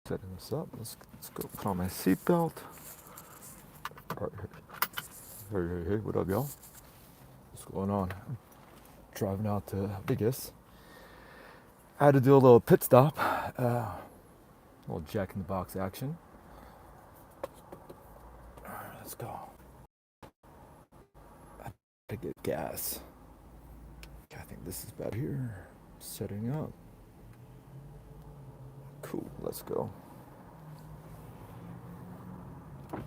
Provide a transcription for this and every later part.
Setting this up. Let's go put on my seatbelt. All right. Hey, what up, y'all? What's going on? I'm driving out to Vegas. I had to do a little pit stop. A little jack in the box action. All right, let's go. I have to get gas. I think this is about here. Setting up. Cool, let's go. You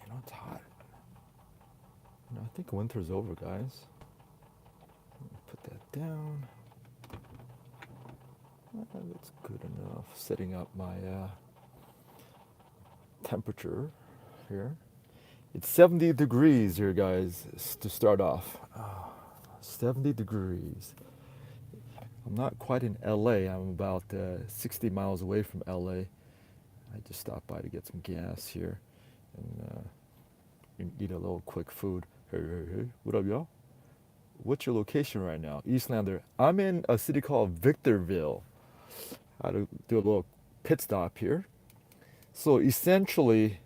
know, it's hot. You know, I think winter's over, guys. Put that down. That's good enough. Setting up my temperature here. It's 70 degrees here, guys, to start off. 70 degrees. I'm not quite in LA. I'm about 60 miles away from LA. I just stopped by to get some gas here and eat a little quick food. Hey. What up, y'all? What's your location right now? Eastlander. I'm in a city called Victorville. I had to do a little pit stop here. So essentially,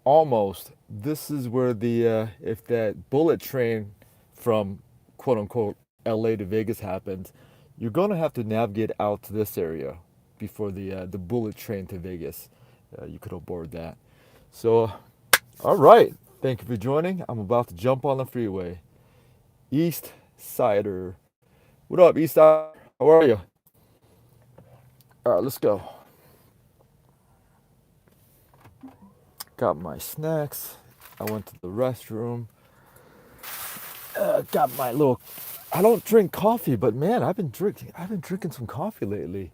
almost, this is where the, if that bullet train from quote unquote LA to Vegas happens, you're going to have to navigate out to this area before the bullet train to Vegas. You could board that. So, all right. Thank you for joining. I'm about to jump on the freeway. East Sider. What up, East Sider? How are you? All right, let's go. Got my snacks. I went to the restroom. Got my little. I don't drink coffee, but man, I've been drinking some coffee lately.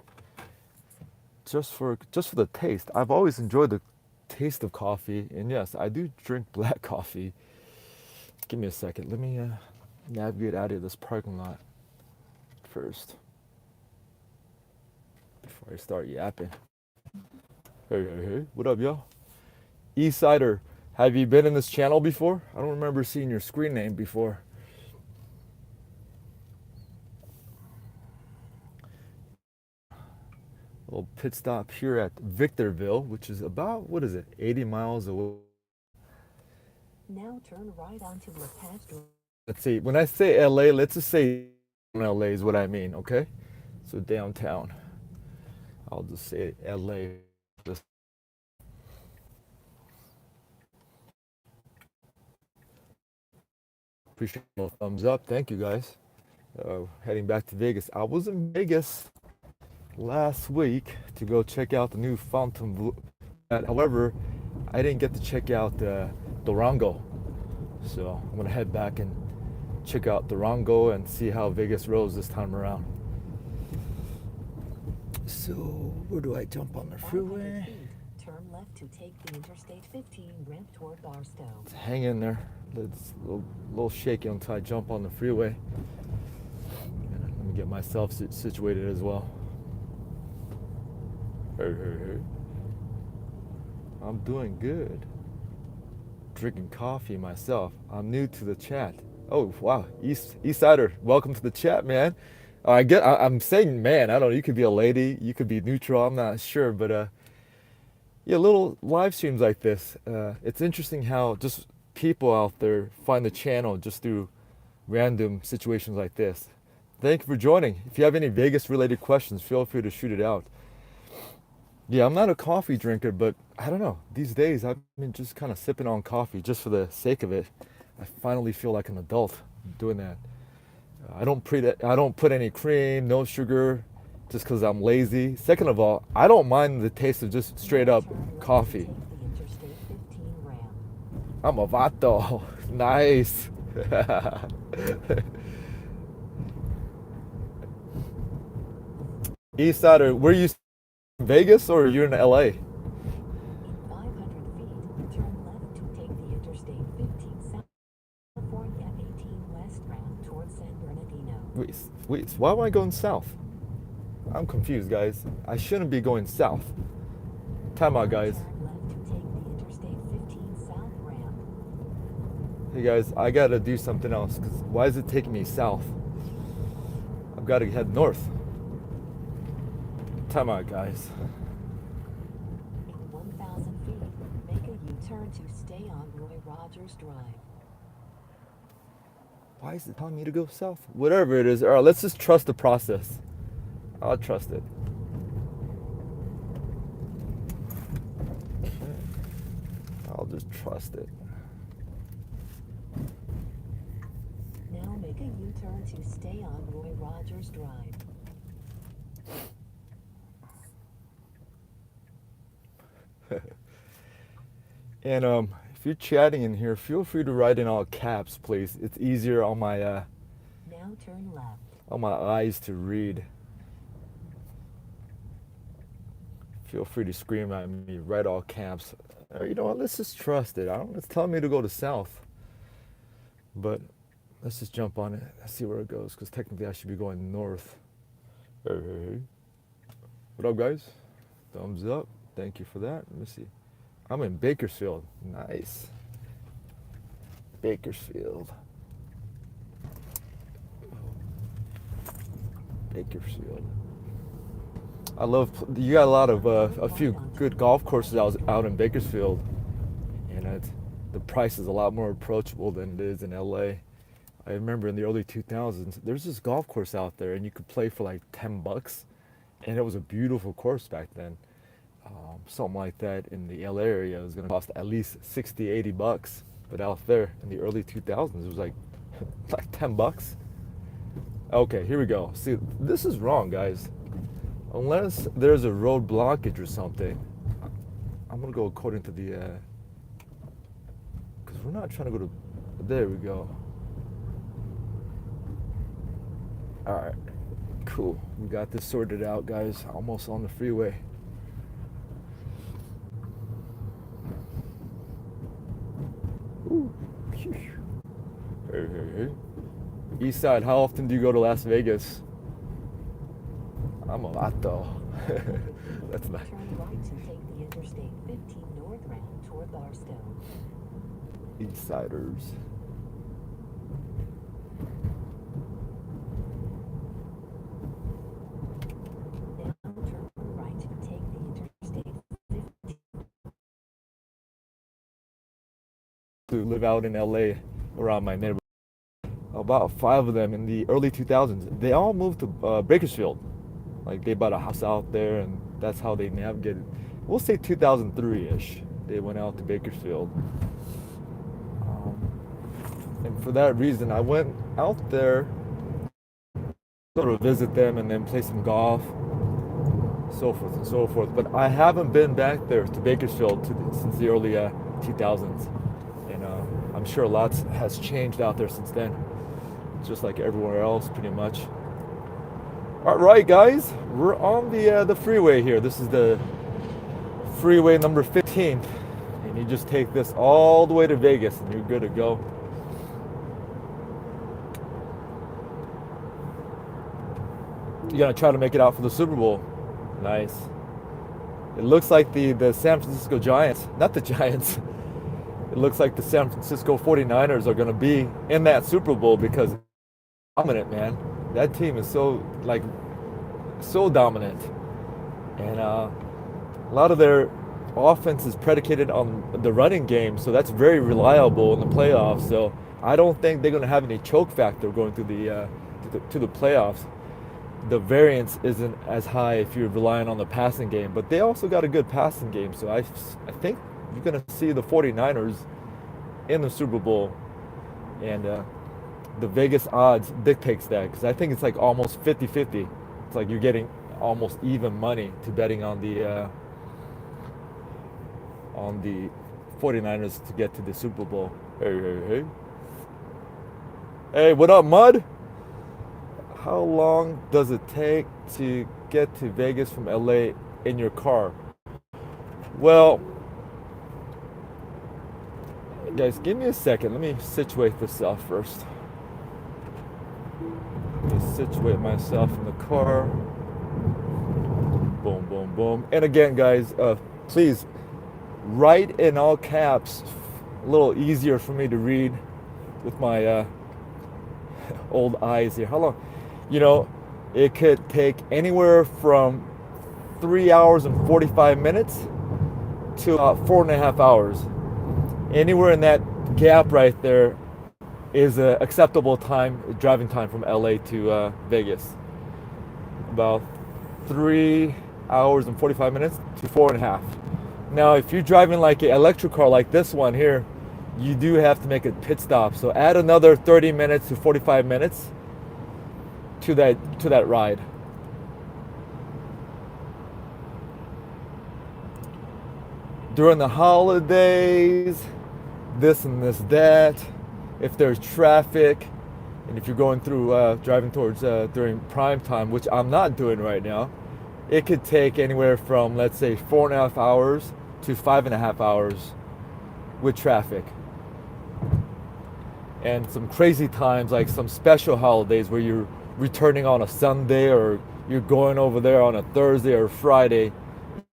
Just for the taste. I've always enjoyed the taste of coffee, and yes, I do drink black coffee. Give me a second. Let me navigate out of this parking lot first before I start yapping. Hey. What up, y'all? Eastsider, have you been in this channel before? I don't remember seeing your screen name before. A little pit stop here at Victorville, which is about, 80 miles away. Now turn right onto LaPage. Let's see, when I say LA, let's just say LA is what I mean, okay? So downtown. I'll just say LA. Appreciate a thumbs up. Thank you, guys. Heading back to Vegas. I was in Vegas last week to go check out the new Fontainebleau. However, I didn't get to check out Durango. So I'm going to head back and check out Durango and see how Vegas rolls this time around. So where do I jump on the freeway? Turn left to take the Interstate 15 ramp toward Barstow. Hang in there. It's a little shaky until I jump on the freeway. Let me get myself situated as well. Hey. I'm doing good. Drinking coffee myself. I'm new to the chat. Oh wow, Eastsider, welcome to the chat, man. I'm saying man. I don't know. You could be a lady. You could be neutral. I'm not sure, but yeah, little live streams like this. It's interesting how just people out there find the channel just through random situations like this. Thank you for joining. If you have any Vegas related questions, feel free to shoot it out. Yeah, I'm not a coffee drinker, but I don't know. These days, I've been just kind of sipping on coffee just for the sake of it. I finally feel like an adult doing that. I don't put any cream, no sugar, just because I'm lazy. Second of all, I don't mind the taste of just straight up coffee. I'm a vato. Nice. Eastsider, where you in Vegas or you're in LA? In 500 feet, turn left to take the Interstate 15 South California 18 West ramp towards San Bernardino. Wait, why am I going south? I'm confused, guys. I shouldn't be going south. Time out, guys. Turn left to take the Interstate 15 South ramp. Hey guys, I gotta do something else, because why is it taking me south? I've got to head north. Time out, guys. In 1,000 feet, make a U-turn to stay on Roy Rogers Drive. Why is it telling me to go south? Whatever it is. All right, let's just trust the process. I'll trust it. I'll just trust it. Now make a U-turn to stay on Roy Rogers Drive. And if you're chatting in here, feel free to write in all caps, please. It's easier on my Now turn left. on my eyes to read. Feel free to scream at me, write all caps. You know what? Let's just trust it. It's telling me to go to south, but let's just jump on it. Let's see where it goes, because technically I should be going north. Hey. What up, guys? Thumbs up. Thank you for that. Let me see. I'm in Bakersfield. Nice. Bakersfield. Bakersfield. I love. You got a lot of a few good golf courses out in Bakersfield, and the price is a lot more approachable than it is in LA. I remember in the early 2000s, there's this golf course out there, and you could play for like $10, and it was a beautiful course back then. Something like that in the LA area was going to cost at least $60-80, but out there in the early 2000s, it was like like $10. Okay, here we go. See, this is wrong, guys. Unless there's a road blockage or something, I'm gonna go according to the, because we're not trying to go to, there we go. All right, cool. We got this sorted out, guys. Almost on the freeway. Ooh. Hey. East side, how often do you go to Las Vegas? I'm a lot though. That's nice. Turn right to take the Interstate 15 north route toward Barstow. East siders. Now turn right to take the Interstate 15. To live out in LA around my neighborhood. About 5 of them in the early 2000s. They all moved to Bakersfield. Like they bought a house out there, and that's how they navigated. We'll say 2003-ish. They went out to Bakersfield. And for that reason, I went out there sort of visit them and then play some golf, so forth and so forth. But I haven't been back there to Bakersfield since the early 2000s. And I'm sure lots has changed out there since then, just like everywhere else, pretty much. All right, guys, we're on the freeway here. This is the freeway number 15, and you just take this all the way to Vegas, and you're good to go. You're gonna try to make it out for the Super Bowl. Nice. It looks like the San Francisco Giants, not the Giants. It looks like the San Francisco 49ers are gonna be in that Super Bowl because dominant, man. That team is so dominant, and a lot of their offense is predicated on the running game, so that's very reliable in the playoffs. So I don't think they're going to have any choke factor going through to the playoffs. The variance isn't as high if you're relying on the passing game, but they also got a good passing game. So I think you're going to see the 49ers in the Super Bowl, and the Vegas odds dictates that, because I think it's like almost 50-50. It's like you're getting almost even money to betting on the 49ers to get to the Super Bowl. Hey, what up, Mud? How long does it take to get to Vegas from LA in your car? Well, guys, give me a second. Let me situate this out first. Let me situate myself in the car. Boom, boom, boom. And again, guys, please write in all caps. A little easier for me to read with my old eyes here. How long? You know, it could take anywhere from 3 hours and 45 minutes to about 4.5 hours. Anywhere in that gap right there is an acceptable time, driving time from LA to Vegas. About 3 hours and 45 minutes to 4.5. Now, if you're driving like an electric car like this one here, you do have to make a pit stop. So add another 30 minutes to 45 minutes to that ride. During the holidays, this and this, that, if there's traffic, and if you're going through, driving towards during prime time, which I'm not doing right now, it could take anywhere from, let's say, 4.5 hours to 5.5 hours with traffic. And some crazy times, like some special holidays where you're returning on a Sunday or you're going over there on a Thursday or Friday,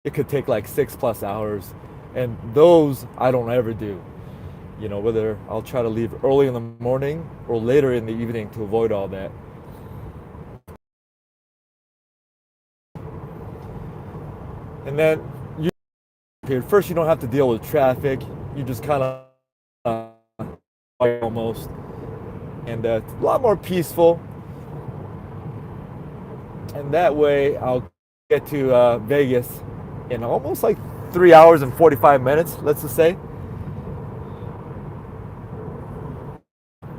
it could take like 6+ hours. And those I don't ever do. You know, whether I'll try to leave early in the morning or later in the evening to avoid all that. And then first you don't have to deal with traffic. You just kind of almost, and it's a lot more peaceful. And that way I'll get to Vegas in almost like 3 hours and 45 minutes, let's just say.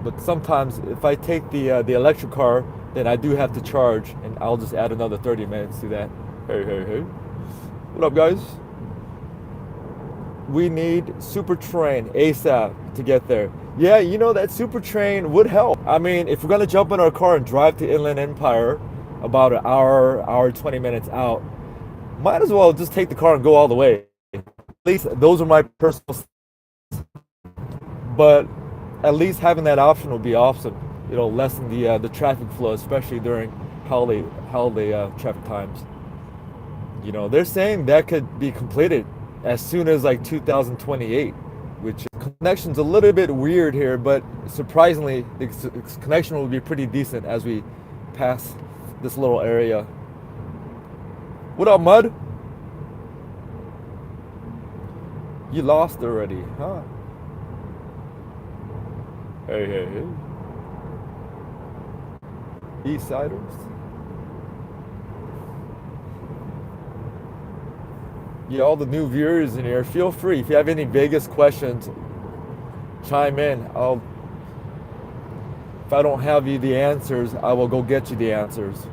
But sometimes if I take the electric car, then I do have to charge, and I'll just add another 30 minutes to that. Hey. What up, guys? We need super train ASAP to get there. Yeah, you know, that super train would help. I mean, if we're gonna jump in our car and drive to Inland Empire about an hour 20 minutes out, might as well just take the car and go all the way. At least those are my personal, but at least having that option would be awesome. You know, lessen the traffic flow, especially during holiday traffic times. You know, they're saying that could be completed as soon as like 2028, which connection's a little bit weird here, but surprisingly, the connection will be pretty decent as we pass this little area. What up, Mud? You lost already, huh? Hey. Eastsiders? Yeah, all the new viewers in here, feel free. If you have any Vegas questions, chime in. If I don't have you the answers, I will go get you the answers.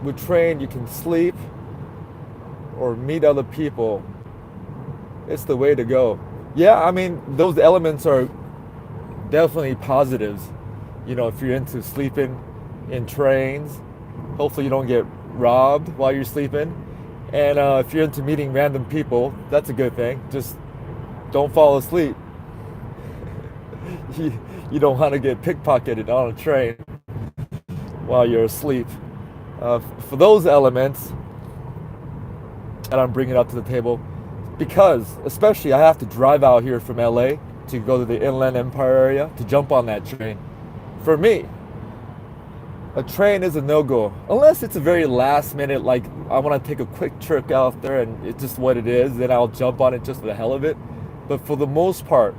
With train, you can sleep or meet other people. It's the way to go. Yeah, I mean, those elements are definitely positives. You know, if you're into sleeping in trains, hopefully you don't get robbed while you're sleeping. And if you're into meeting random people, that's a good thing. Just don't fall asleep. You don't want to get pickpocketed on a train while you're asleep. For those elements that I'm bringing up to the table, because especially I have to drive out here from LA to go to the Inland Empire area to jump on that train. For me, a train is a no-go unless it's a very last minute, like I want to take a quick trip out there and it's just what it is, then I'll jump on it just for the hell of it. But for the most part,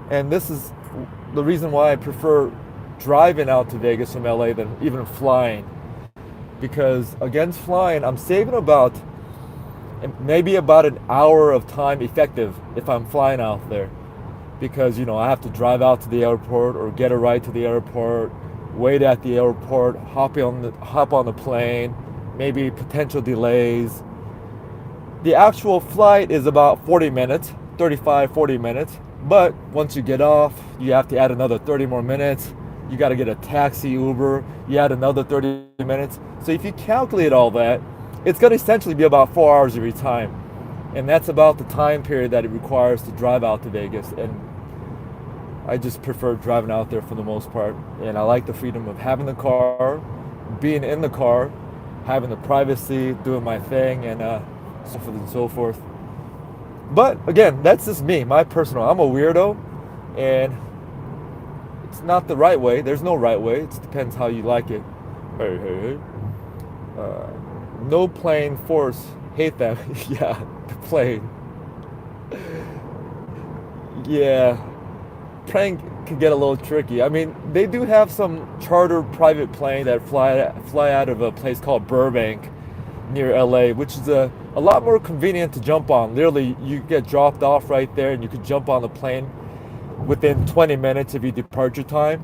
and this is the reason why I prefer driving out to Vegas from LA than even flying, because against flying I'm saving maybe about an hour of time effective if I'm flying out there, because you know I have to drive out to the airport or get a ride to the airport, wait at the airport, hop on the plane, maybe potential delays. The actual flight is about 40 minutes, 35-40 minutes, but once you get off, you have to add another 30 more minutes. You got to get a taxi, Uber, you add another 30 minutes. So if you calculate all that, it's going to essentially be about 4 hours of your time. And that's about the time period that it requires to drive out to Vegas. And I just prefer driving out there for the most part. And I like the freedom of having the car, being in the car, having the privacy, doing my thing, and so forth and so forth. But again, that's just me, my personal. I'm a weirdo, and it's not the right way. There's no right way. It depends how you like it. Hey, hey, hey. Uh, no plane force. Hate that. Yeah, the plane. Yeah, plane can get a little tricky. I mean, they do have some charter private plane that fly out of a place called Burbank near LA, which is a lot more convenient to jump on. Literally, you get dropped off right there and you could jump on the plane within 20 minutes of your departure time.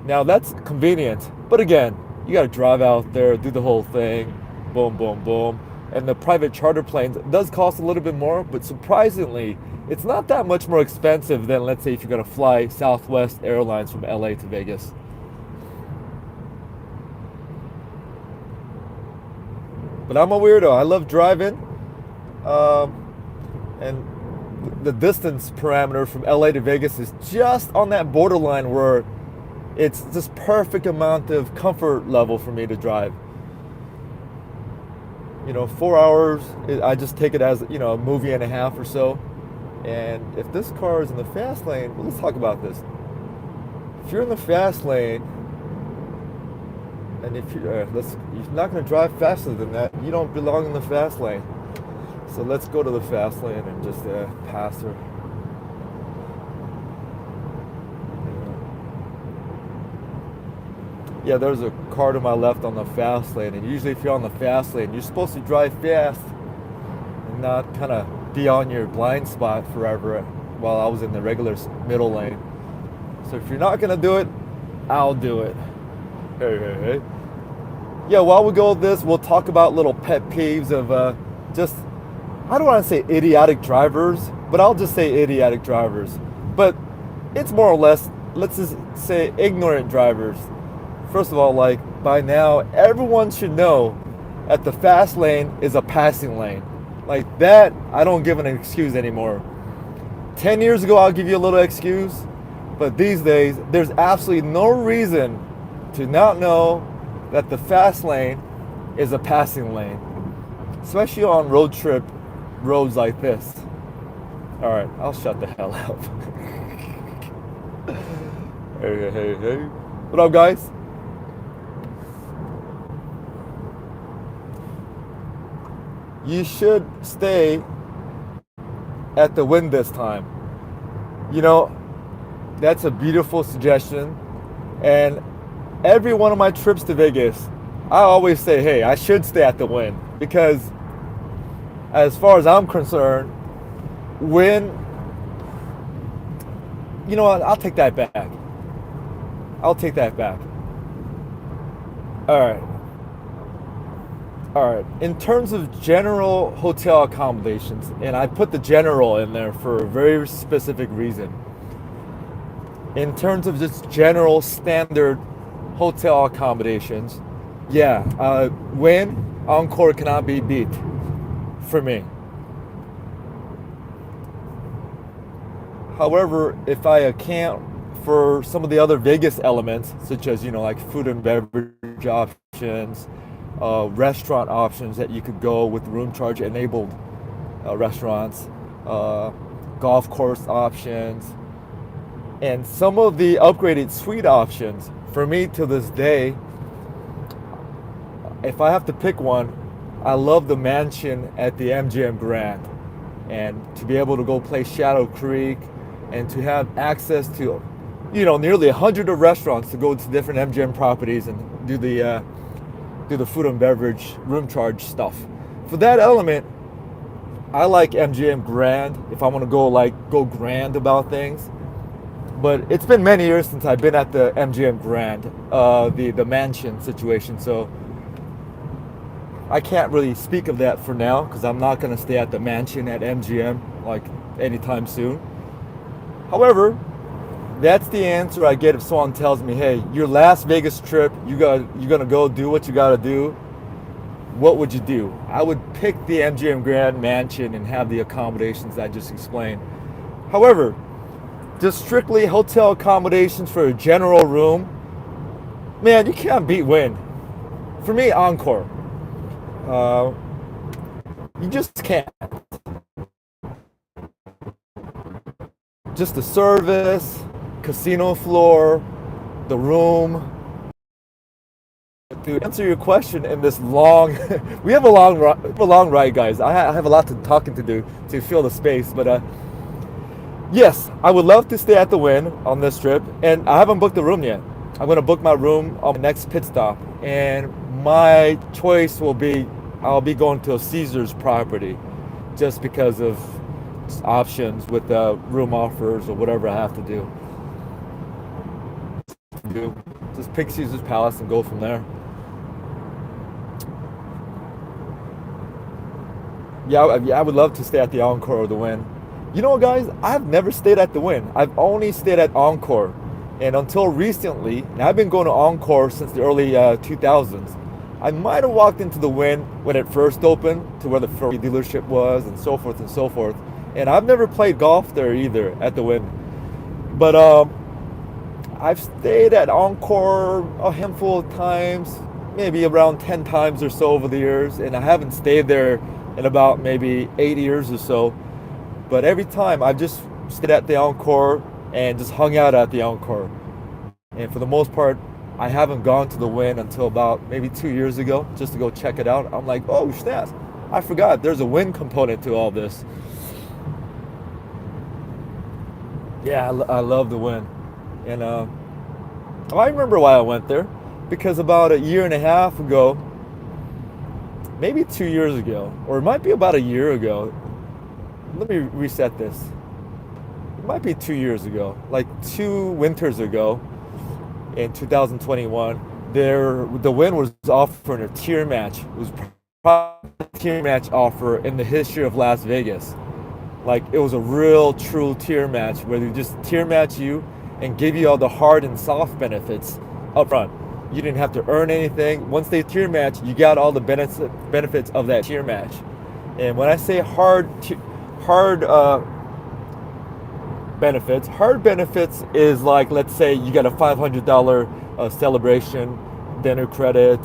Now that's convenient, but again, you got to drive out there, do the whole thing, boom, boom, boom. And the private charter planes does cost a little bit more, but surprisingly, it's not that much more expensive than, let's say, if you're going to fly Southwest Airlines from LA to Vegas. But I'm a weirdo. I love driving, and the distance parameter from LA to Vegas is just on that borderline where it's just perfect amount of comfort level for me to drive. 4 hours, I just take it as, a movie and a half or so. And if this car is in the fast lane, well, let's talk about this. If you're in the fast lane, and if you're not going to drive faster than that, you don't belong in the fast lane. So let's go to the fast lane and just pass her. Yeah, there's a car to my left on the fast lane, and usually if you're on the fast lane, you're supposed to drive fast and not kind of be on your blind spot forever while I was in the regular middle lane. So if you're not gonna do it, I'll do it. Hey, hey, hey. Yeah, while we go with this, we'll talk about little pet peeves of just, I don't want to say idiotic drivers, but I'll just say idiotic drivers. But it's more or less, let's just say ignorant drivers. First of all, like by now, everyone should know that the fast lane is a passing lane. Like that, I don't give an excuse anymore. 10 years ago, I'll give you a little excuse, but these days, there's absolutely no reason to not know that the fast lane is a passing lane, especially on road trip roads like this. All right, I'll shut the hell up. Hey, hey, hey. What up, guys? You should stay at the win this time. That's a beautiful suggestion. And every one of my trips to Vegas, I always say, hey, I should stay at the win. Because as far as I'm concerned, win, you know what, I'll take that back. All right. In terms of general hotel accommodations, and I put the general in there for a very specific reason. In terms of just general standard hotel accommodations, yeah, Wynn Encore cannot be beat for me. However, if I account for some of the other Vegas elements, such as like food and beverage options, restaurant options that you could go with room charge enabled restaurants, golf course options, and some of the upgraded suite options. For me, to this day, if I have to pick one, I love the mansion at the MGM Grand, and to be able to go play Shadow Creek and to have access to nearly 100 of restaurants to go to different MGM properties and do the food and beverage room charge stuff. For that element, I like MGM Grand if I want to go grand about things. But it's been many years since I've been at the MGM Grand, the mansion situation, so I can't really speak of that for now because I'm not going to stay at the mansion at MGM anytime soon. However, that's the answer I get if someone tells me, hey, your Las Vegas trip, you're gonna go do what you gotta do. What would you do? I would pick the MGM Grand Mansion and have the accommodations I just explained. However, just strictly hotel accommodations for a general room, man, you can't beat Wynn. For me, Encore. You just can't. just the service, casino floor, the room. To answer your question in this long, we have a long ride, guys. I have a lot to talking to do to fill the space, but yes, I would love to stay at the Wynn on this trip, and I haven't booked the room yet. I'm going to book my room on my next pit stop, and my choice will be I'll be going to a Caesars property, just because of options with room offers or whatever I have to do. Just pick Caesar's Palace and go from there. Yeah, I would love to stay at the Encore or the Wynn. You know what, guys? I've never stayed at the Wynn. I've only stayed at Encore. And until recently, and I've been going to Encore since the early 2000s, I might have walked into the Wynn when it first opened, to where the Ferrari dealership was, and so forth and so forth. And I've never played golf there either, at the Wynn. But I've stayed at Encore a handful of times, maybe around 10 times or so over the years, and I haven't stayed there in about maybe 8 years or so. But every time I've just stayed at the Encore and just hung out at the Encore. And for the most part, I haven't gone to the Wynn until about maybe 2 years ago, just to go check it out. I'm like, oh snaps, I forgot there's a Wynn component to all this. Yeah, I love the Wynn. And I remember why I went there, because about a year and a half ago, maybe 2 years ago, or it might be about a year ago. Let me reset this. It might be 2 years ago, like 2 winters ago, in 2021. The Wynn was offering a tier match. It was probably a tier match offer in the history of Las Vegas. Like, it was a real, true tier match where they just tier match you and give you all the hard and soft benefits up front. You didn't have to earn anything. Once they tier match, you got all the benefits of that tier match. And when I say hard benefits is like, let's say you got a $500 celebration dinner credit.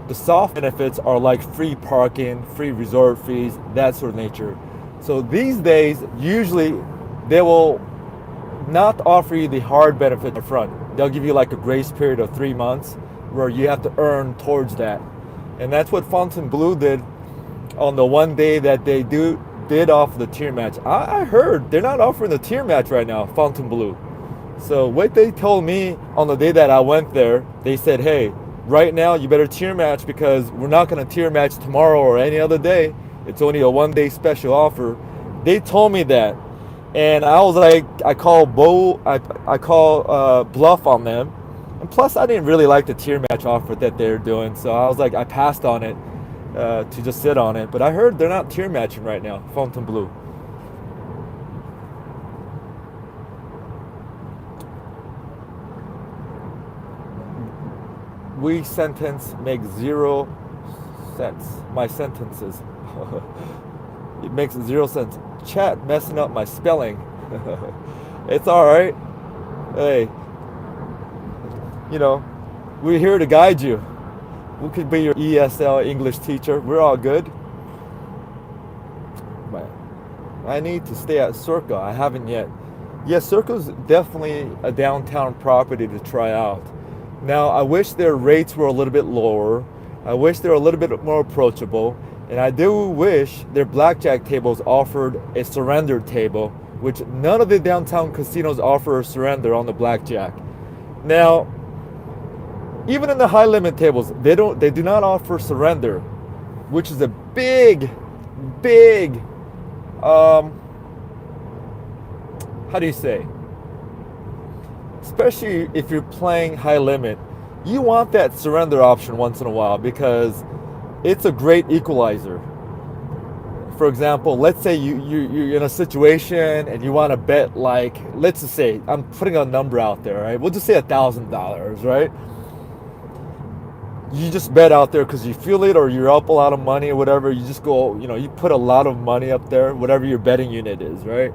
The soft benefits are like free parking, free resort fees, that sort of nature. So these days, usually they will not offer you the hard benefit up front. They'll give you like a grace period of 3 months where you have to earn towards that. And that's what Fontainebleau did on the one day that they did offer the tier match. I heard they're not offering the tier match right now, Fontainebleau. So what they told me on the day that I went there, they said, hey, right now you better tier match, because we're not going to tier match tomorrow or any other day. It's only a 1 day special offer. They told me that. And I was like, I call bluff on them. And plus, I didn't really like the tier match offer that they're doing. So I was like, I passed on it to just sit on it. But I heard they're not tier matching right now, Fontainebleau. We sentence makes 0 sense. My sentences. It makes 0 sense. Chat messing up my spelling. It's alright. Hey, you know, we're here to guide you. We could be your ESL English teacher. We're all good. But I need to stay at Circa. I haven't yet. Yes, Circa's definitely a downtown property to try out. Now, I wish their rates were a little bit lower. I wish they were a little bit more approachable. And I do wish their blackjack tables offered a surrender table, which none of the downtown casinos offer a surrender on the blackjack. Now, even in the high limit tables, they do not offer surrender, which is a big how do you say? Especially if you're playing high limit, you want that surrender option once in a while, because it's a great equalizer. For example, let's say you're in a situation and you want to bet, like, let's just say, I'm putting a number out there, right? We'll just say $1,000, right? You just bet out there because you feel it, or you're up a lot of money or whatever. You just go, you put a lot of money up there, whatever your betting unit is, right?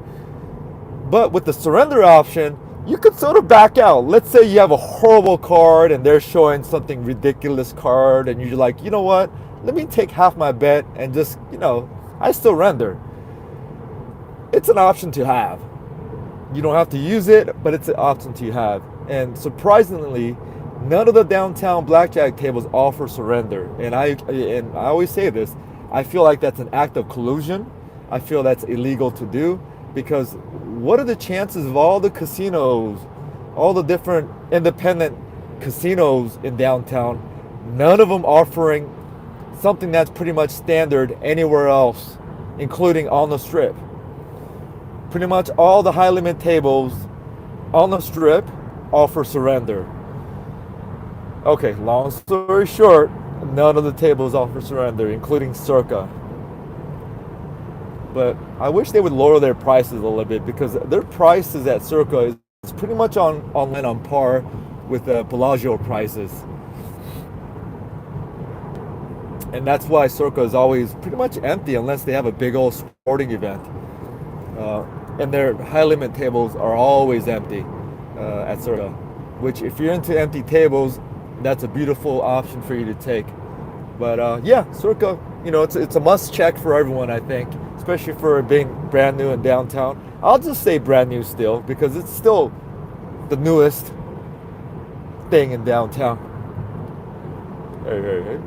But with the surrender option, you could sort of back out. Let's say you have a horrible card and they're showing something ridiculous card, and you're like, you know what? Let me take half my bet and just, I still render. it's an option to have. You don't have to use it, but it's an option to have. And surprisingly, none of the downtown blackjack tables offer surrender. And I always say this, I feel like that's an act of collusion. I feel that's illegal to do, because what are the chances of all the casinos, all the different independent casinos in downtown, none of them offering something that's pretty much standard anywhere else, including on the strip? Pretty much all the high limit tables on the strip offer surrender. Okay, long story short, none of the tables offer surrender, including Circa. But I wish they would lower their prices a little bit, because their prices at Circa is pretty much on par with the Bellagio prices. And that's why Circa is always pretty much empty unless they have a big old sporting event. And their high limit tables are always empty at Circa, which if you're into empty tables, that's a beautiful option for you to take. But yeah, Circa, it's a must check for everyone, I think, especially for being brand new in downtown. I'll just say brand new still, because it's still the newest thing in downtown. Hey.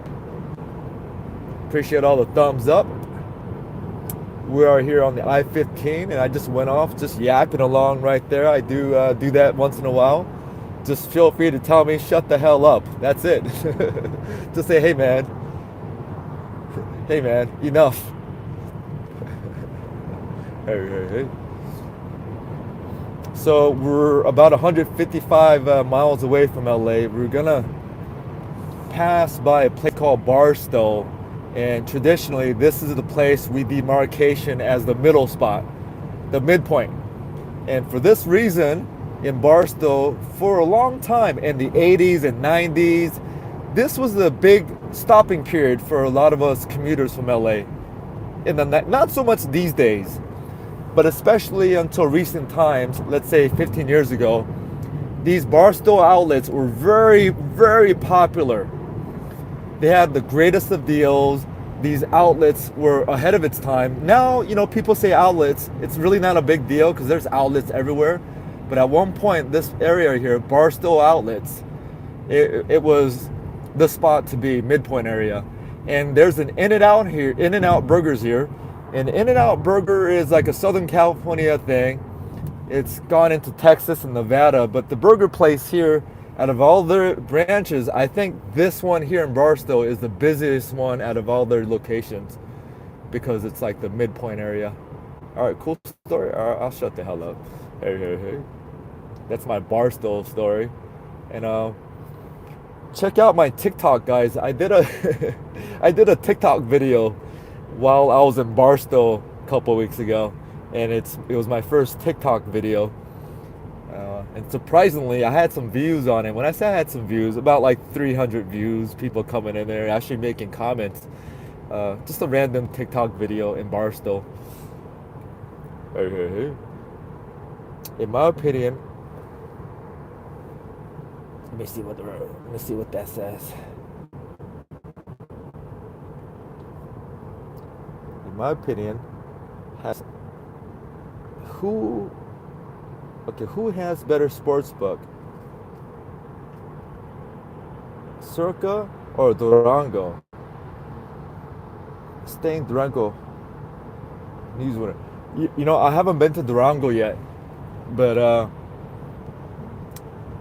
Appreciate all the thumbs up. We are here on the I-15, and I just went off just yapping along right there. I do that once in a while. Just feel free to tell me, shut the hell up. That's it. Just say, hey man, enough. Hey. So we're about 155 miles away from LA. We're gonna pass by a place called Barstow. And traditionally, this is the place we demarcation as the middle spot, the midpoint. And for this reason, in Barstow, for a long time, in the 80s and 90s, this was the big stopping period for a lot of us commuters from LA. Not so much these days, but especially until recent times, let's say 15 years ago, these Barstow outlets were very, very popular. They had the greatest of deals. These outlets were ahead of its time. Now, people say outlets. It's really not a big deal because there's outlets everywhere. But at one point, this area here, Barstow Outlets, it was the spot to be, midpoint area. And there's an In-N-Out here, In-N-Out Burgers here. And In-N-Out Burger is like a Southern California thing. It's gone into Texas and Nevada, but the burger place here, out of all their branches, I think this one here in Barstow is the busiest one out of all their locations, because it's like the midpoint area. All right, cool story. All right, I'll shut the hell up. Hey. That's my Barstow story. And check out my TikTok, guys. I did a TikTok video while I was in Barstow a couple weeks ago, and it was my first TikTok video. And surprisingly, I had some views on it. When I say I had some views, about like 300 views, people coming in there, actually making comments. Just a random TikTok video in Barstow. Hey. In my opinion, let me see what that says. In my opinion, who has better sports book? Circa or Durango? Staying Durango. News winner. I haven't been to Durango yet, but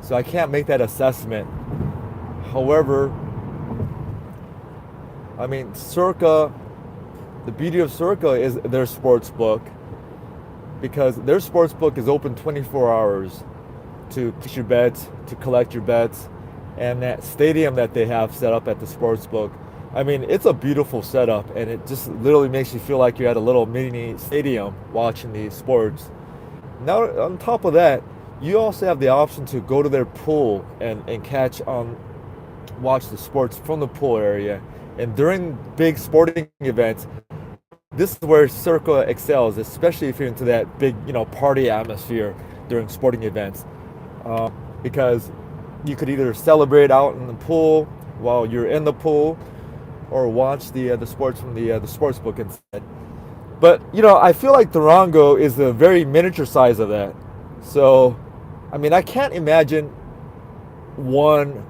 so I can't make that assessment. However, I mean, Circa, the beauty of Circa is their sports book, because their sports book is open 24 hours to place your bets, to collect your bets, and that stadium that they have set up at the sports book, I mean, it's a beautiful setup, and it just literally makes you feel like you're at a little mini stadium watching the sports. Now, on top of that, you also have the option to go to their pool and watch the sports from the pool area. And during big sporting events, this is where Circa excels, especially if you're into that big, party atmosphere during sporting events, because you could either celebrate out in the pool while you're in the pool, or watch the sports from the sports book instead. But I feel like Durango is a very miniature size of that. So, I mean, I can't imagine one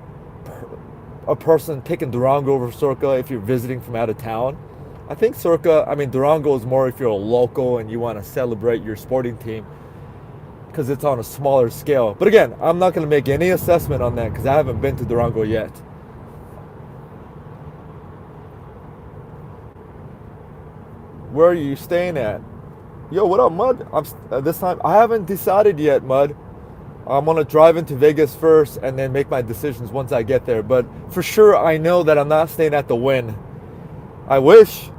a person picking Durango over Circa if you're visiting from out of town. I think Durango is more if you're a local and you want to celebrate your sporting team because it's on a smaller scale. But again, I'm not going to make any assessment on that because I haven't been to Durango yet. Where are you staying at? Yo, what up, Mud? This time I haven't decided yet, Mud. I'm gonna drive into Vegas first and then make my decisions once I get there. But for sure, I know that I'm not staying at the Wynn. I wish,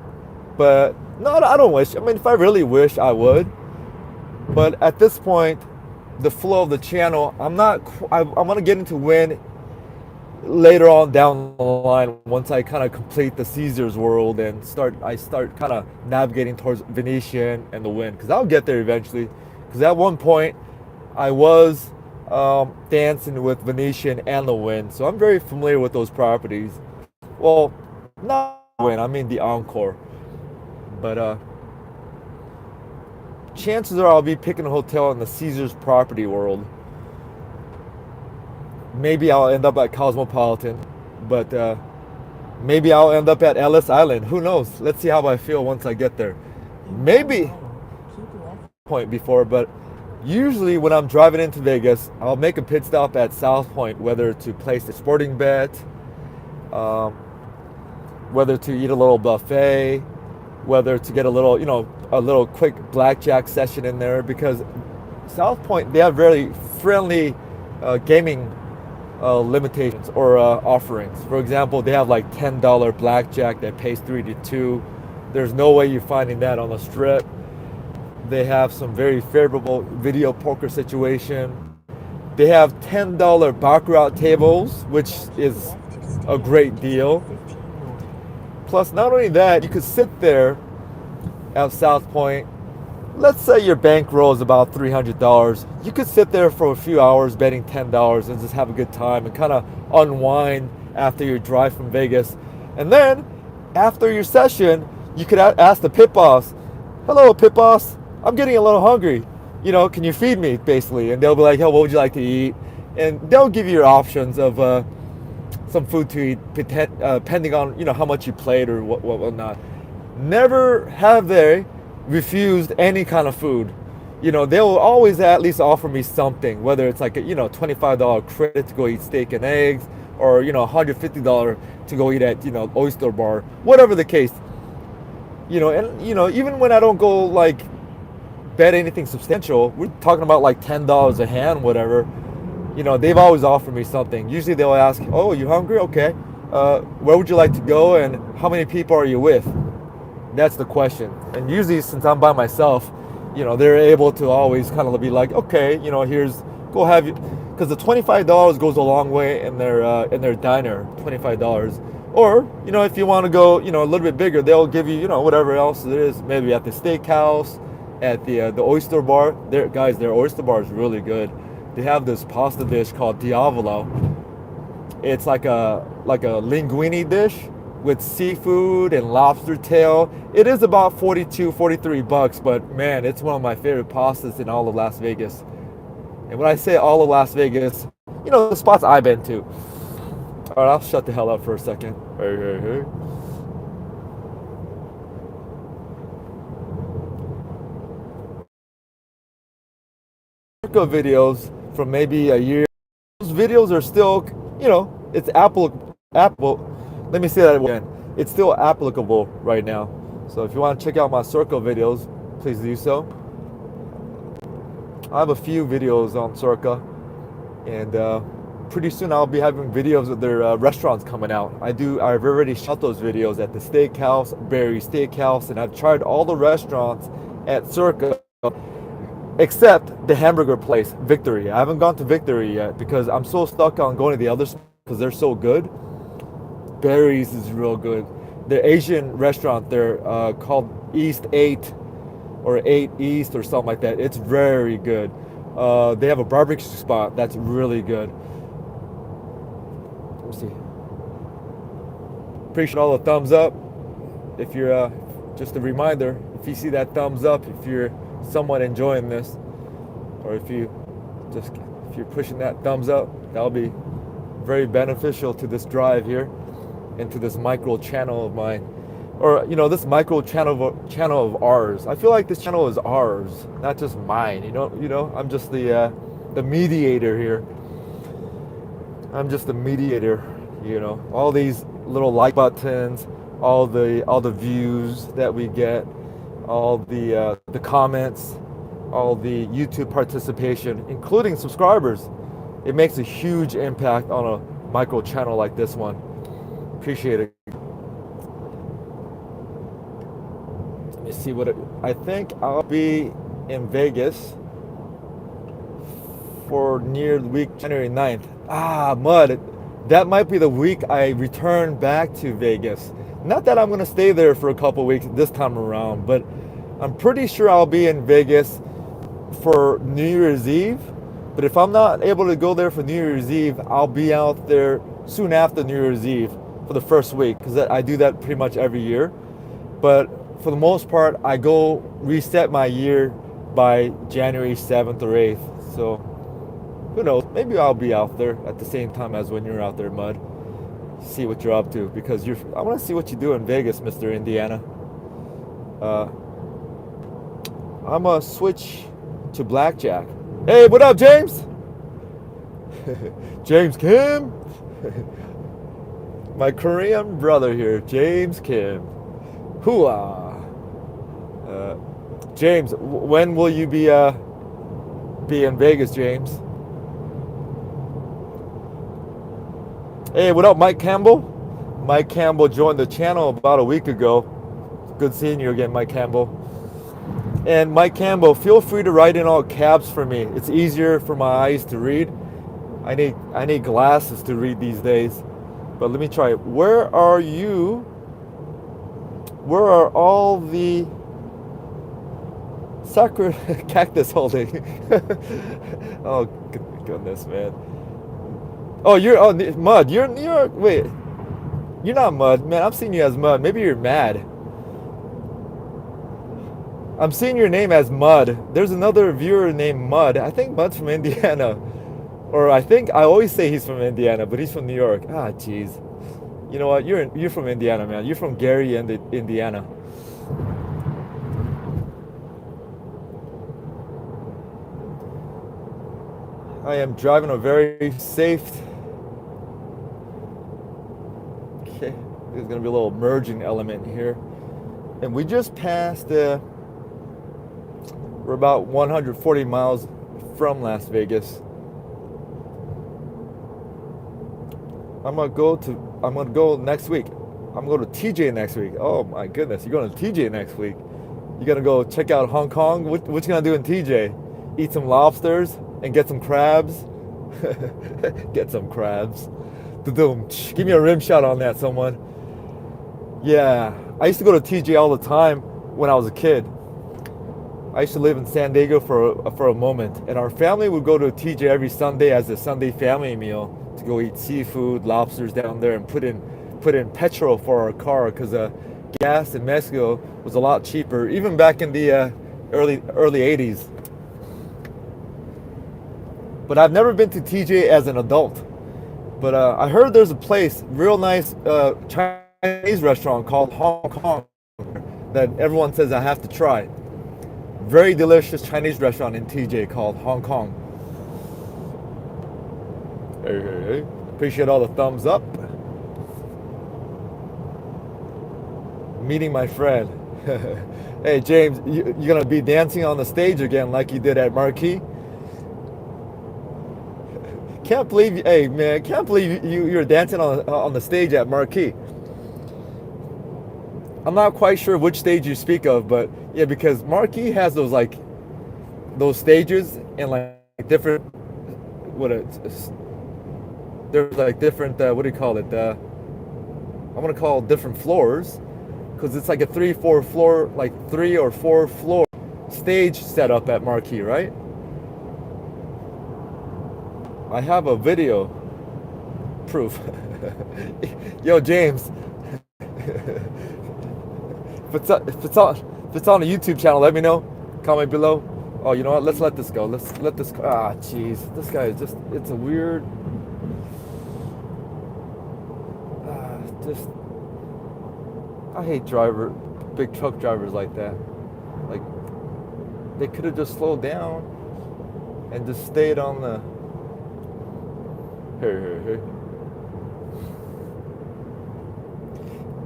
but no, I don't wish. I mean, if I really wish, I would. But at this point, the flow of the channel, I'm not. I'm gonna get into Wynn later on down the line once I kind of complete the Caesars world and start kind of navigating towards Venetian and the Wynn because I'll get there eventually. Because at one point, I was dancing with Venetian and the Wynn, so I'm very familiar with those properties. Well, not the Wynn, I mean the Encore. But chances are I'll be picking a hotel in the Caesars property world. Maybe I'll end up at Cosmopolitan, but maybe I'll end up at Ellis Island. Who knows? Let's see how I feel once I get there. Maybe point before, but usually when I'm driving into Vegas, I'll make a pit stop at South Point, whether to place a sporting bet, whether to eat a little buffet, whether to get a little quick blackjack session in there, because South Point, they have very friendly gaming limitations or offerings. For example, they have like $10 blackjack that pays 3 to 2. There's no way you're finding that on the strip. They have some very favorable video poker situation. They have $10 baccarat tables, which is a great deal. Plus, not only that, you could sit there at South Point. Let's say your bankroll is about $300. You could sit there for a few hours betting $10 and just have a good time and kind of unwind after your drive from Vegas. And then, after your session, you could ask the pit boss, "Hello, pit boss. I'm getting a little hungry. Can you feed me?" Basically. And they'll be like, "Hey, what would you like to eat?" And they'll give you your options of some food to eat, depending on how much you played or whatnot. Never have they refused any kind of food. They will always at least offer me something, whether it's like a $25 credit to go eat steak and eggs, or $150 to go eat at Oyster Bar, whatever the case. And even when I don't go like bet anything substantial, we're talking about like $10 a hand, whatever. They've always offered me something. Usually they'll ask, "Oh, you hungry? Okay. Where would you like to go, and how many people are you with?" That's the question. And usually, since I'm by myself, they're able to always kind of be like, "Okay, here's go have you," because the $25 goes a long way in their diner. $25. Or if you want to go a little bit bigger, they'll give you whatever else it is. Maybe at the steakhouse, at the Oyster Bar. Their Oyster Bar is really good. They have this pasta dish called Diavolo. It's like a linguine dish with seafood and lobster tail. It is about $42-$43, but man, it's one of my favorite pastas in all of Las Vegas. And when I say all of Las Vegas, the spots I've been to. All right, I'll shut the hell up for a second. Hey. Videos from maybe a year. Those videos are still, it's Apple. Let me say that again. It's still applicable right now. So if you want to check out my Circle videos, please do so. I have a few videos on Circa, and pretty soon I'll be having videos of their restaurants coming out. I've already shot those videos at the steakhouse, Barry Steakhouse, and I've tried all the restaurants at Circa except the hamburger place, Victory. I haven't gone to Victory yet because I'm so stuck on going to the others because they're so good. Barry's is real good. The Asian restaurant there called East 8 or 8 East or something like that. It's very good. They have a barbecue spot that's really good. Let me see. Appreciate all the thumbs up. If you're just a reminder, if you see that thumbs up, if you're somewhat enjoying this, or if you're pushing that thumbs up, that'll be very beneficial to this drive here and to this micro channel of mine, or this micro channel of ours. I feel like this channel is ours, not just mine. I'm just the mediator here. I'm just the mediator. All these little like buttons, all the views that we get, all the comments, all the YouTube participation, including subscribers. It makes a huge impact on a micro channel like this one. Appreciate it. Let me see I think I'll be in Vegas for near the week January 9th. Mud. That might be the week I return back to Vegas. Not that I'm going to stay there for a couple weeks this time around, but I'm pretty sure I'll be in Vegas for New Year's Eve. But if I'm not able to go there for New Year's Eve, I'll be out there soon after New Year's Eve for the first week, because I do that pretty much every year. But for the most part, I go reset my year by January 7th or 8th. So who knows? Maybe I'll be out there at the same time as when you're out there, Mud. See what you're up to, because I want to see what you do in Vegas, Mr. Indiana. I'm gonna switch to blackjack. Hey, what up, James? James Kim? My Korean brother here, James Kim. Hooah! James, when will you be in Vegas, James? Hey, what up, Mike Campbell? Mike Campbell joined the channel about a week ago. Good seeing you again, Mike Campbell. And Mike Campbell, feel free to write in all caps for me. It's easier for my eyes to read. I need glasses to read these days. But let me try it. Where are you? Where are all the sacred cactus holding? Oh goodness, man. Oh, Mud. You're wait. You're not Mud, man. I'm seeing you as Mud. Maybe you're mad. I'm seeing your name as Mud. There's another viewer named Mud. I think Mud's from Indiana. Or I always say he's from Indiana, but he's from New York. Jeez. You know what? You're from Indiana, man. You're from Gary, Indiana. I am driving a very safe. Okay, there's gonna be a little merging element here, and we just passed. We're about 140 miles from Las Vegas. I'm gonna go next week. I'm going to TJ next week. Oh my goodness, you're going to TJ next week. You're gonna go check out Hong Kong. What you gonna do in TJ? Eat some lobsters and get some crabs. Get some crabs. Give me a rim shot on that, someone. Yeah, I used to go to TJ all the time when I was a kid. I used to live in San Diego for a moment, and our family would go to TJ every Sunday as a Sunday family meal to go eat seafood, lobsters down there, and put in petrol for our car, because gas in Mexico was a lot cheaper, even back in the early 80s. But I've never been to TJ as an adult. But I heard there's a place, real nice Chinese restaurant called Hong Kong that everyone says I have to try. Very delicious Chinese restaurant in TJ called Hong Kong. Hey. Appreciate all the thumbs up. Meeting my friend. Hey James, you're gonna be dancing on the stage again like you did at Marquee? Can't believe you're dancing on the stage at Marquee. I'm not quite sure which stage you speak of, but yeah, because Marquee has those stages and different there's different what do you call it? I'm gonna call it different floors, because it's like a 3 or 4 floor stage setup at Marquee, right? I have a video proof. Yo, James. If it's on a YouTube channel, let me know. Comment below. Oh, you know what? Let's let this go. Let's let this. Ah, jeez, this guy is just. It's a weird. Just. I hate big truck drivers like that. Like, they could have just slowed down and just stayed on the. Hey.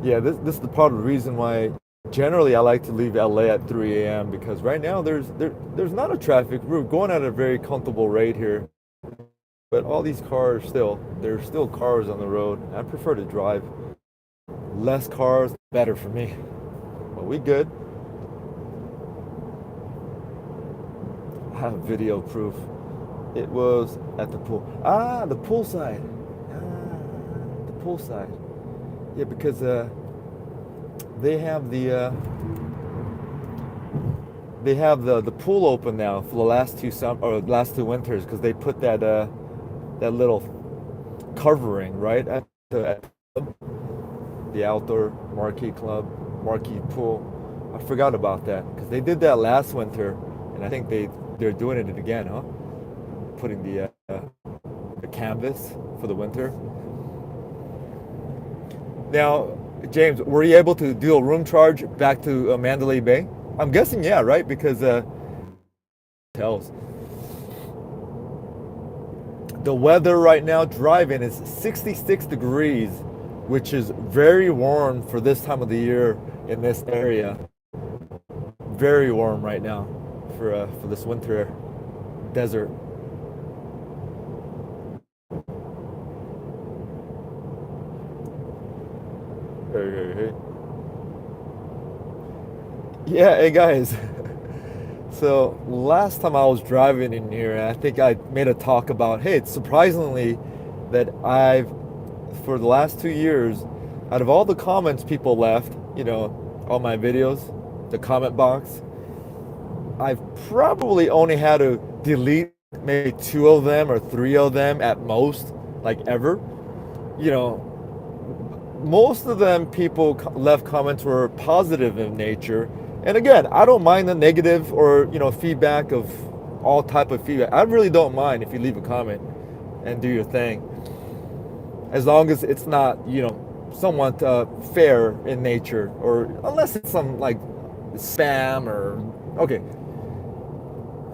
Yeah, this is the part of the reason why generally I like to leave LA at 3 a.m. because right now there's not a traffic. We're going at a very comfortable rate here, but all these cars there's still cars on the road. I prefer to drive. Less cars, better for me. But we good. I have video proof. It was at the pool. Ah, the poolside. The poolside. Yeah, because they have the pool open now for the last last 2 winters because they put that little covering right at the outdoor marquee pool. I forgot about that because they did that last winter, and I think they're doing it again, huh? Putting the canvas for the winter. Now, James, were you able to do a room charge back to Mandalay Bay? I'm guessing, yeah, right? Because hotels. The weather right now driving is 66 degrees, which is very warm for this time of the year in this area. Very warm right now for this winter desert. Hey. Yeah, hey guys. So last time I was driving in here, I think I made a talk about, hey, it's surprisingly that for the last 2 years, out of all the comments people left, on my videos, the comment box, I've probably only had to delete maybe 2 of them or 3 of them at most, like ever. Most of them people left comments were positive in nature. And again, I don't mind the negative or feedback of all type of feedback. I really don't mind if you leave a comment and do your thing, as long as it's not somewhat fair in nature, or unless it's some like spam or okay.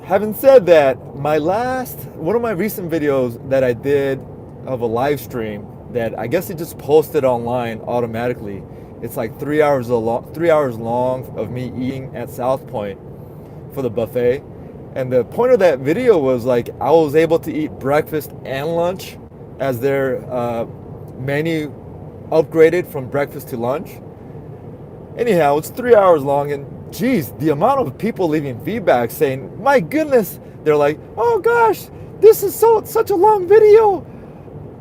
Having said that, one of my recent videos that I did of a live stream that I guess it just posted online automatically. It's like 3 hours long of me eating at South Point for the buffet. And the point of that video was like I was able to eat breakfast and lunch as their menu upgraded from breakfast to lunch. Anyhow, it's 3 hours long, and geez, the amount of people leaving feedback saying, my goodness, they're like, oh gosh, this is such a long video.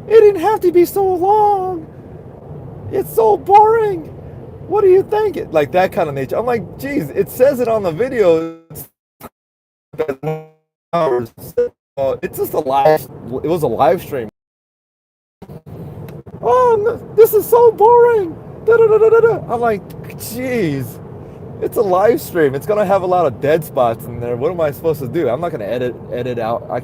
It didn't have to be so long. It's so boring. What do you think? Like that kind of nature. I'm like, geez, it says it on the video. It's just it was a live stream. Oh, no, this is so boring. I'm like, geez, it's a live stream. It's gonna have a lot of dead spots in there. What am I supposed to do? I'm not gonna edit out. I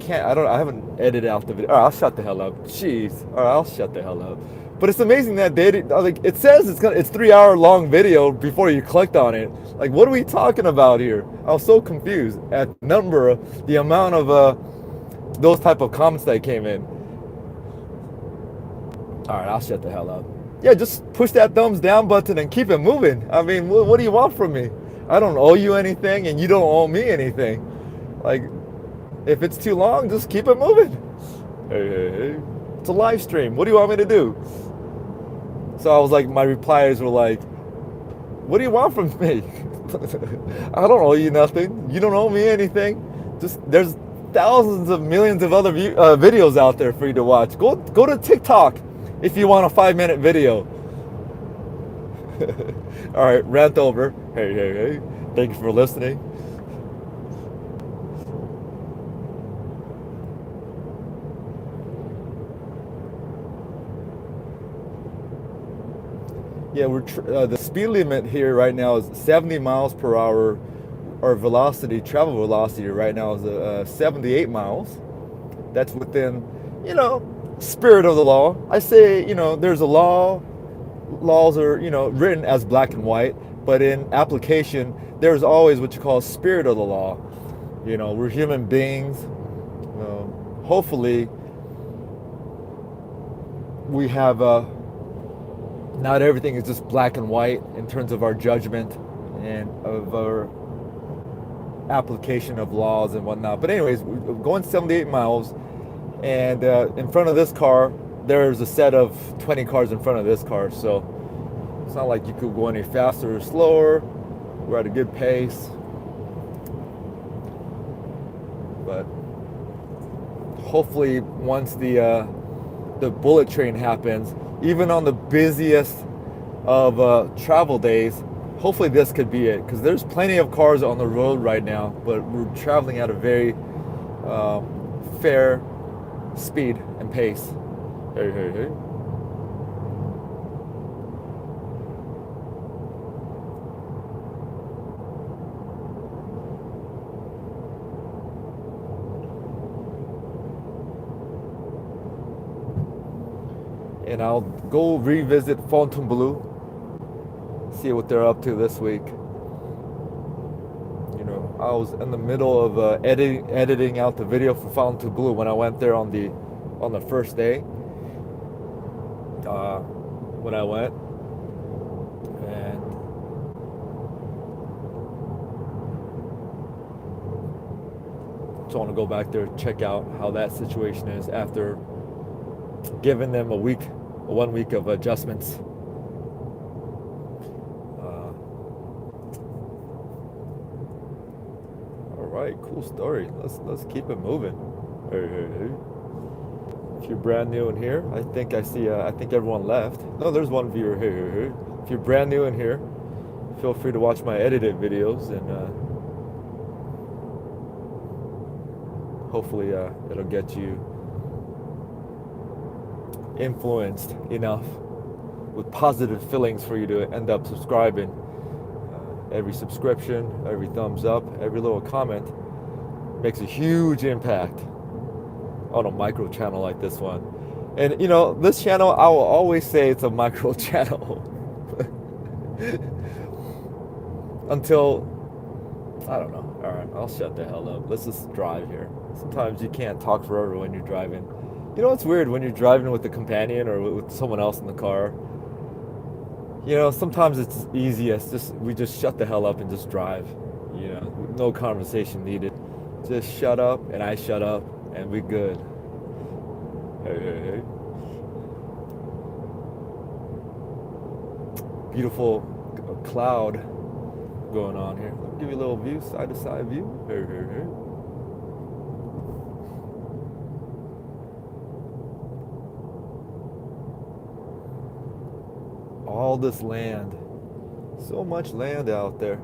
haven't edited out the video. All right, I'll shut the hell up. Jeez. All right, I'll shut the hell up. But it's amazing that it says it's 3 hour long video before you clicked on it. Like, what are we talking about here? I was so confused at the amount of those type of comments that came in. All right, I'll shut the hell up. Yeah, just push that thumbs down button and keep it moving. I mean, what do you want from me? I don't owe you anything, and you don't owe me anything. Like, if it's too long, just keep it moving. Hey. It's a live stream. What do you want me to do? So I was like, my replies were like, what do you want from me? I don't owe you nothing. You don't owe me anything. Just there's thousands of millions of other videos out there for you to watch. Go to TikTok if you want a 5-minute video. All right, rant over. Hey. Thank you for listening. Yeah, the speed limit here right now is 70 miles per hour. Our velocity, travel velocity right now is 78 miles. That's within, spirit of the law. I say, there's a law. Laws are, written as black and white, but in application, there's always what you call spirit of the law. We're human beings. Hopefully, we have not everything is just black and white in terms of our judgment and of our application of laws and whatnot. But anyways, we're going 78 miles, and in front of this car, there's a set of 20 cars in front of this car, so it's not like you could go any faster or slower. We're at a good pace, but hopefully once the bullet train happens, even on the busiest of travel days, hopefully this could be it, because there's plenty of cars on the road right now, but we're traveling at a very fair speed and pace. Hey, hey, hey. And I'll go revisit Fontainebleau, see what they're up to this week. I was in the middle of editing out the video for Fontainebleau when I went there on the first day. When I went, and so I want to go back there, check out how that situation is after giving them 1 week of adjustments. All right, cool story. Let's keep it moving. Hey, hey, hey. If you're brand new in here, I think everyone left. No, there's one viewer. Hey, hey, hey. If you're brand new in here, feel free to watch my edited videos, and hopefully it'll get you influenced enough with positive feelings for you to end up subscribing. Every subscription, every thumbs up, every little comment makes a huge impact on a micro channel like this one. And this channel, I will always say it's a micro channel until, I don't know. All right, I'll shut the hell up. Let's just drive here. Sometimes you can't talk forever when you're driving. It's weird when you're driving with a companion or with someone else in the car. Sometimes it's easiest. We just shut the hell up and just drive. No conversation needed. Just shut up and I shut up and we good. Hey, hey, hey. Beautiful cloud going on here. Let me give you a little view, side to side view. Hey, hey, hey. All this land, so much land out there.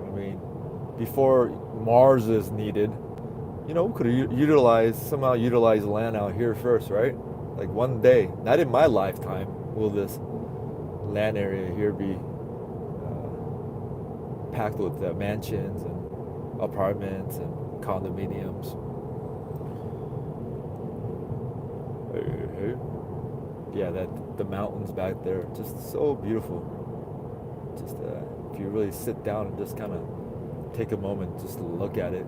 I mean, before Mars is needed, we could somehow utilize land out here first, right? Like one day, not in my lifetime, will this land area here be packed with mansions and apartments and condominiums. Yeah, the mountains back there, just so beautiful. Just if you really sit down and just kind of take a moment just to look at it,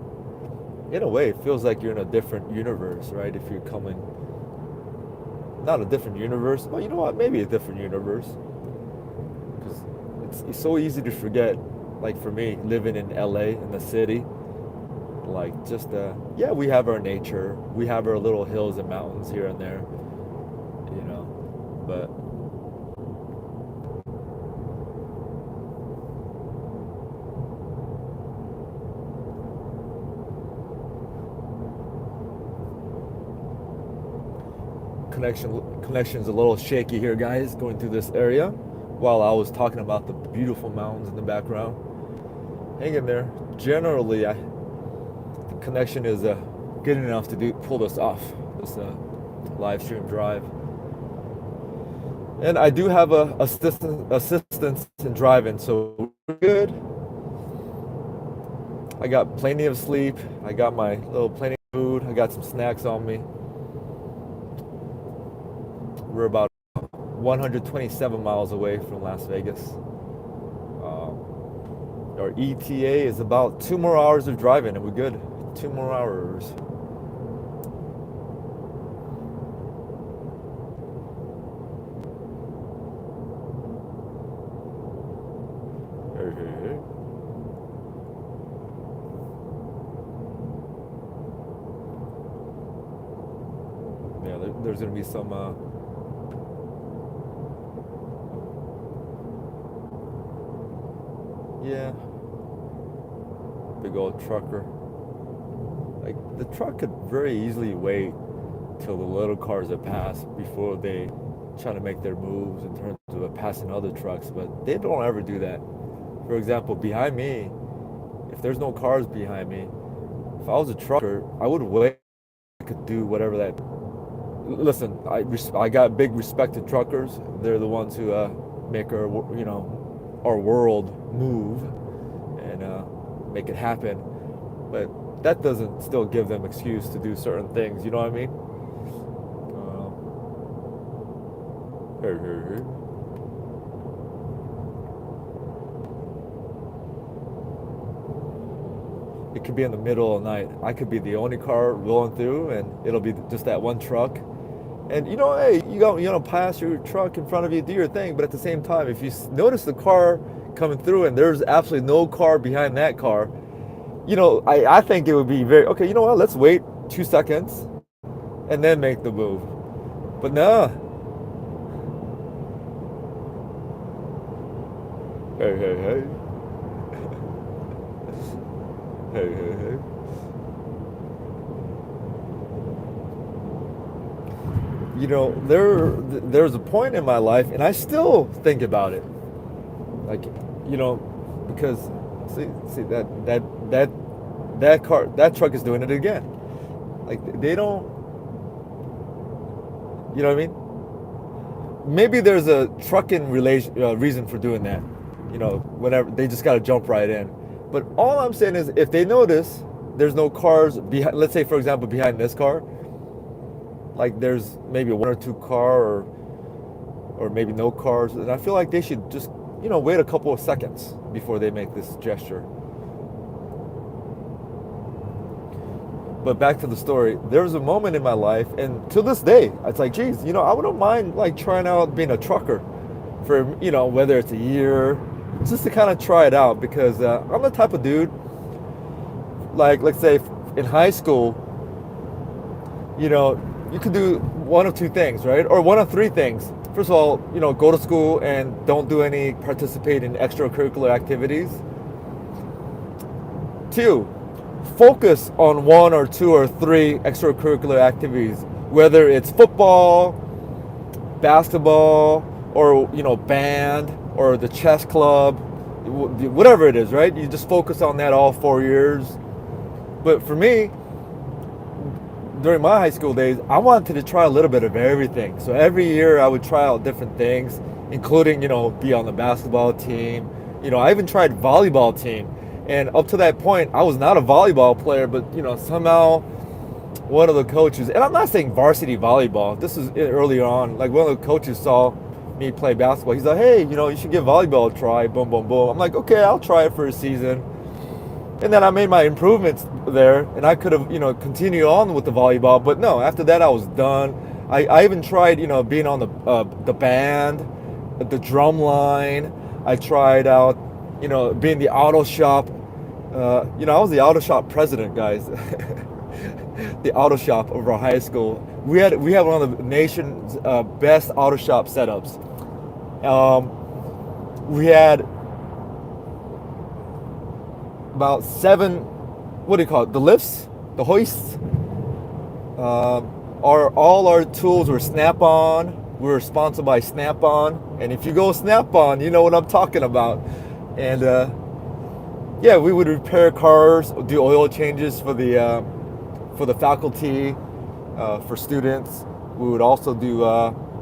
in a way, it feels like you're in a different universe, right? If you're coming, not a different universe, well, you know what? Maybe a different universe, because it's so easy to forget. Like for me, living in LA, in the city, like just yeah, we have our nature, we have our little hills and mountains here and there. But connection's a little shaky here, guys, going through this area while I was talking about the beautiful mountains in the background. Hang in there. Generally, the connection is good enough to pull this off, this live stream drive. And I do have a assistance in driving, so we're good. I got plenty of sleep. I got my little plenty of food. I got some snacks on me. We're about 127 miles away from Las Vegas. Our ETA is about 2 more hours of driving, and we're good. 2 more hours. Hey, hey, hey. Yeah, there's gonna be some. Yeah, big old trucker. Like the truck could very easily wait till the little cars are passed before they try to make their moves in terms of passing other trucks, but they don't ever do that. For example, behind me, if there's no cars behind me, if I was a trucker, I would wait. I could do whatever that. Listen, I got big respect to truckers. They're the ones who make our world move and make it happen. But that doesn't still give them excuse to do certain things. You know what I mean? Hey, hey, hey. It could be in the middle of the night. I could be the only car rolling through, and it'll be just that one truck. And hey, pass your truck in front of you, do your thing. But at the same time, if you notice the car coming through and there's absolutely no car behind that car, I think it would be very okay. You know what? Let's wait 2 seconds and then make the move. But nah. Hey, hey, hey. Hey, hey, hey. There's a point in my life, and I still think about it. Like, because see that truck is doing it again. Like they don't, you know what I mean? Maybe there's a trucking reason for doing that. Whenever they just gotta jump right in. But all I'm saying is, if they notice there's no cars behind, let's say for example behind this car, like there's maybe one or two car or maybe no cars, and I feel like they should just wait a couple of seconds before they make this gesture. But back to the story, there was a moment in my life, and to this day, it's like, geez, I wouldn't mind like trying out being a trucker for whether it's a year, just to kind of try it out, because I'm the type of dude, like let's say in high school, you could do one of two things, right? Or one of three things. First of all, go to school and don't do any participate in extracurricular activities. Two, focus on one or two or three extracurricular activities, whether it's football, basketball, or band, or the chess club, whatever it is, right? You just focus on that all 4 years. But for me, during my high school days, I wanted to try a little bit of everything. So every year I would try out different things, including, be on the basketball team. I even tried volleyball team. And up to that point, I was not a volleyball player, but, somehow one of the coaches, and I'm not saying varsity volleyball, this is earlier on, like one of the coaches saw me play basketball. He's like, hey, you should give volleyball a try, boom, boom, boom. I'm like, okay, I'll try it for a season. And then I made my improvements there, and I could have, continued on with the volleyball. But no, after that, I was done. I even tried, being on the band, the drum line. I tried out, being the auto shop. I was the auto shop president, guys. The auto shop of our high school. We had one of the nation's best auto shop setups. We had about 7, what do you call it? The lifts, the hoists. All our tools were Snap-on. We were sponsored by Snap-on, and if you go Snap-on, you know what I'm talking about. And yeah, we would repair cars, do oil changes for the faculty, for students. We would also do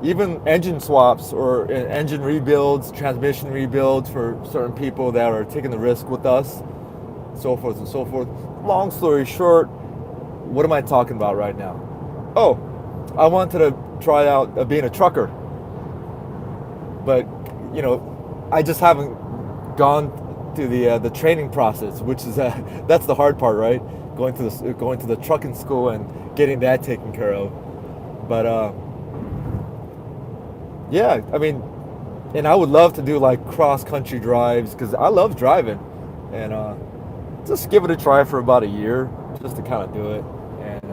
even engine swaps or engine rebuilds, transmission rebuilds for certain people that are taking the risk with us, so forth and so forth. Long story short, what am I talking about right now? Oh, I wanted to try out being a trucker, but I just haven't gone to the training process, which is that's the hard part, right? Going to the trucking school and getting that taken care of. But yeah, I mean, and I would love to do like cross country drives because I love driving, and just give it a try for about a year just to kind of do it. And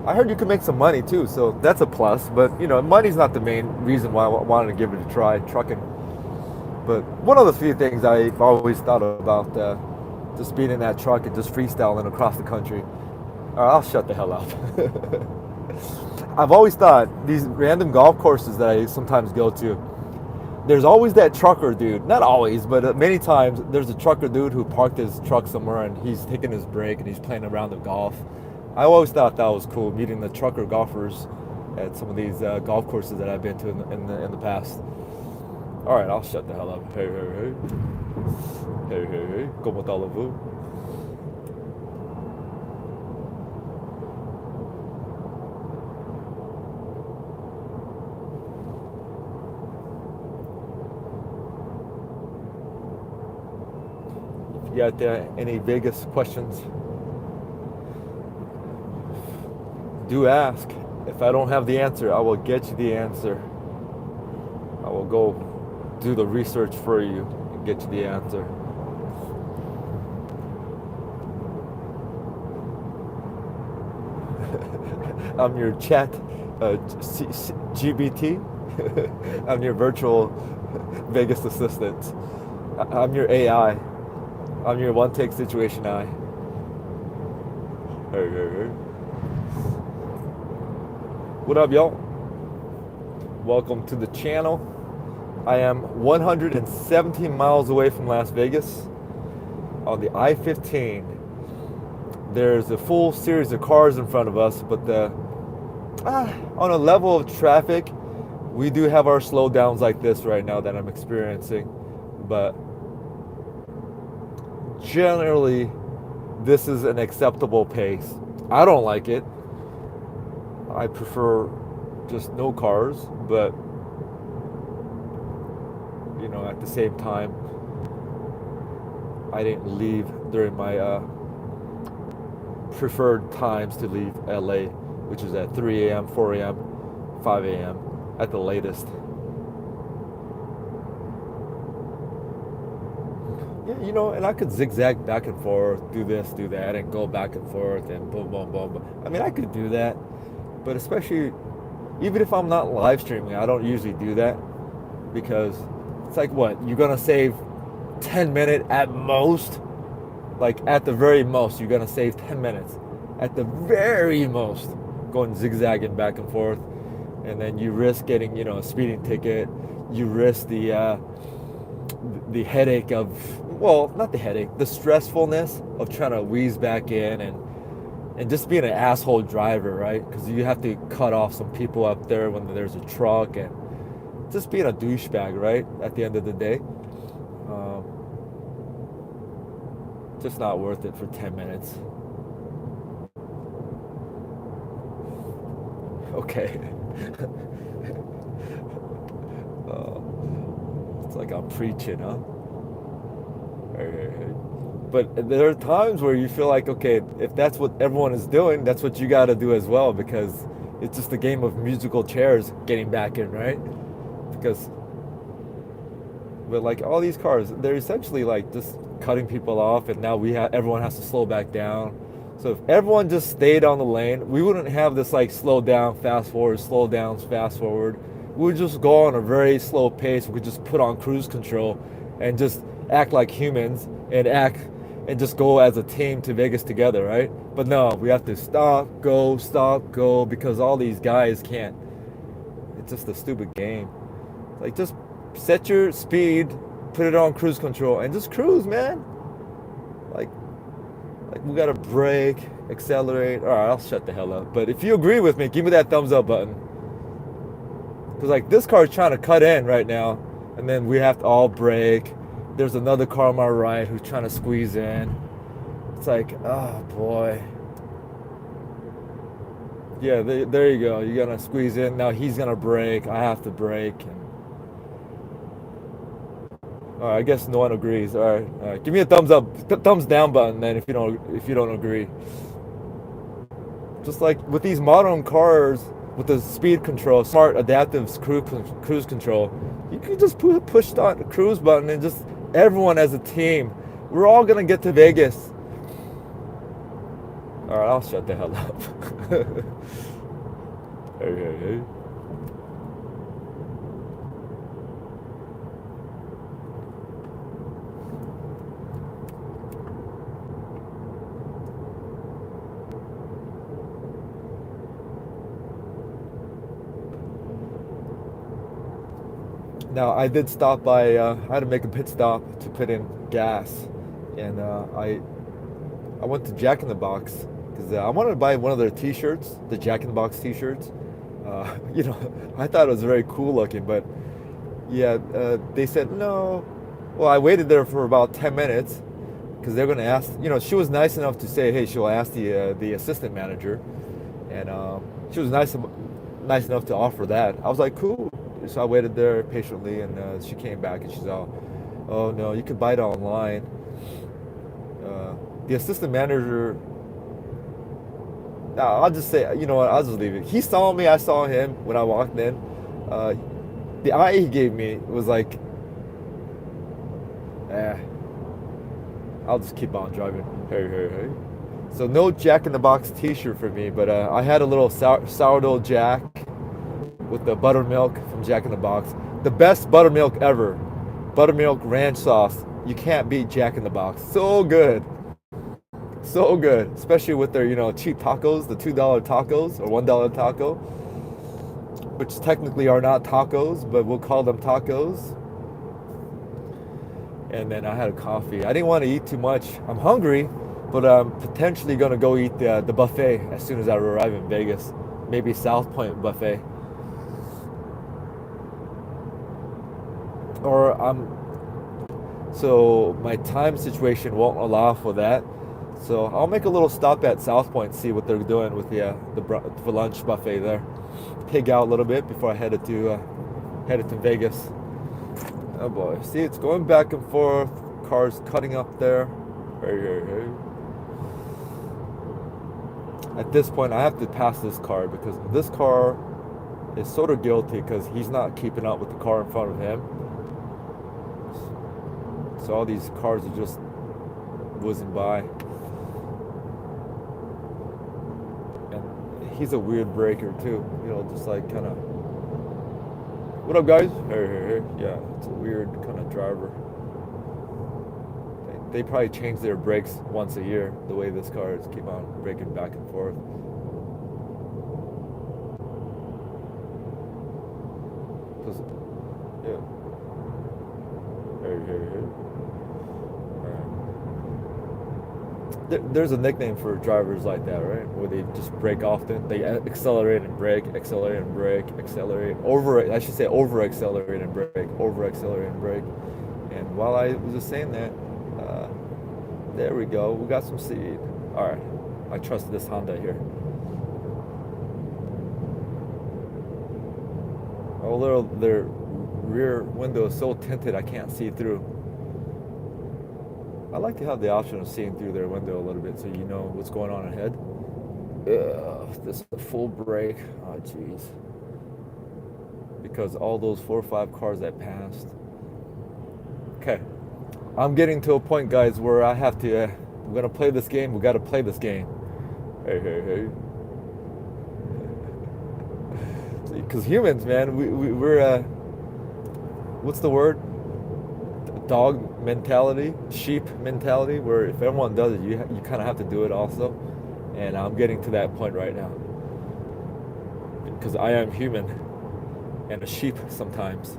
I heard you can make some money too, so that's a plus. But money's not the main reason why I wanted to give it a try, trucking. But one of the few things I've always thought about, just being in that truck and just freestyling across the country. All right, I'll shut the hell up. I've always thought these random golf courses that I sometimes go to, there's always that trucker dude. Not always, but many times there's a trucker dude who parked his truck somewhere and he's taking his break and he's playing a round of golf. I always thought that was cool, meeting the trucker golfers at some of these golf courses that I've been to in the past. All right, I'll shut the hell up. Hey, hey, hey. Hey, hey, hey. ¿Cómo allez-vous? If you got any Vegas questions, do ask. If I don't have the answer, I will get you the answer. I will go do the research for you and get you the answer. I'm your chat GBT. I'm your virtual Vegas assistant. I'm your AI. I'm your one take situation eye. Hey, hey, hey. What up, y'all? Welcome to the channel. I am 117 miles away from Las Vegas on the I-15. There's a full series of cars in front of us, but on a level of traffic, we do have our slowdowns like this right now that I'm experiencing. But generally, this is an acceptable pace. I don't like it. I prefer just no cars, but at the same time, I didn't leave during my preferred times to leave LA, which is at 3 a.m., 4 a.m., 5 a.m. at the latest. Yeah, and I could zigzag back and forth, do this, do that, and go back and forth, and boom, boom, boom. I mean, I could do that, but especially, even if I'm not live streaming, I don't usually do that, because it's like, what, you're gonna save 10 minutes at most? Like, at the very most, you're gonna save 10 minutes. At the very most, going zigzagging back and forth. And then you risk getting, a speeding ticket. You risk the headache of, well, not the headache, the stressfulness of trying to wheeze back in and just being an asshole driver, right? Because you have to cut off some people up there when there's a truck, and just being a douchebag, right? At the end of the day. Just not worth it for 10 minutes. Okay. It's like I'm preaching, huh? But there are times where you feel like, okay, if that's what everyone is doing, that's what you got to do as well, because it's just a game of musical chairs getting back in, right? But like all these cars, they're essentially like just cutting people off, and now everyone has to slow back down. So if everyone just stayed on the lane, we wouldn't have this like slow down, fast forward, slow down, fast forward. We would just go on a very slow pace. We could just put on cruise control and just act like humans and just go as a team to Vegas together, right? But no, we have to stop, go, because all these guys can't. It's just a stupid game. Like, just set your speed, put it on cruise control, and just cruise, man. Like we gotta brake, accelerate. All right, I'll shut the hell up. But if you agree with me, give me that thumbs up button. Because like this car is trying to cut in right now, and then we have to all brake. There's another car on my right who's trying to squeeze in. It's like, oh boy. Yeah, there you go. You're gonna squeeze in. Now he's gonna brake. I have to brake. And all right, I guess no one agrees. All right. Give me a thumbs up, thumbs down button then if you don't agree. Just like with these modern cars with the speed control, smart adaptive cruise control, you can just push the cruise button and just everyone as a team. We're all gonna get to Vegas. All right, I'll shut the hell up. Hey. Now I did stop by. I had to make a pit stop to put in gas, and I went to Jack in the Box because I wanted to buy one of their T-shirts, the Jack in the Box T-shirts. I thought it was very cool looking, but yeah, they said no. Well, I waited there for about 10 minutes because they're going to ask. She was nice enough to say, hey, she'll ask the assistant manager, and she was nice enough to offer that. I was like, cool. So I waited there patiently, and she came back and she's all, oh no, you could buy it online. The assistant manager, I'll just say, you know what, I'll just leave it. He saw me, I saw him when I walked in. The eye he gave me was like, I'll just keep on driving. Hey. So no Jack in the Box T-shirt for me, but I had a little sourdough Jack with the buttermilk from Jack in the Box. The best buttermilk ever. Buttermilk ranch sauce. You can't beat Jack in the Box. So good. So good. Especially with their, cheap tacos, the $2 tacos or $1 taco, which technically are not tacos, but we'll call them tacos. And then I had a coffee. I didn't want to eat too much. I'm hungry, but I'm potentially going to go eat the buffet as soon as I arrive in Vegas. Maybe South Point buffet. So my time situation won't allow for that. So I'll make a little stop at South Point, see what they're doing with the lunch buffet there. Pig out a little bit before I headed to Vegas. Oh boy, see, it's going back and forth. Cars cutting up there. Hey. At this point, I have to pass this car because this car is sort of guilty because he's not keeping up with the car in front of him. So all these cars are just whizzing by. And he's a weird breaker too. Just like kind of, what up guys? Hey. Yeah, it's a weird kind of driver. They probably change their brakes once a year, the way this car is keep on braking back and forth. Yeah. Hey. There's a nickname for drivers like that, right? Where they just brake often. They accelerate and brake, accelerate and brake, over accelerate and brake, over accelerate and brake. And while I was just saying that, there we go. We got some speed. All right. I trust this Honda here. Although their rear window is so tinted, I can't see through. I like to have the option of seeing through their window a little bit so you know what's going on ahead. This is a full brake. Oh, jeez. Because all those 4 or 5 cars that passed. Okay. I'm getting to a point, guys, where I have to, we're going to play this game. We got to play this game. Hey. Because humans, man, we're, what's the word? Dog mentality, sheep mentality, where if everyone does it, you kind of have to do it also. And I'm getting to that point right now. Because I am human and a sheep sometimes.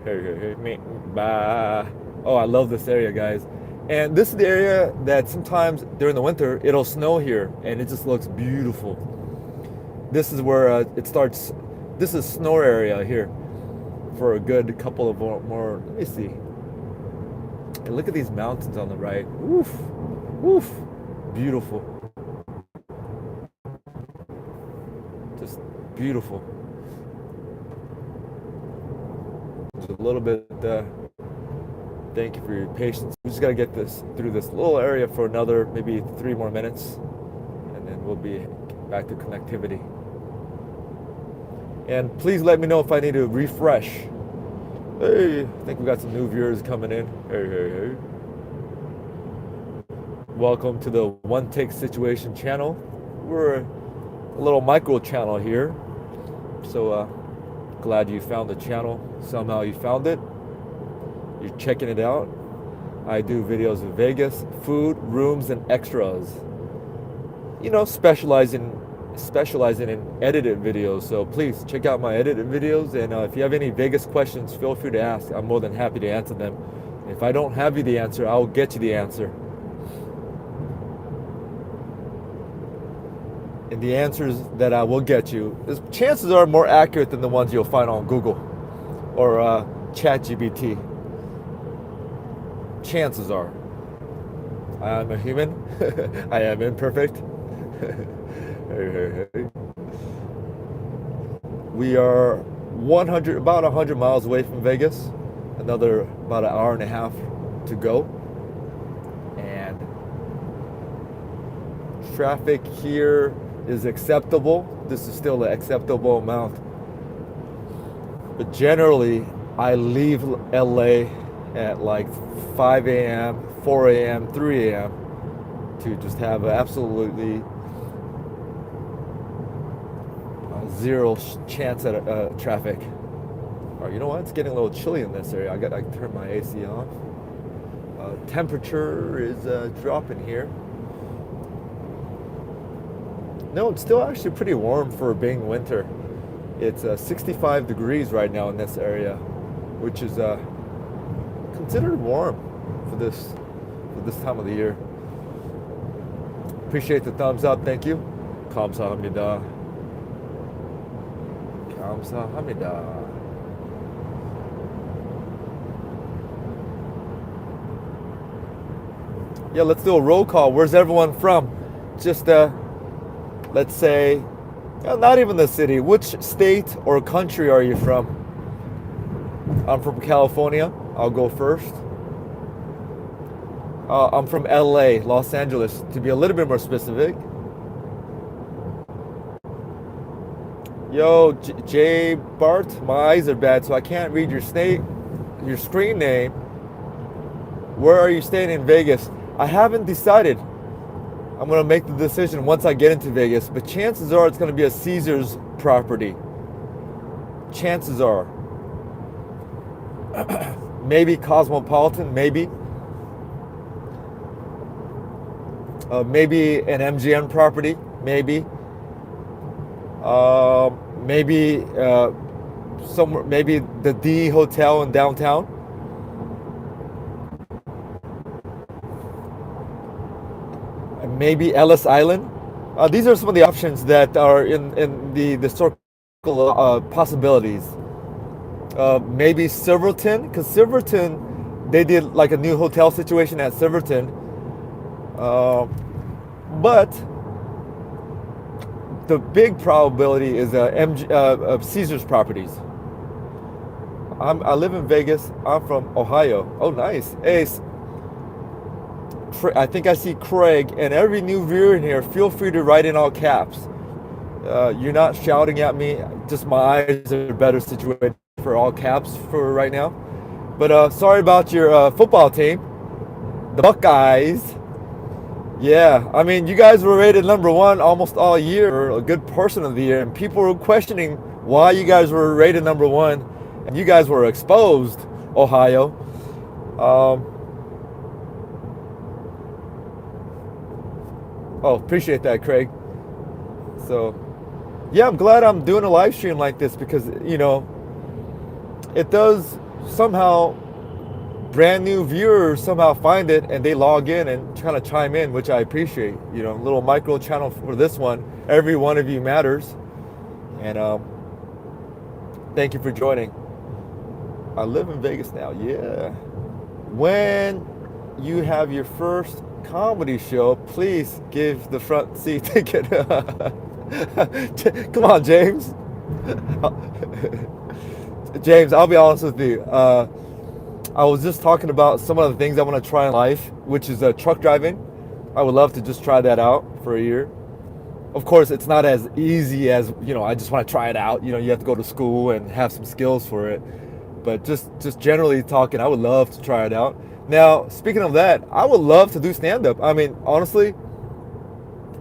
Hey, me, bye. Oh, I love this area, guys. And this is the area that sometimes during the winter, it'll snow here, and it just looks beautiful. This is where it starts. This is snow area here. for a good couple of more. Let me see. And look at these mountains on the right. Woof, woof, beautiful. Just beautiful. Just a little bit. Thank you for your patience. We just gotta get this through this little area for another maybe 3 more minutes, and then we'll be back to connectivity. And please let me know if I need to refresh. Hey, I think we got some new viewers coming in. Hey, hey, hey. Welcome to the One Take Situation channel. We're a little micro channel here. So glad you found the channel. Somehow you found it. You're checking it out. I do videos in Vegas, food, rooms, and extras. You know, specializing in edited videos. So please check out my edited videos. And if you have any Vegas questions, feel free to ask. I'm more than happy to answer them. If I don't have you the answer, I'll get you the answer. And the answers that I will get you, chances are more accurate than the ones you'll find on Google or ChatGPT. Chances are. I am a human. I am imperfect. Hey. We are about 100 miles away from Vegas. Another about an hour and a half to go. And traffic here is acceptable. This is still an acceptable amount. But generally, I leave LA at like 5 a.m., 4 a.m., 3 a.m. to just have absolutely zero chance at traffic. All right, you know what? It's getting a little chilly in this area. I can turn my AC off. Temperature is dropping here. No, it's still actually pretty warm for being winter. It's 65 degrees right now in this area, which is considered warm for this time of the year. Appreciate the thumbs up. Thank you. 감사합니다. 감사합니다. Yeah, let's do a roll call. Where's everyone from? Just let's say, not even the city. Which state or country are you from? I'm from California. I'll go first. I'm from LA, Los Angeles, to be a little bit more specific. Yo, Jay Bart, my eyes are bad, so I can't read your screen name. Where are you staying in Vegas? I haven't decided. I'm gonna make the decision once I get into Vegas, but chances are it's gonna be a Caesars property. Chances are. Maybe Cosmopolitan, maybe. Maybe an MGM property, maybe. Maybe somewhere, maybe the D Hotel in downtown. Maybe Ellis Island. These are some of the options that are in the circle of possibilities. Maybe Silverton, because Silverton, they did like a new hotel situation at Silverton. But the big probability is Caesars properties. I live in Vegas. I'm from Ohio. Oh, nice. Hey, I think I see Craig, and every new viewer in here, feel free to write in all caps. You're not shouting at me. Just my eyes are better situated for all caps for right now. But sorry about your football team, the Buckeyes. Yeah, I mean, you guys were rated #1 almost all year, a good portion of the year, and people were questioning why you guys were rated #1, and you guys were exposed, Ohio. Oh, appreciate that, Craig. So, yeah, I'm glad I'm doing a live stream like this because, you know, it does somehow, brand new viewers somehow find it and they log in and kind of chime in, which I appreciate. You know, a little micro channel for this one. Every one of you matters. And thank you for joining. I live in Vegas now. Yeah. When you have your first comedy show, please give the front seat ticket. Come on, James. James, I'll be honest with you. I was just talking about some of the things I want to try in life, which is truck driving. I would love to just try that out for a year. Of course, it's not as easy as, I just want to try it out. You have to go to school and have some skills for it. But just generally talking, I would love to try it out. Now, speaking of that, I would love to do stand-up. I mean, honestly,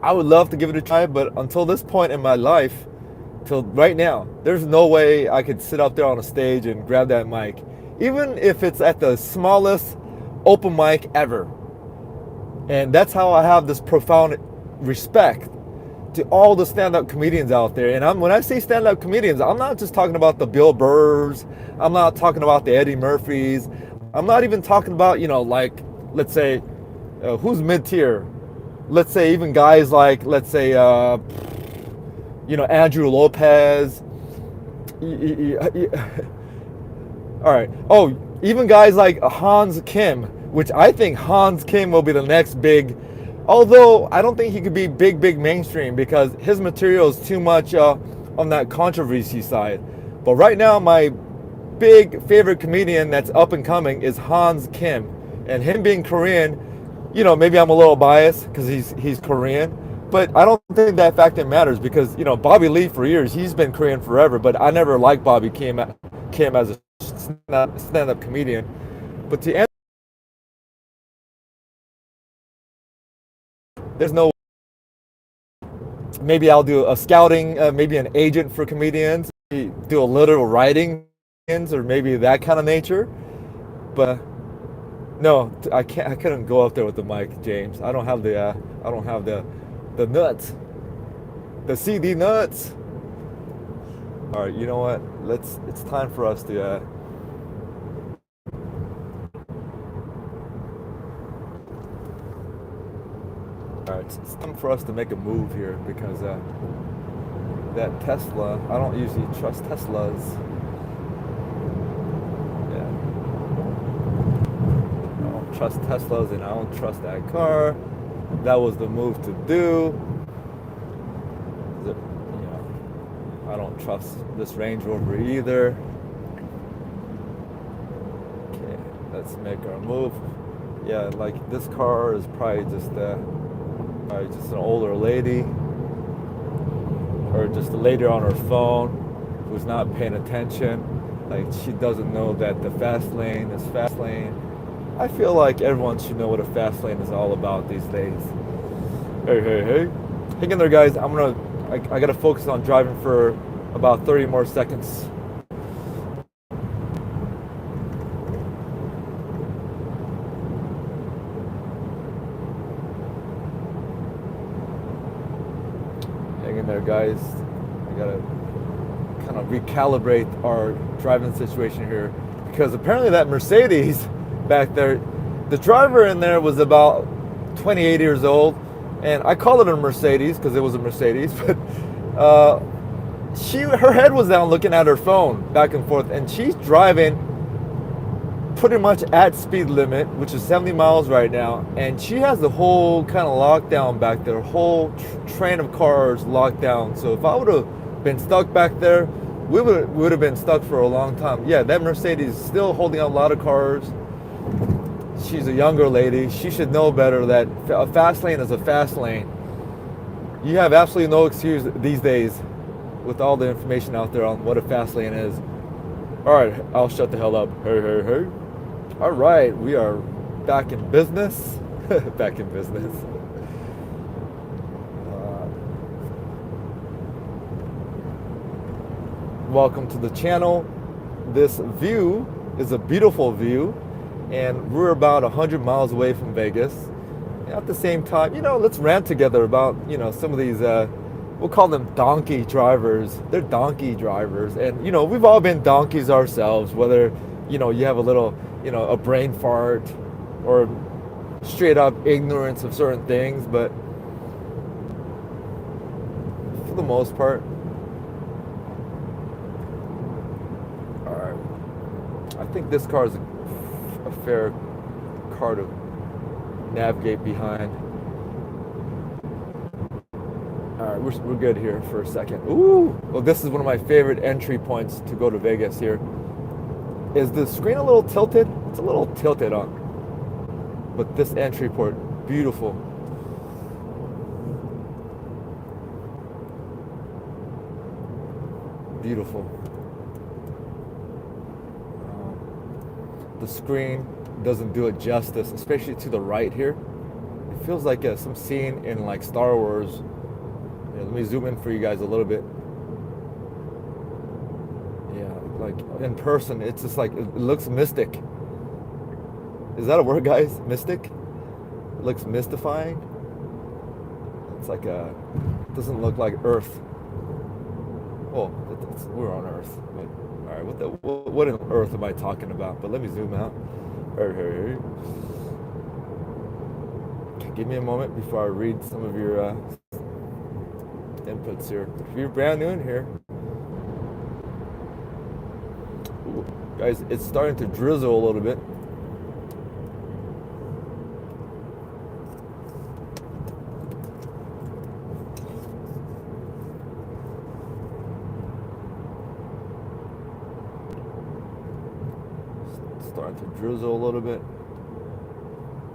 I would love to give it a try, but until this point in my life, till right now, there's no way I could sit up there on a stage and grab that mic. Even if it's at the smallest open mic ever. And that's how I have this profound respect to all the stand-up comedians out there. And when I say stand-up comedians, I'm not just talking about the Bill Burrs. I'm not talking about the Eddie Murphys. I'm not even talking about, like, let's say, who's mid-tier? Let's say even guys like, let's say, Andrew Lopez. All right. Oh, even guys like Hans Kim, which I think Hans Kim will be the next big. Although I don't think he could be big mainstream because his material is too much on that controversy side. But right now, my big favorite comedian that's up and coming is Hans Kim. And him being Korean, maybe I'm a little biased because he's Korean. But I don't think that factor matters because, Bobby Lee for years, he's been Korean forever. But I never liked Bobby Kim as a stand-up comedian. But to end, there's no, maybe I'll do a scouting, maybe an agent for comedians, do a little writing, or maybe that kind of nature. But no, I couldn't go up there with the mic, James. I don't have the nuts, the CD nuts. All right, you know what? It's time for us to. All right, it's time for us to make a move here because that Tesla, I don't usually trust Teslas. Yeah. I don't trust Teslas and I don't trust that car. That was the move to do. I don't trust this Range Rover either. Okay, let's make our move. Yeah, like this car is probably just an older lady, or just a lady on her phone who's not paying attention. Like she doesn't know that the fast lane is fast lane. I feel like everyone should know what a fast lane is all about these days. Hey. Hang in there, guys. I gotta focus on driving for about 30 more seconds. Hang in there, guys. I gotta kind of recalibrate our driving situation here because apparently that Mercedes back there, the driver in there was about 28 years old, and I call it a Mercedes because it was a Mercedes, but her head was down looking at her phone back and forth, and she's driving pretty much at speed limit, which is 70 miles right now, and she has the whole kind of lockdown back there, whole train of cars locked down. So if I would have been stuck back there, we would have been stuck for a long time. Yeah, that Mercedes is still holding up a lot of cars. She's a younger lady. She should know better that a fast lane is a fast lane. You have absolutely no excuse these days with all the information out there on what a fast lane is. All right, I'll shut the hell up. Hey. All right, we are back in business. Back in business. Welcome to the channel. This view is a beautiful view, and we're about 100 miles away from Vegas. At the same time, let's rant together about, some of these, we'll call them donkey drivers. They're donkey drivers. And, we've all been donkeys ourselves, whether, you have a little, a brain fart or straight up ignorance of certain things. But for the most part, all right, I think this car is a fair car to navigate behind. All right, we're good here for a second. Ooh, well, this is one of my favorite entry points to go to Vegas here. Is the screen a little tilted? It's a little tilted on, but this entry port, beautiful. Beautiful. The screen doesn't do it justice, especially to the right here. It feels like some scene in like Star Wars. Yeah, let me zoom in for you guys a little bit. Yeah, like in person, it's just like it looks mystic. Is that a word, guys? Mystic? It looks mystifying. It's like it doesn't look like Earth. Well, we're on Earth, but all right. What on Earth am I talking about? But let me zoom out. Okay, give me a moment before I read some of your inputs here. If you're brand new in here, ooh, guys, it's starting to drizzle a little bit. Starting to drizzle a little bit.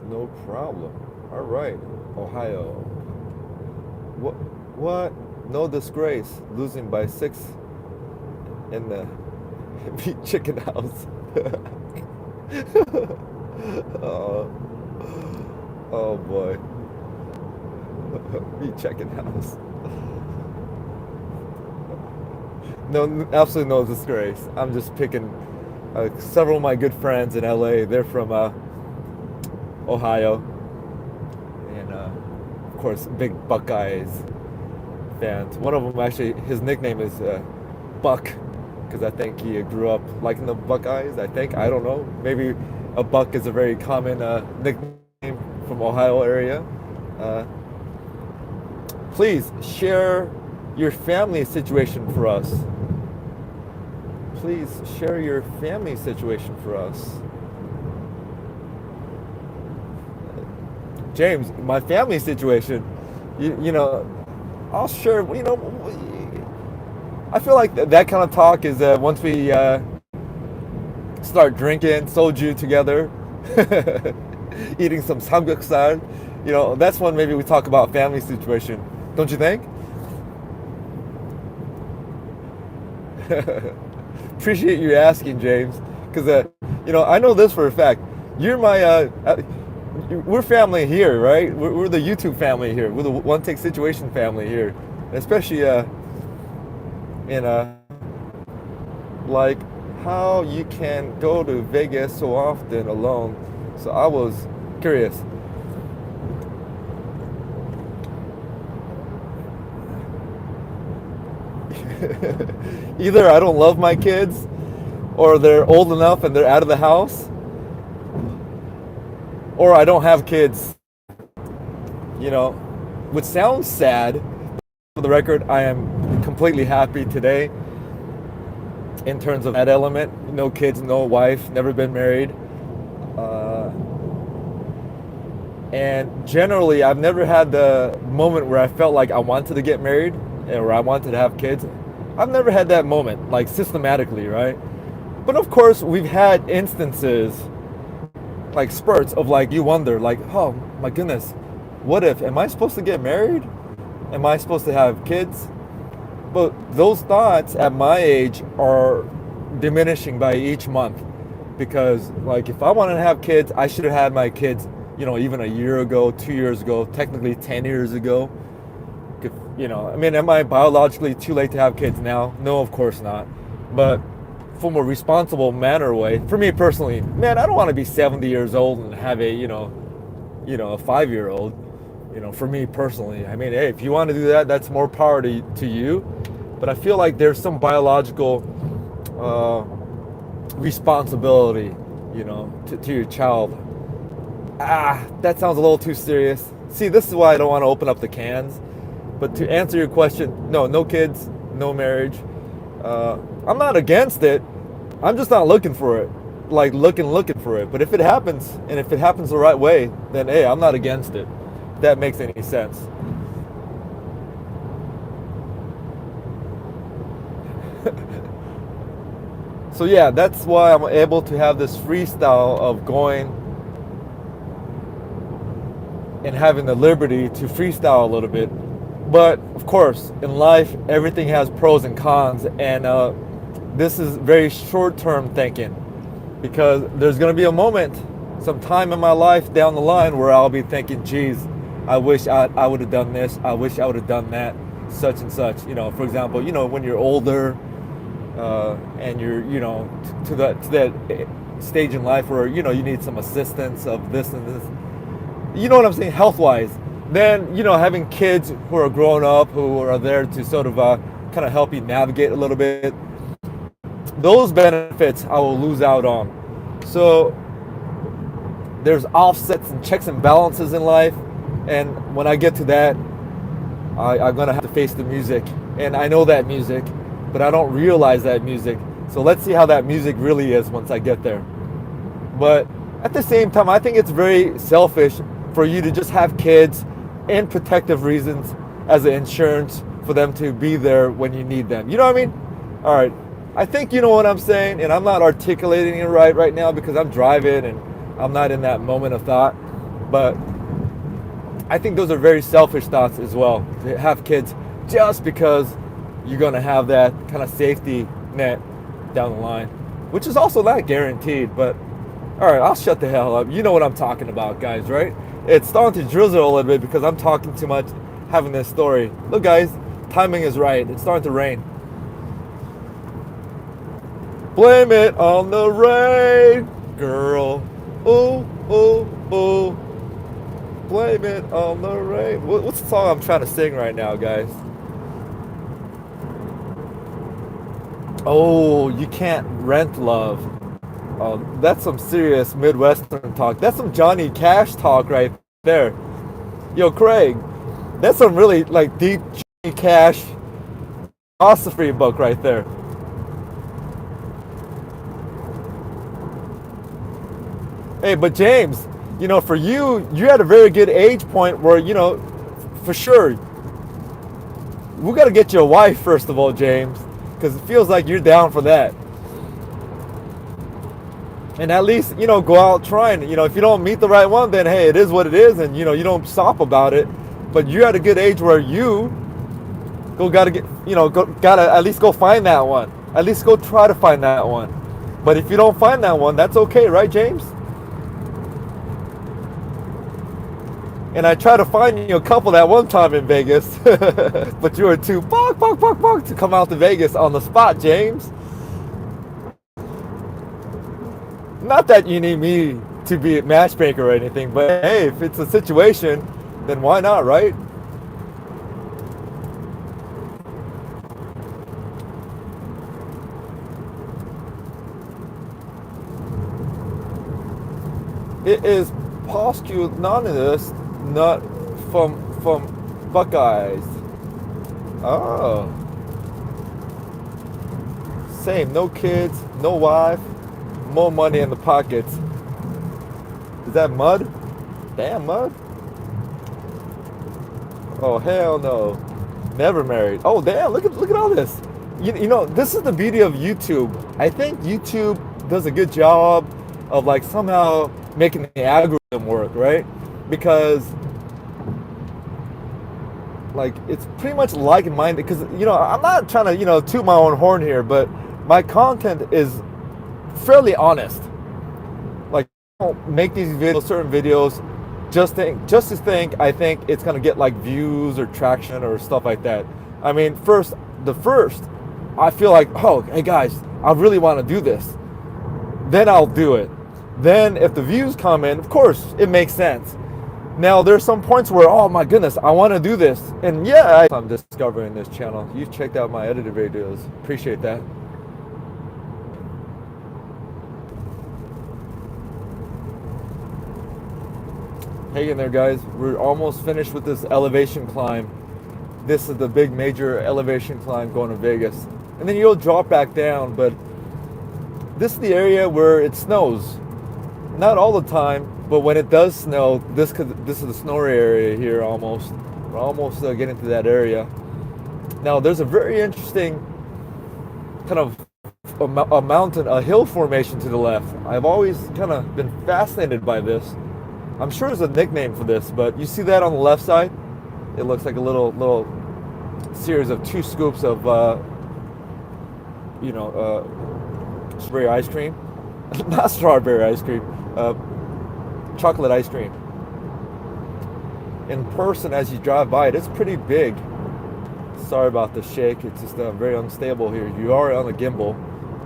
No problem. All right, Ohio. What? No disgrace. Losing by 6 in the meat chicken house. Oh boy. Meat chicken house. No, absolutely no disgrace. I'm just picking several of my good friends in LA. They're from Ohio, and of course, big Buckeyes fans. One of them actually, his nickname is Buck, because I think he grew up liking the Buckeyes. I don't know. Maybe a Buck is a very common nickname from Ohio area. Please share your family situation for us. Please share your family situation for us. James, my family situation, you know, I'll share, you know, I feel like that kind of talk is once we start drinking soju together, eating some samgyeopsal, you know, that's when maybe we talk about family situation. Don't you think? Appreciate you asking, James, because you know, I know this for a fact. You're my we're family here, right? We're the YouTube family here. We're the One Take Situation family here, especially in like how you can go to Vegas so often alone. So I was curious. Either I don't love my kids, or they're old enough and they're out of the house, or I don't have kids. You know, which sounds sad. For the record, I am completely happy today in terms of that element. No kids, no wife, never been married. And generally, I've never had the moment where I felt like I wanted to get married or I wanted to have kids. I've never had that moment, like systematically, right? But of course, we've had instances, like spurts of like, you wonder, like, oh my goodness, what if, am I supposed to get married? Am I supposed to have kids? But those thoughts at my age are diminishing by each month, because like, if I wanted to have kids, I should have had my kids, you know, even a year ago, 2 years ago, technically 10 years ago. You know, I mean, am I biologically too late to have kids now? No, of course not. But from a responsible manner way, for me personally, man, I don't want to be 70 years old and have a, you know, a 5-year-old, you know, for me personally. I mean, hey, if you want to do that, that's more power to you. But I feel like there's some biological responsibility, you know, to your child. That sounds a little too serious. See, this is why I don't want to open up the cans. But to answer your question, no kids, no marriage. I'm not against it. I'm just not looking for it. like looking for it. But if it happens, and if it happens the right way, then hey, I'm not against it. If that makes any sense. So yeah, that's why I'm able to have this freestyle of going and having the liberty to freestyle a little bit. But of course, in life, everything has pros and cons, and this is very short-term thinking, because there's going to be a moment, some time in my life down the line, where I'll be thinking, geez, I wish I would have done this, I wish I would have done that, such and such. For example, when you're older, and you're, to that stage in life where, you need some assistance of this and this, you know what I'm saying, health-wise. Then, having kids who are grown up, who are there to sort of kind of help you navigate a little bit, those benefits I will lose out on. So there's offsets and checks and balances in life, and when I get to that, I'm gonna have to face the music, and I know that music, but I don't realize that music. So let's see how that music really is once I get there. But at the same time, I think it's very selfish for you to just have kids and protective reasons as an insurance for them to be there when you need them. You know what I mean? All right. I think you know what I'm saying, and I'm not articulating it right now because I'm driving and I'm not in that moment of thought. But I think those are very selfish thoughts as well, to have kids just because you're going to have that kind of safety net down the line, which is also not guaranteed. But all right, I'll shut the hell up. You know what I'm talking about, guys, right? It's starting to drizzle a little bit because I'm talking too much, having this story. Look, guys, timing is right. It's starting to rain. Blame it on the rain, girl. Ooh, ooh, ooh. Blame it on the rain. What's the song I'm trying to sing right now, guys? Oh, you can't rent love. Oh, that's some serious Midwestern talk. That's some Johnny Cash talk right there. Yo, Craig, that's some really like deep Johnny Cash philosophy book right there. Hey, but James, for you, you're at a very good age point where, for sure, we got to get you a wife first of all, James, because it feels like you're down for that. And at least, go out trying. If you don't meet the right one, then hey, it is what it is, and you don't stop about it. But you're at a good age where you gotta at least go find that one. At least go try to find that one. But if you don't find that one, that's okay, right, James? And I tried to find you a couple that one time in Vegas, but you were too to come out to Vegas on the spot, James. Not that you need me to be a matchmaker or anything, but hey, if it's a situation, then why not, right? It is postulatus, not from Buckeyes. Oh. Same, no kids, no wife, more money in the pockets. Is that mud? Damn, mud. Oh, hell no. Never married. Oh, damn, look at all this. This is the beauty of YouTube. I think YouTube does a good job of like somehow making the algorithm work, right? Because like it's pretty much like-minded, because I'm not trying to toot my own horn here, but my content is fairly honest. Like, I don't make these videos, certain videos, just to think I think it's gonna get like views or traction or stuff like that. I mean, first I feel like, oh, hey guys, I really want to do this. Then I'll do it. Then if the views come in, of course, it makes sense. Now, there's some points where, oh my goodness, I want to do this. And yeah, I'm discovering this channel. You've checked out my edited videos. Appreciate that. Hang in there, guys. We're almost finished with this elevation climb. This is the big major elevation climb going to Vegas. And then you'll drop back down, but this is the area where it snows. Not all the time, but when it does snow, this is the snow area here almost. We're almost getting to that area. Now there's a very interesting kind of a mountain, a hill formation to the left. I've always kind of been fascinated by this. I'm sure there's a nickname for this, but you see that on the left side? It looks like a little series of 2 scoops of strawberry ice cream. Not strawberry ice cream, chocolate ice cream. In person, as you drive by it, it's pretty big. Sorry about the shake. It's just very unstable here. You are on a gimbal.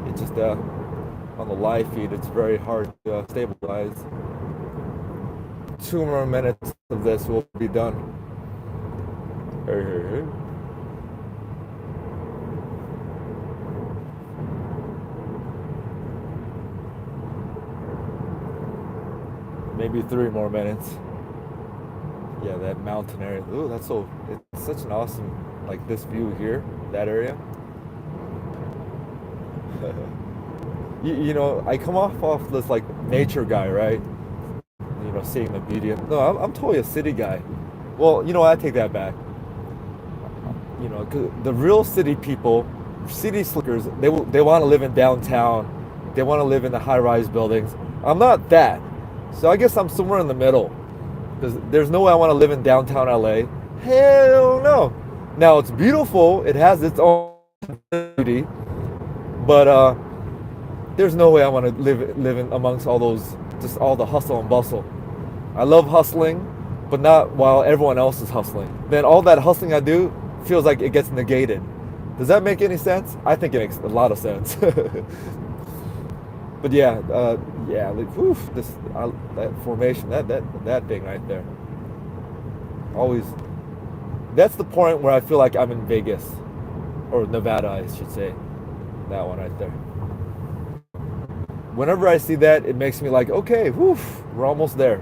It's just on the live feed, it's very hard to stabilize. 2 more minutes of this will be done. Maybe 3 more minutes. Yeah, that mountain area. Ooh, it's such an awesome, like this view here, that area. I come off this like nature guy, right? Seeing the beauty. No, I'm totally a city guy. Well, I take that back. 'Cause the real city people, city slickers, they want to live in downtown. They want to live in the high-rise buildings. I'm not that. So I guess I'm somewhere in the middle. Because there's no way I want to live in downtown LA. Hell no. Now it's beautiful. It has its own beauty. But there's no way I want to live in amongst all those, just all the hustle and bustle. I love hustling, but not while everyone else is hustling. Then all that hustling I do feels like it gets negated. Does that make any sense? I think it makes a lot of sense. But yeah, like, oof, that formation, that thing right there. Always, that's the point where I feel like I'm in Vegas, or Nevada, I should say. That one right there. Whenever I see that, it makes me like, okay, woof, we're almost there.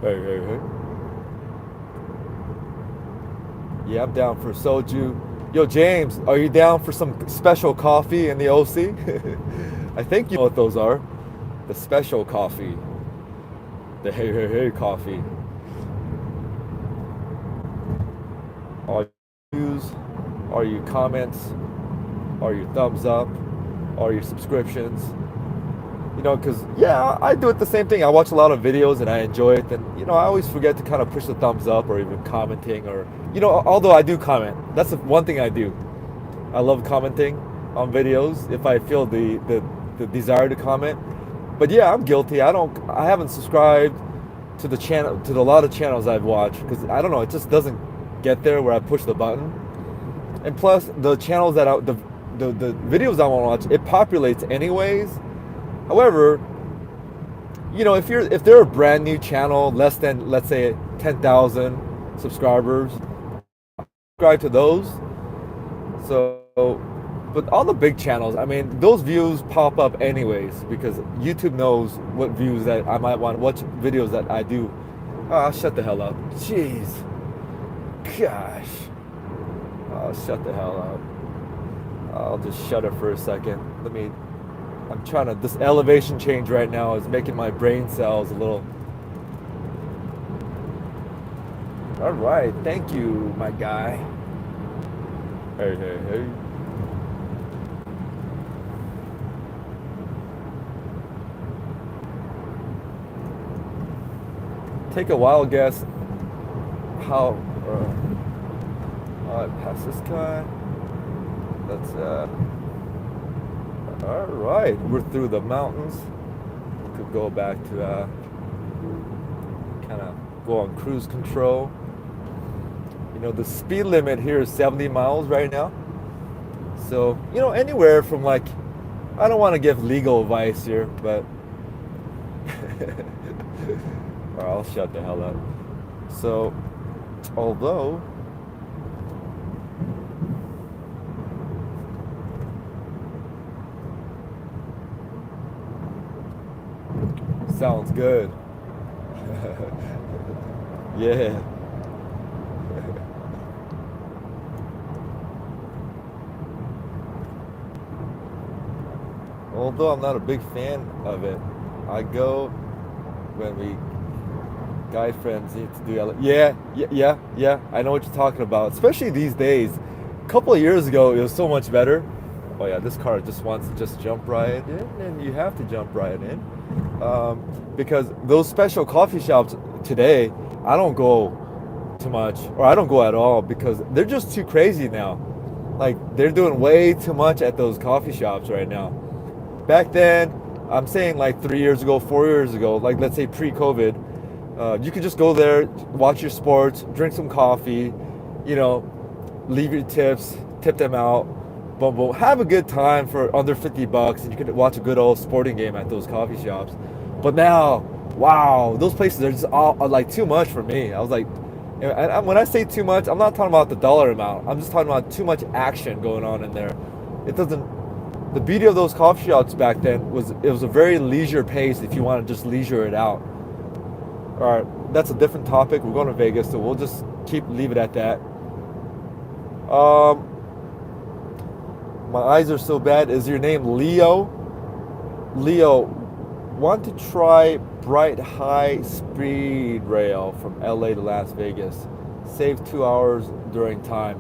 Hey. Yeah, I'm down for soju. Yo, James, are you down for some special coffee in the OC? I think you know what those are. The special coffee. The hey coffee. All your views, all your comments, all your thumbs up, all your subscriptions. Because, yeah, I do it the same thing. I watch a lot of videos and I enjoy it. And, I always forget to kind of push the thumbs up or even commenting or, although I do comment. That's the one thing I do. I love commenting on videos if I feel the desire to comment. But yeah, I'm guilty. I haven't subscribed to the channel, to a lot of channels I've watched because I don't know, it just doesn't get there where I push the button. And plus the channels that the videos I want to watch, it populates anyways. However, if they're a brand new channel, less than, let's say, 10,000 subscribers, subscribe to those. So, but all the big channels, I mean, those views pop up anyways because YouTube knows what views that I might want, what videos that I do. Oh, shut the hell up. Jeez. Gosh. Oh, shut the hell up. I'll just shut it for a second. I'm trying to, this elevation change right now is making my brain cells a little. All right, thank you, my guy. Hey. Take a wild guess how, I pass this guy. Let's, all right, we're through the mountains. Could go back to kind of go on cruise control. The speed limit here is 70 miles right now. So, anywhere from like, I don't want to give legal advice here, but or I'll shut the hell up. So, although sounds good. Yeah. Although I'm not a big fan of it, I go when we guy friends need to do. Yeah. I know what you're talking about. Especially these days. A couple of years ago, it was so much better. Oh yeah, this car just wants to just jump right in, and you have to jump right in, because those special coffee shops today, I don't go too much, or I don't go at all because they're just too crazy now. Like they're doing way too much at those coffee shops right now. Back then, I'm saying like 3 years ago, 4 years ago, like let's say pre-COVID, you could just go there, watch your sports, drink some coffee, you know, leave your tips, tip them out, boom, boom, have a good time for under 50 bucks, and you could watch a good old sporting game at those coffee shops. But now, wow, those places are just all are like too much for me. I was like, and when I say too much, I'm not talking about the dollar amount. I'm just talking about too much action going on in there. It doesn't. The beauty of those coffee shops back then was it was a very leisure pace if you want to just leisure it out. All right, that's a different topic. We're going to Vegas, so we'll just leave it at that. Um, my eyes are so bad. Is your name Leo? Leo, want to try Bright High Speed Rail from LA to Las Vegas. Save 2 hours during time.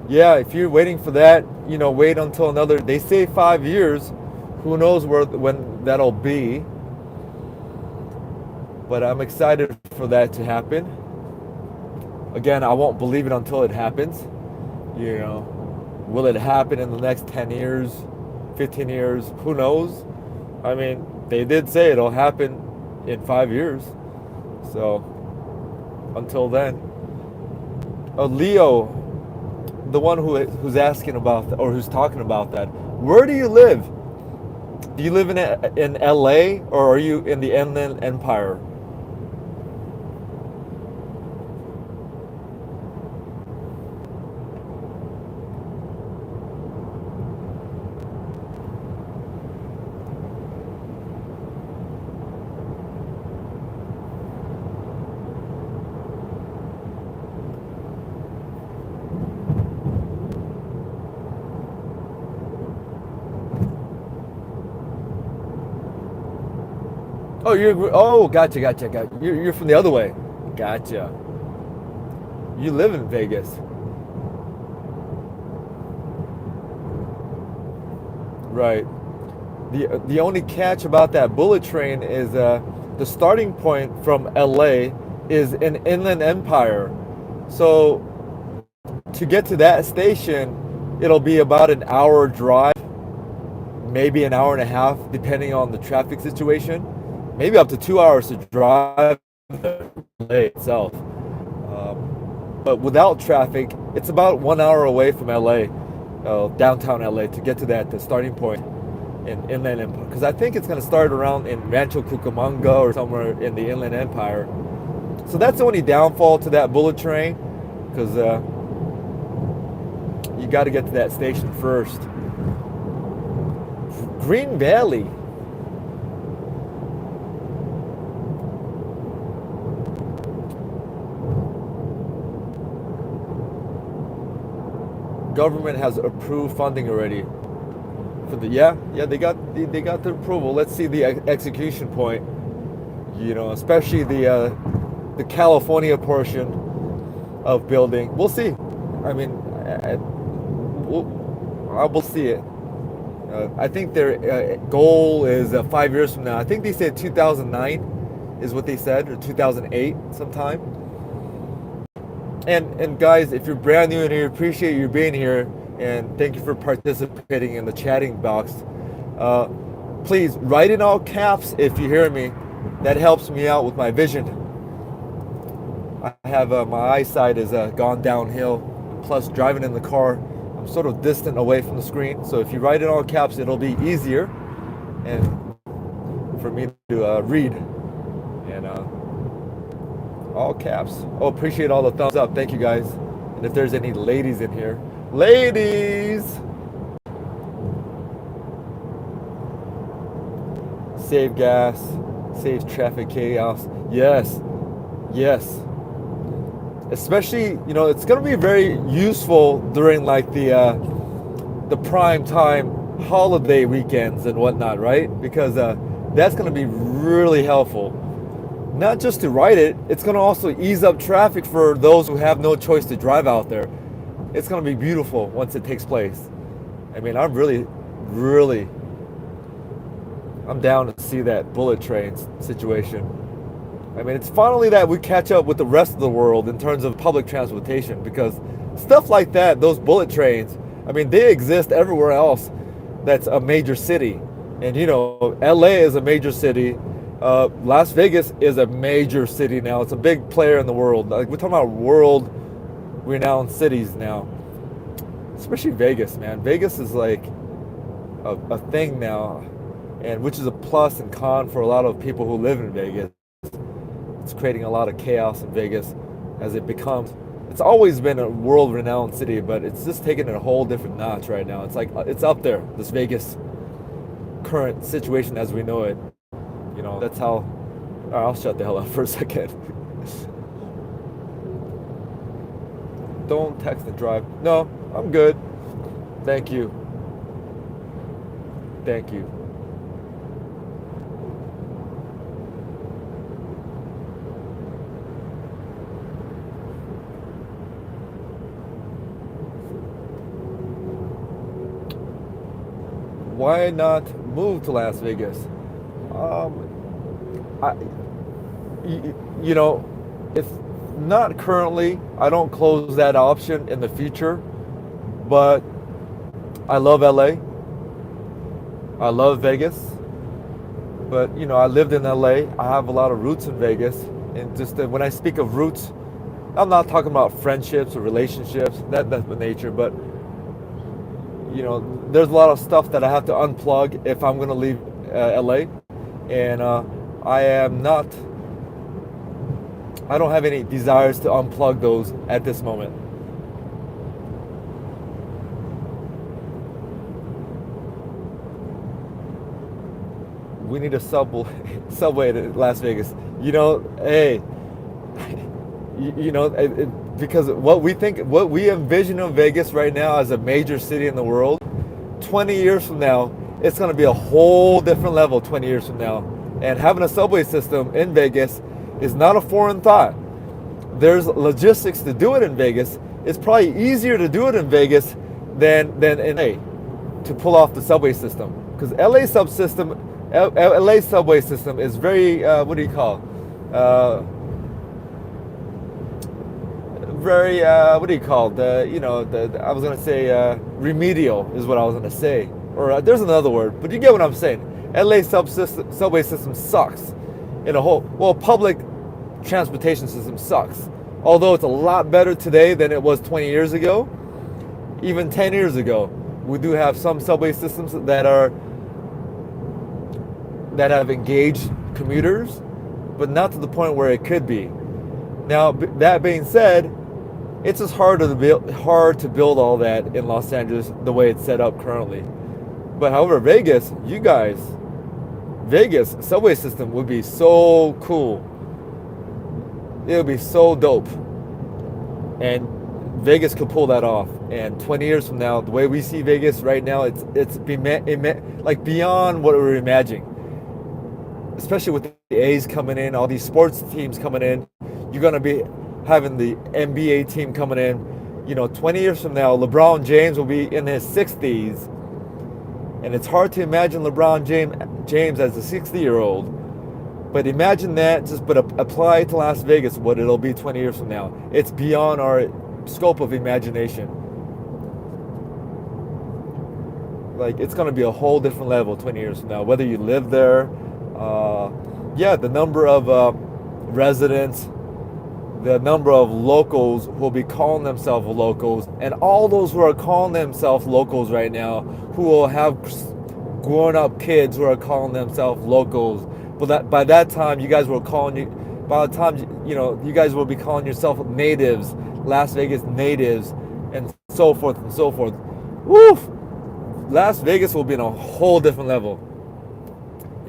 Yeah, if you're waiting for that, wait until another. They say 5 years. Who knows when that'll be? But I'm excited for that to happen. Again, I won't believe it until it happens. Will it happen in the next 10 years, 15 years? Who knows? I mean, they did say it'll happen in 5 years. So, until then. Leo, the one who's asking about that, or who's talking about that, where do you live? Do you live in LA, or are you in the Inland Empire? Gotcha. You're from the other way. Gotcha. You live in Vegas, right? The only catch about that bullet train is the starting point from LA is in Inland Empire. So to get to that station, it'll be about an hour drive, maybe an hour and a half, depending on the traffic situation. Maybe up to 2 hours to drive LA itself. But without traffic, it's about 1 hour away from LA, downtown LA, to get to the starting point in Inland Empire. Because I think it's going to start around in Rancho Cucamonga or somewhere in the Inland Empire. So that's the only downfall to that bullet train, because you got to get to that station first. Green Valley. Government has approved funding already for they got the approval. Let's see the execution point. Especially the California portion of building. We'll see. I mean, we'll see it. I think their goal is 5 years from now. I think they said 2009 is what they said, or 2008 sometime. And guys, if you're brand new in here, appreciate you being here, and thank you for participating in the chatting box. Please write in all caps if you hear me. That helps me out with my vision. I have my eyesight is gone downhill. Plus, driving in the car, I'm sort of distant away from the screen. So if you write in all caps, it'll be easier and for me to read. And all caps. Oh, appreciate all the thumbs up. Thank you, guys. And if there's any ladies in here, ladies, save gas, save traffic chaos. Yes. Especially, it's going to be very useful during like the prime time holiday weekends and whatnot, right? Because that's going to be really helpful. Not just to ride it, it's going to also ease up traffic for those who have no choice to drive out there. It's going to be beautiful once it takes place. I mean, I'm really, I'm down to see that bullet train situation. I mean, it's finally that we catch up with the rest of the world in terms of public transportation, because stuff like that, those bullet trains, I mean, they exist everywhere else that's a major city. And you know, LA is a major city. Las Vegas is a major city now. It's a big player in the world. Like, we're talking about world renowned cities now. Especially Vegas, man. Vegas is like a thing now, and which is a plus and con for a lot of people who live in Vegas. It's creating a lot of chaos in Vegas as it becomes. It's always been a world renowned city, but it's just taking it a whole different notch right now. It's like it's up there, this Vegas current situation as we know it. You know, that's how. All right, I'll shut the hell up for a second. Don't text and drive. No, I'm good. Thank you. Thank you. Why not move to Las Vegas? I, you know, if not currently, I don't close that option in the future. But I love LA. I love Vegas. But you know, I lived in LA. I have a lot of roots in Vegas. And just when I speak of roots, I'm not talking about friendships or relationships. That's the nature. But you know, there's a lot of stuff that I have to unplug if I'm going to leave LA. And I am not. I don't have any desires to unplug those at this moment. We need a subway to Las Vegas. You know, hey, you know, because what we envision of Vegas right now as a major city in the world, 20 years from now, it's going to be a whole different level 20 years from now. And having a subway system in Vegas is not a foreign thought. There's logistics to do it in Vegas. It's probably easier to do it in Vegas than in LA to pull off the subway system. Because LA subway system is very, what do you call? Very, what do you call? I was going to say remedial is what I was going to say. Or there's another word, but you get what I'm saying. LA subway system sucks in a whole. Well, public transportation system sucks. Although it's a lot better today than it was 20 years ago, even 10 years ago. We do have some subway systems that have engaged commuters, but not to the point where it could be. Now, that being said, it's just hard to build all that in Los Angeles the way it's set up currently. But however, Vegas subway system would be so cool. It would be so dope. And Vegas could pull that off. And 20 years from now, the way we see Vegas right now, it's like beyond what we're imagining. Especially with the A's coming in, all these sports teams coming in. You're going to be having the NBA team coming in. You know, 20 years from now, LeBron James will be in his 60s. And it's hard to imagine LeBron James as a 60-year-old. But imagine that, but apply it to Las Vegas, what it'll be 20 years from now. It's beyond our scope of imagination. Like, it's going to be a whole different level 20 years from now. Whether you live there, the number of residents, the number of locals who will be calling themselves locals, and all those who are calling themselves locals right now, who will have grown-up kids who are calling themselves locals. But by that time, you guys will you guys will be calling yourself natives, Las Vegas natives, and so forth and so forth. Woof! Las Vegas will be in a whole different level.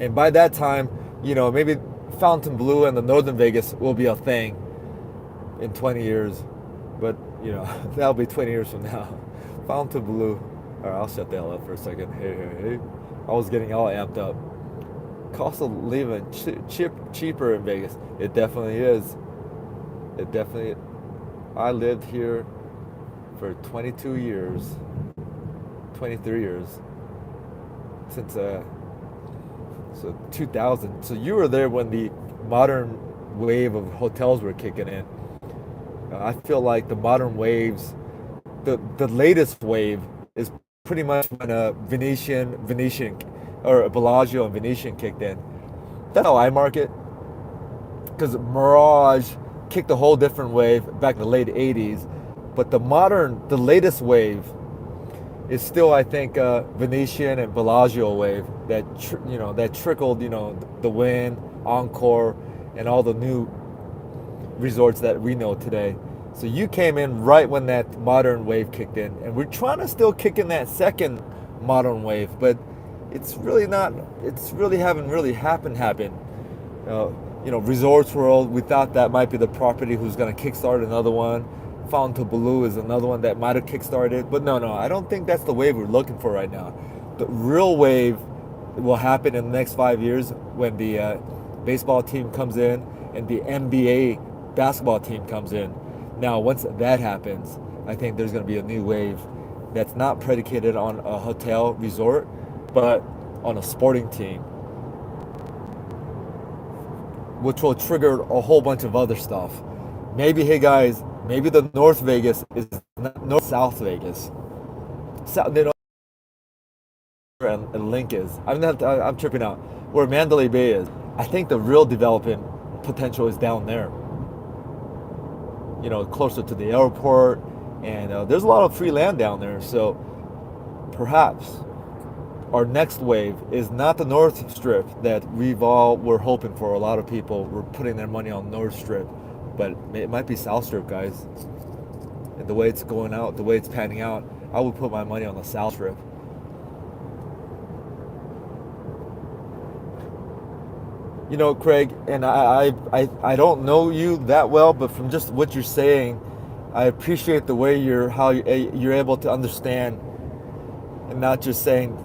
And by that time, you know, maybe Fontainebleau and the Northern Vegas will be a thing in 20 years. But, you know, that'll be 20 years from now. Fontainebleau. All right, I'll shut the hell up for a second. Hey, hey, hey. I was getting all amped up. Cost of living cheaper in Vegas. It definitely is. It definitely. I lived here for 22 years, 23 years since so 2000. So you were there when the modern wave of hotels were kicking in. I feel like the modern waves, the latest wave is pretty much when Venetian, or Bellagio and Venetian kicked in. That's how I mark it, because Mirage kicked a whole different wave back in the late '80s, but the latest wave is still, I think, Venetian and Bellagio wave that that trickled, the Wynn, Encore, and all the new resorts that we know today. So you came in right when that modern wave kicked in, and we're trying to still kick in that second modern wave, but it's really not. It's really haven't really happened. Resorts World. We thought that might be the property who's going to kickstart another one. Fontainebleau is another one that might have kickstarted, but no, I don't think that's the wave we're looking for right now. The real wave will happen in the next 5 years when the baseball team comes in and the NBA basketball team comes in. Now, once that happens, I think there's going to be a new wave that's not predicated on a hotel resort, but on a sporting team, which will trigger a whole bunch of other stuff. Maybe, hey guys, maybe the North Vegas is not North South Vegas. And Link is. I'm tripping out. Where Mandalay Bay is, I think the real development potential is down there. Closer to the airport, and there's a lot of free land down there. So perhaps our next wave is not the North Strip that we've all were hoping for. A lot of people were putting their money on North Strip, but it might be South Strip, guys. And the way it's going out, the way it's panning out, I would put my money on the South Strip. Craig, and I don't know you that well, but from just what you're saying, I appreciate the way you're able to understand, and not just saying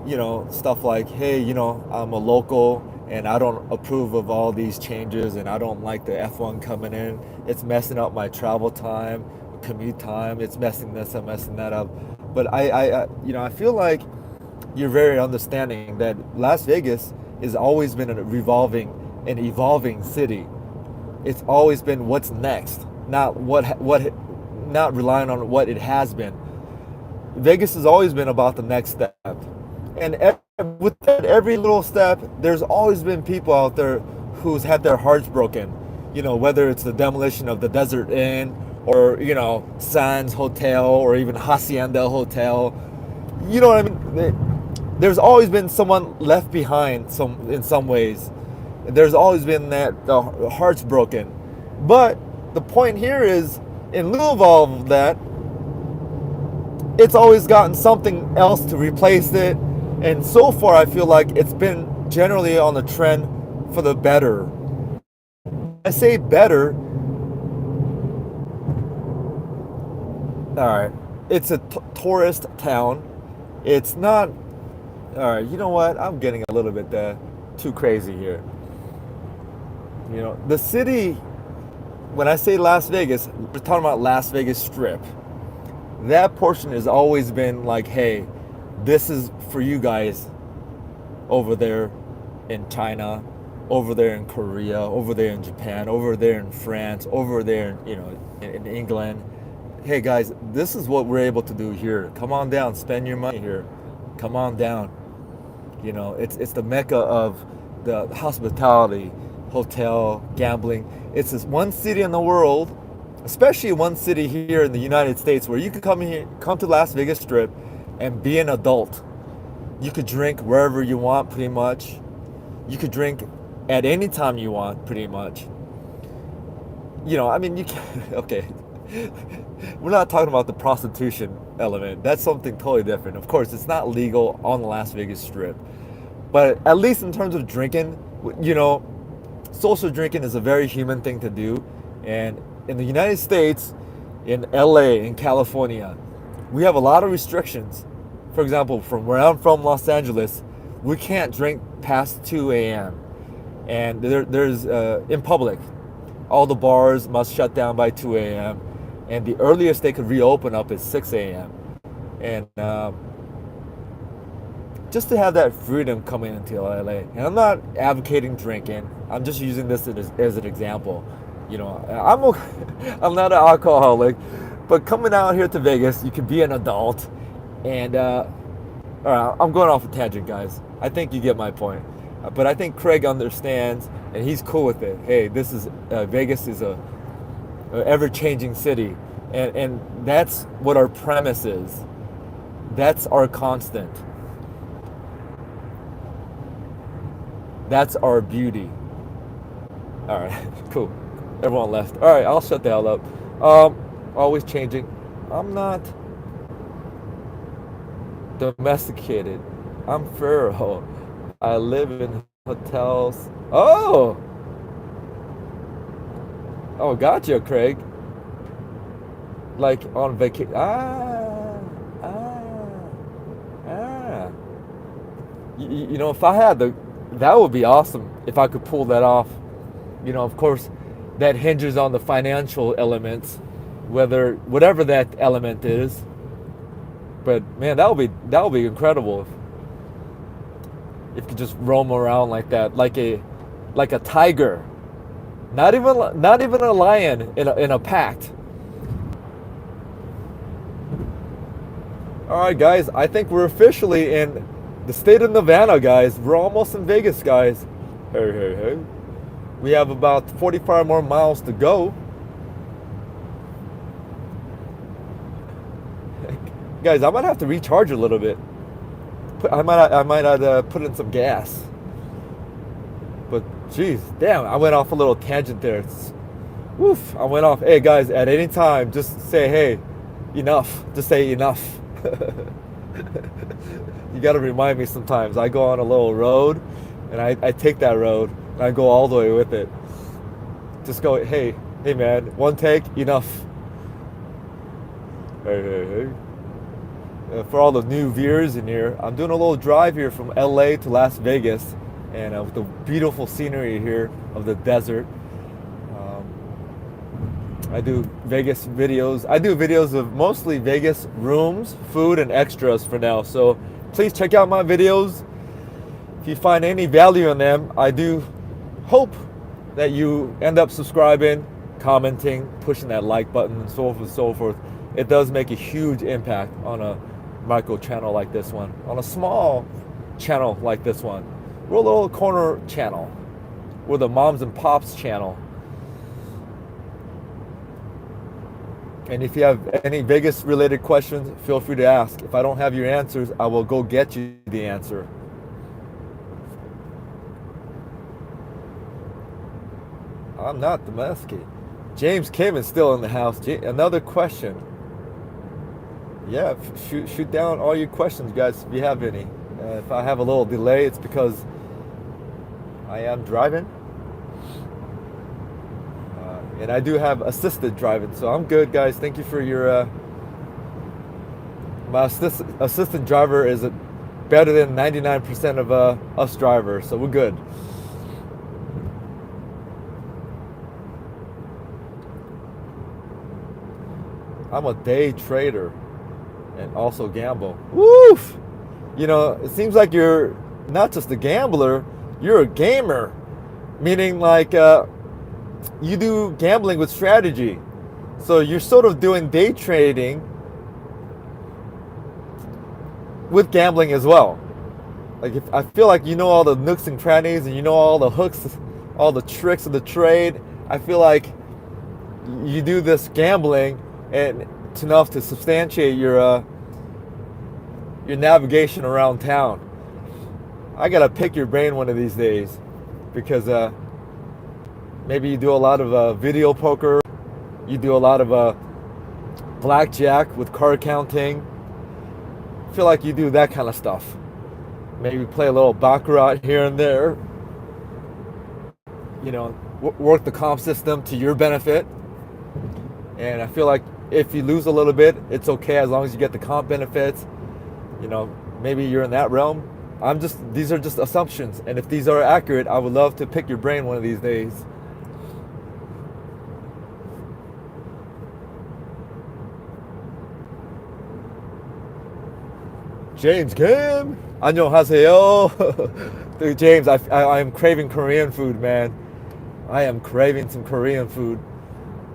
stuff like, hey, I'm a local and I don't approve of all these changes, and I don't like the F1 coming in. It's messing up my travel time, commute time. It's messing this up, messing that up. But I feel like you're very understanding that Las Vegas has always been an evolving city. It's always been what's next, not not relying on what it has been. Vegas has always been about the next step, and with every little step, there's always been people out there who's had their hearts broken. Whether it's the demolition of the Desert Inn, or Sands Hotel, or even Hacienda Hotel. You know what I mean? There's always been someone left behind, in some ways. There's always been that the heart's broken. But the point here is, in lieu of all of that, it's always gotten something else to replace it. And so far, I feel like it's been generally on the trend for the better. I say better. All right. It's a tourist town. It's not. All right. You know what? I'm getting a little bit too crazy here. The city, when I say Las Vegas, we're talking about Las Vegas Strip. That portion has always been like, hey, this is for you guys over there in China, over there in Korea, over there in Japan, over there in France, over there in England. Hey guys, this is what we're able to do here. Come on down, spend your money here. Come on down. It's the mecca of the hospitality, hotel, gambling. It's this one city in the world, especially one city here in the United States, where you can come to Las Vegas Strip and be an adult. You could drink wherever you want, pretty much. You could drink at any time you want, pretty much. You can, okay. We're not talking about the prostitution element. That's something totally different. Of course, it's not legal on the Las Vegas Strip. But at least in terms of drinking, social drinking is a very human thing to do. And in the United States, in LA, in California, we have a lot of restrictions for example, from where I'm from, Los Angeles, we can't drink past 2 a.m. And there's in public, all the bars must shut down by 2 a.m. And the earliest they could reopen up is 6 a.m. And just to have that freedom coming into LA. And I'm not advocating drinking. I'm just using this as an example. You know, I'm not an alcoholic, but coming out here to Vegas, you can be an adult. And all right, I'm going off a tangent, guys. I think you get my point. But I think Craig understands, and he's cool with it. Hey, this is Vegas is a ever-changing city, and that's what our premise is. That's our constant. That's our beauty. All right, cool. Everyone left. All right, I'll shut the hell up. Always changing. I'm not domesticated. I'm feral. I live in hotels. Oh, gotcha, Craig. Like on vacation. You know, if I had that would be awesome if I could pull that off. You know, of course, that hinges on the financial elements, whatever that element is. But man, that would be incredible if you could just roam around like that, like a tiger, not even a lion in a pack. All right, guys, I think we're officially in the state of Nevada, guys. We're almost in Vegas, guys. Hey. We have about 45 more miles to go. Guys, I might have to recharge a little bit. I might put in some gas. But geez, damn, I went off a little tangent there. Woof, I went off. Hey guys, at any time, just say, hey, enough. Just say enough. You gotta remind me sometimes. I go on a little road, and I take that road, and I go all the way with it. Just go, hey man, one take, enough. Hey. For all the new viewers in here, I'm doing a little drive here from LA to Las Vegas, and with the beautiful scenery here of the desert. I do Vegas videos. I do videos of mostly Vegas rooms, food, and extras for now. So please check out my videos. If you find any value in them, I do hope that you end up subscribing, commenting, pushing that like button, and so forth and so forth. It does make a huge impact on a micro channel like this one, on a small channel like this one. We're a little corner channel. We're the moms and pops channel. And if you have any Vegas related questions, feel free to ask. If I don't have your answers, I will go get you the answer. I'm not domesticated. James Kim is still in the house. Another question. Yeah, shoot down all your questions, guys, if you have any. If I have a little delay, it's because I am driving. And I do have assisted driving, so I'm good, guys. Thank you for your... my assistant driver is better than 99% of us drivers, so we're good. I'm a day trader and also gamble. Woof! You know, it seems like you're not just a gambler, you're a gamer. Meaning like you do gambling with strategy. So you're sort of doing day trading with gambling as well. Like I feel like you know all the nooks and crannies and you know all the hooks, all the tricks of the trade. I feel like you do this gambling and it's enough to substantiate your navigation around town. I gotta pick your brain one of these days because maybe you do a lot of video poker, you do a lot of blackjack with card counting. I feel like you do that kind of stuff. Maybe play a little baccarat here and there. You know, work the comp system to your benefit. And I feel like if you lose a little bit, it's okay as long as you get the comp benefits. You know, maybe you're in that realm. These are just assumptions, and if these are accurate, I would love to pick your brain one of these days. James Kim, 안녕하세요. Dude, James, I am craving Korean food, man. I am craving some Korean food.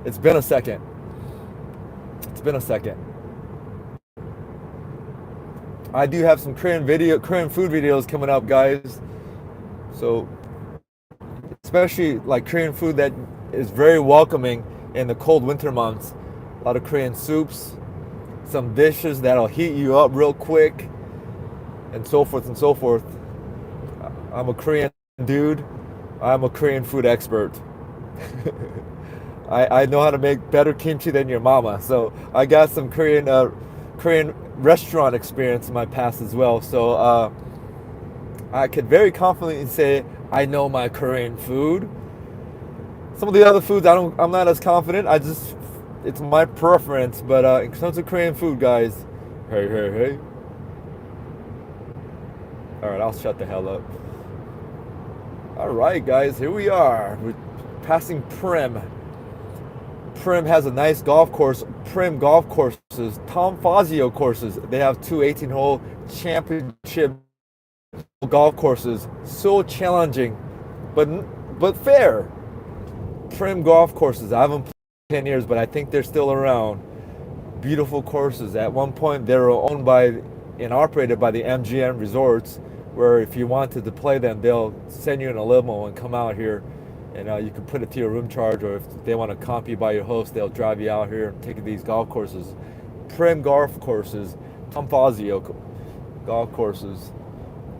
It's been a second. It's been a second. I do have some Korean food videos coming up, guys. So, especially like Korean food that is very welcoming in the cold winter months. A lot of Korean soups, some dishes that'll heat you up real quick, and so forth and so forth. I'm a Korean dude. I'm a Korean food expert. I know how to make better kimchi than your mama. So I got some Korean restaurant experience in my past as well. So I could very confidently say I know my Korean food. Some of the other foods I'm not as confident. It's my preference. But in terms of Korean food, guys, hey. All right, I'll shut the hell up. All right, guys, here we are. We're passing Prim. Prim has a nice golf course. Prim golf courses, Tom Fazio courses. They have two 18-hole championship golf courses. So challenging, but fair. Prim golf courses. I haven't played in 10 years, but I think they're still around. Beautiful courses. At one point, they were owned by and operated by the MGM Resorts, where if you wanted to play them, they'll send you in a limo and come out here, and you can put it to your room charge, or if they want to comp you by your host, they'll drive you out here and take these golf courses. Prim golf courses, Tom Fazio golf courses,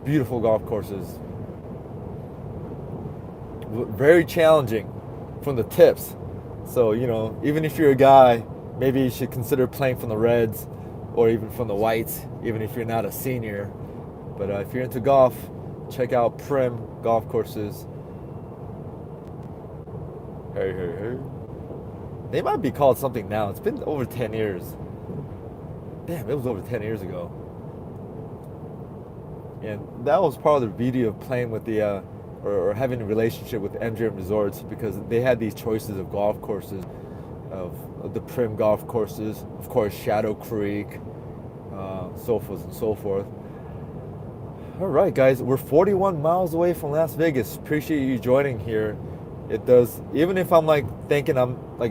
beautiful golf courses. Very challenging from the tips. So, you know, even if you're a guy, maybe you should consider playing from the reds or even from the whites, even if you're not a senior. But if you're into golf, check out Prim golf courses. Hey. They might be called something now. It's been over 10 years. Damn, it was over 10 years ago. And that was part of the beauty of playing with the, or having a relationship with MGM Resorts, because they had these choices of golf courses, of the Prim golf courses, of course, Shadow Creek, so forth and so forth. All right, guys, we're 41 miles away from Las Vegas. Appreciate you joining here. It does, even if I'm like thinking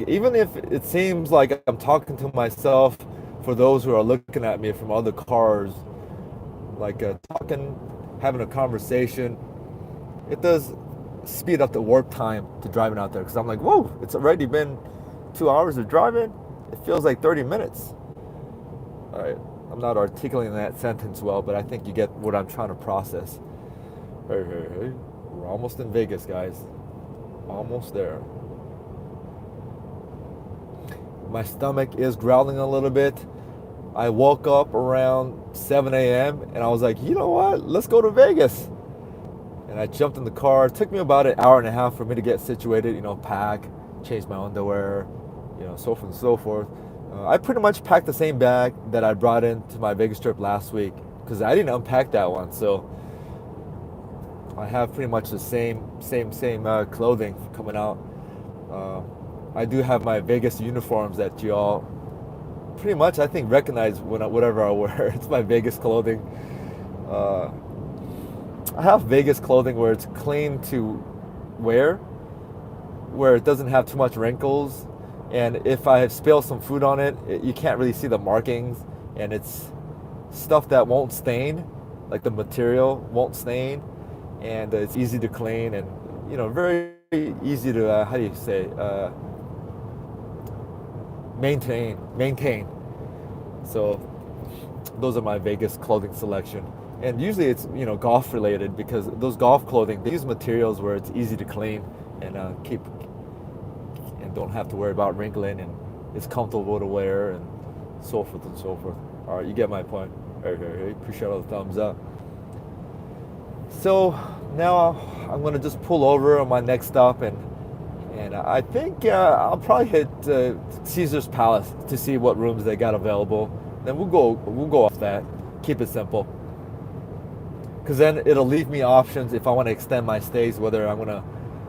even if it seems like I'm talking to myself, for those who are looking at me from other cars, like having a conversation, it does speed up the warp time to driving out there, because I'm like, whoa, it's already been 2 hours of driving. It feels like 30 minutes. All right, I'm not articulating that sentence well, but I think you get what I'm trying to process. Hey. We're almost in Vegas, guys. Almost there. My stomach is growling a little bit. I woke up around 7 a.m. and I was like, you know what? Let's go to Vegas. And I jumped in the car. It took me about an hour and a half for me to get situated, you know, pack, change my underwear, you know, so forth and so forth. I pretty much packed the same bag that I brought into my Vegas trip last week, because I didn't unpack that one. So I have pretty much the same clothing coming out. I do have my Vegas uniforms that you all pretty much, I think, recognize whatever I wear. It's my Vegas clothing. I have Vegas clothing where it's clean to wear, where it doesn't have too much wrinkles, and if I spill some food on it, you can't really see the markings, and it's stuff that won't stain, like the material won't stain, and it's easy to clean, and you know, very easy to how do you say, maintain. So those are my Vegas clothing selection. And usually it's, you know, golf related, because those golf clothing, they use materials where it's easy to clean and keep, and don't have to worry about wrinkling, and it's comfortable to wear, and so forth and so forth. All right, you get my point. Hey, appreciate all the thumbs up. So now I'm gonna just pull over on my next stop, and I think I'll probably hit Caesar's Palace to see what rooms they got available. Then we'll go off that. Keep it simple. Because then it'll leave me options if I want to extend my stays, whether I'm going to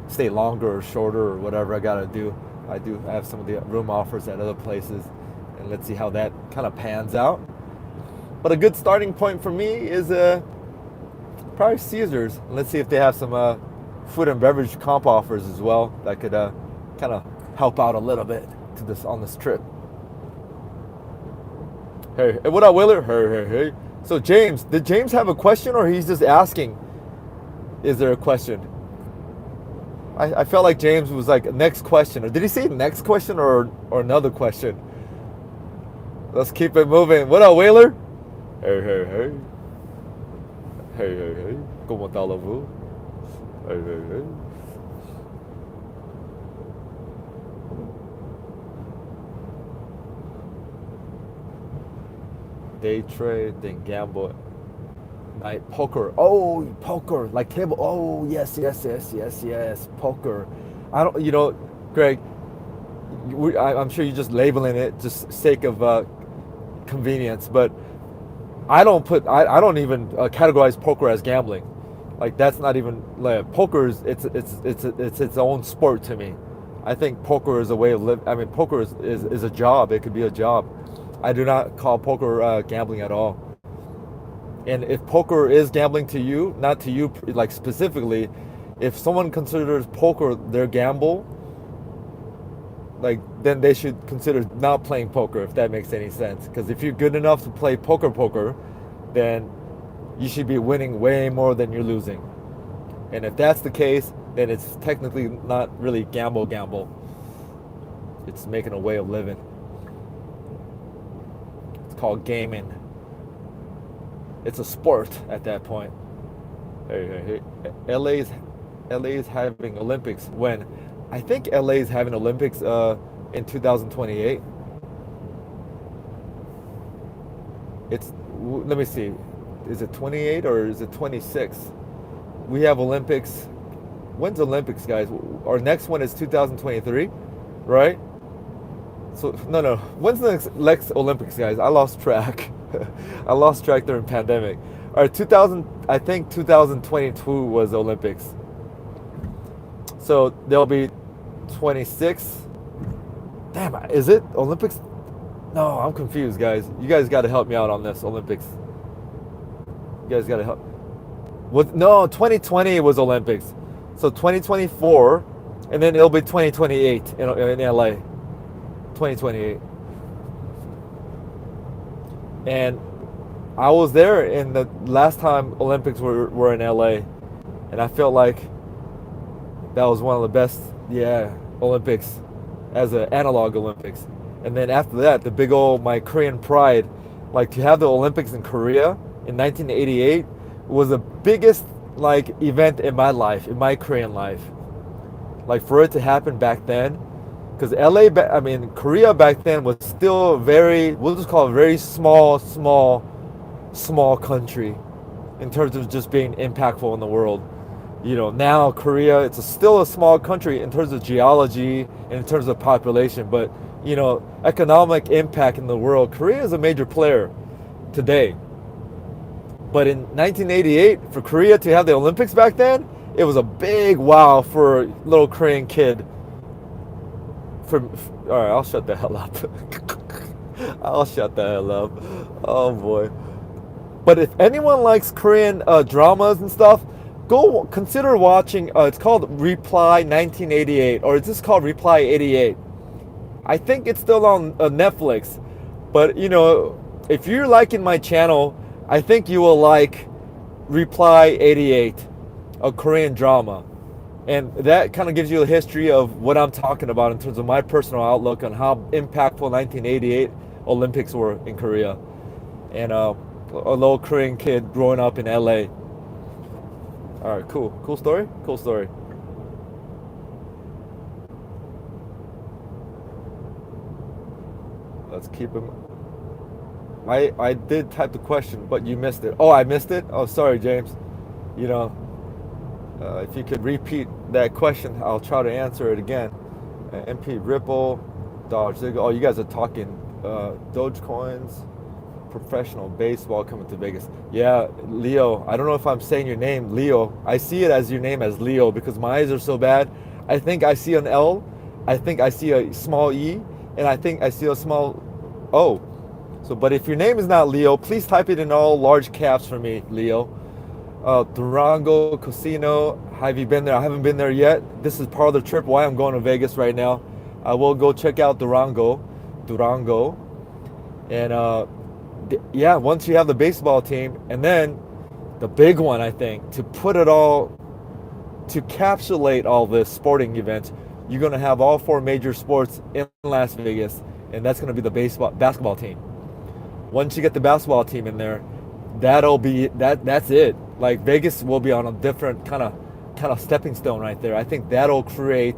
stay longer or shorter or whatever I got to do. I have some of the room offers at other places, and let's see how that kind of pans out. But a good starting point for me is probably Caesars. Let's see if they have some food and beverage comp offers as well that could kind of help out a little bit to this on this trip. Hey, what up, Willer? Hey. So James, did James have a question, or he's just asking? Is there a question? I felt like James was like next question, or did he say next question or another question? Let's keep it moving. What up, Whaler? Hey. ¿Cómo está la voz? Hey. Day trade, then gamble. Night poker. Oh, poker, like table. Oh, yes. Poker. I don't. Greg. I'm sure you're just labeling it just sake of convenience, but I don't even categorize poker as gambling. Like that's not even like poker is it's its own sport to me. I think poker is a way of living. I mean, poker is a job. It could be a job. I do not call poker gambling at all. And if poker is gambling to you, not to you like specifically, if someone considers poker their gamble, like then they should consider not playing poker, if that makes any sense. Because if you're good enough to play poker, then you should be winning way more than you're losing. And if that's the case, then it's technically not really gamble. It's making a way of living. It's called gaming. It's a sport at that point. Hey. LA's having Olympics when? I think LA's having Olympics in 2028. Let me see. Is it 28 or is it 26? We have Olympics. When's Olympics, guys? Our next one is 2023, right? So no. When's the next Olympics, guys? I lost track. I lost track during pandemic. All right, I think 2022 was Olympics. So there'll be 26. Damn, is it Olympics? No, I'm confused, guys. You guys got to help me out on this Olympics. You guys got to help. No, 2020 was Olympics. So 2024, and then it'll be 2028 in LA. 2028. And I was there in the last time Olympics were in LA, and I felt like that was one of the best, Olympics as an analog Olympics. And then after that, the big old my Korean pride, like to have the Olympics in Korea in 1988 was the biggest like event in my life, in my Korean life. Like for it to happen back then, because Korea back then was still we'll just call it very small country in terms of just being impactful in the world. Now Korea, it's still a small country in terms of geology and in terms of population, but economic impact in the world, Korea is a major player today. But in 1988, for Korea to have the Olympics back then, it was a big wow for a little Korean kid. All right, I'll shut the hell up. Oh boy. But if anyone likes Korean dramas and stuff, go consider watching. It's called Reply 1988, or it's just called Reply 88. I think it's still on Netflix. But if you're liking my channel, I think you will like Reply 88, a Korean drama. And that kind of gives you a history of what I'm talking about in terms of my personal outlook on how impactful 1988 Olympics were in Korea. And a little Korean kid growing up in LA. All right, cool. Cool story? Cool story. Let's keep him. I did type the question, but you missed it. Oh, I missed it? Oh, sorry, James. If you could repeat that question, I'll try to answer it again. MP Ripple, Dodge Ziggo. Oh, you guys are talking Dogecoins. professional baseball coming to Vegas. Yeah, Leo. I don't know if I'm saying your name, Leo. I see it as your name as Leo because my eyes are so bad. I think I see an L. I think I see a small E, and I think I see a small O. So, but if your name is not Leo, please type it in all large caps for me, Leo. Durango Casino. Have you been there? I haven't been there yet. This is part of the trip why I'm going to Vegas right now. I will go check out Durango, and yeah. Once you have the baseball team, and then the big one, I think, to put it all, to encapsulate all this sporting events, you're going to have all four major sports in Las Vegas, and that's going to be the basketball team. Once you get the basketball team in there, that'll be that. That's it. Like Vegas will be on a different kind of stepping stone right there. I think that'll be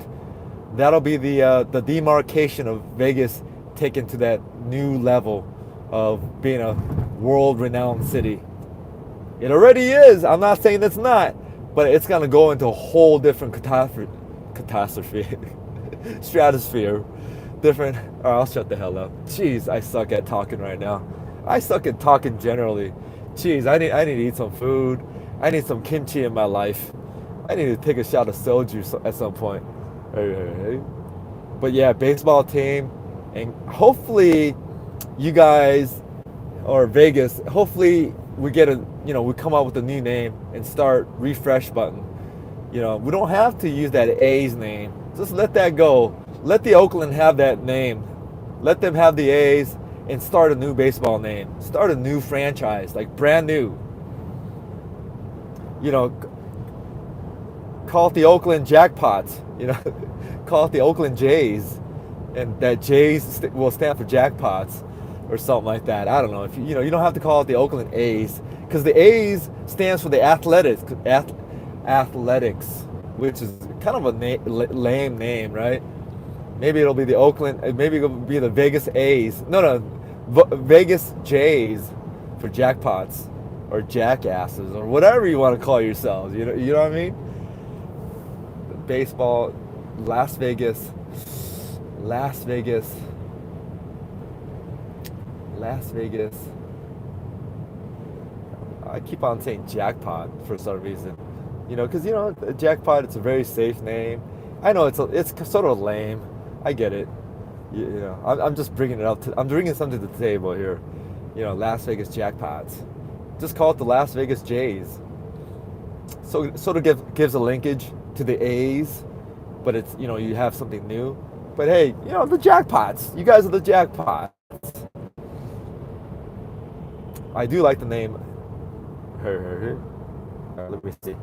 the demarcation of Vegas taken to that new level of being a world-renowned city. It already is. I'm not saying it's not, but it's gonna go into a whole different catastrophe, stratosphere, different. All right, I'll shut the hell up. Jeez, I suck at talking right now. I suck at talking generally. Jeez, I need to eat some food. I need some kimchi in my life. I need to take a shot of soju at some point. Hey. But yeah, baseball team, and hopefully you guys or Vegas, hopefully we come up with a new name and start refresh button. We don't have to use that A's name. Just let that go. Let the Oakland have that name. Let them have the A's and start a new baseball name. Start a new franchise, like brand new. Call it the Oakland Jackpots. Call it the Oakland Jays, and that Jays will stand for jackpots or something like that. I don't know. If you don't have to call it the Oakland A's, because the A's stands for the athletics, which is kind of a lame name, right? Maybe it'll be the Oakland. Maybe it'll be the Vegas A's. No, Vegas Jays for jackpots or jackasses or whatever you want to call yourselves. You know what I mean? Baseball, Las Vegas. I keep on saying jackpot for some reason, because jackpot, it's a very safe name. I know it's sort of lame. I get it. I'm just bringing it up. I'm bringing something to the table here. Las Vegas Jackpots. Just call it the Las Vegas Jays. So sort of gives a linkage to the A's, but it's you have something new. But hey, the Jackpots. You guys are the Jackpots. I do like the name. Here. Let me see.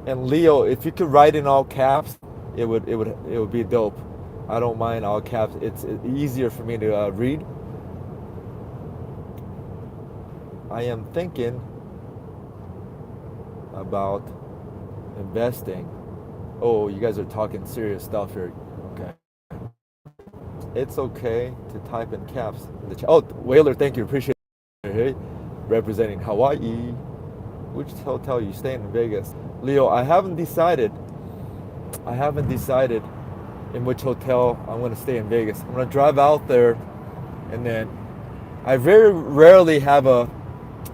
And Leo, if you could write in all caps, it would be dope. I don't mind all caps. It's easier for me to read. I am thinking about investing. Oh, you guys are talking serious stuff here. Okay. It's okay to type in caps in the chat. Oh, Whaler, thank you. Appreciate it. Hey, representing Hawaii. Which hotel you staying in Vegas? Leo, I haven't decided in which hotel I'm going to stay in Vegas. I'm going to drive out there, and then I very rarely have a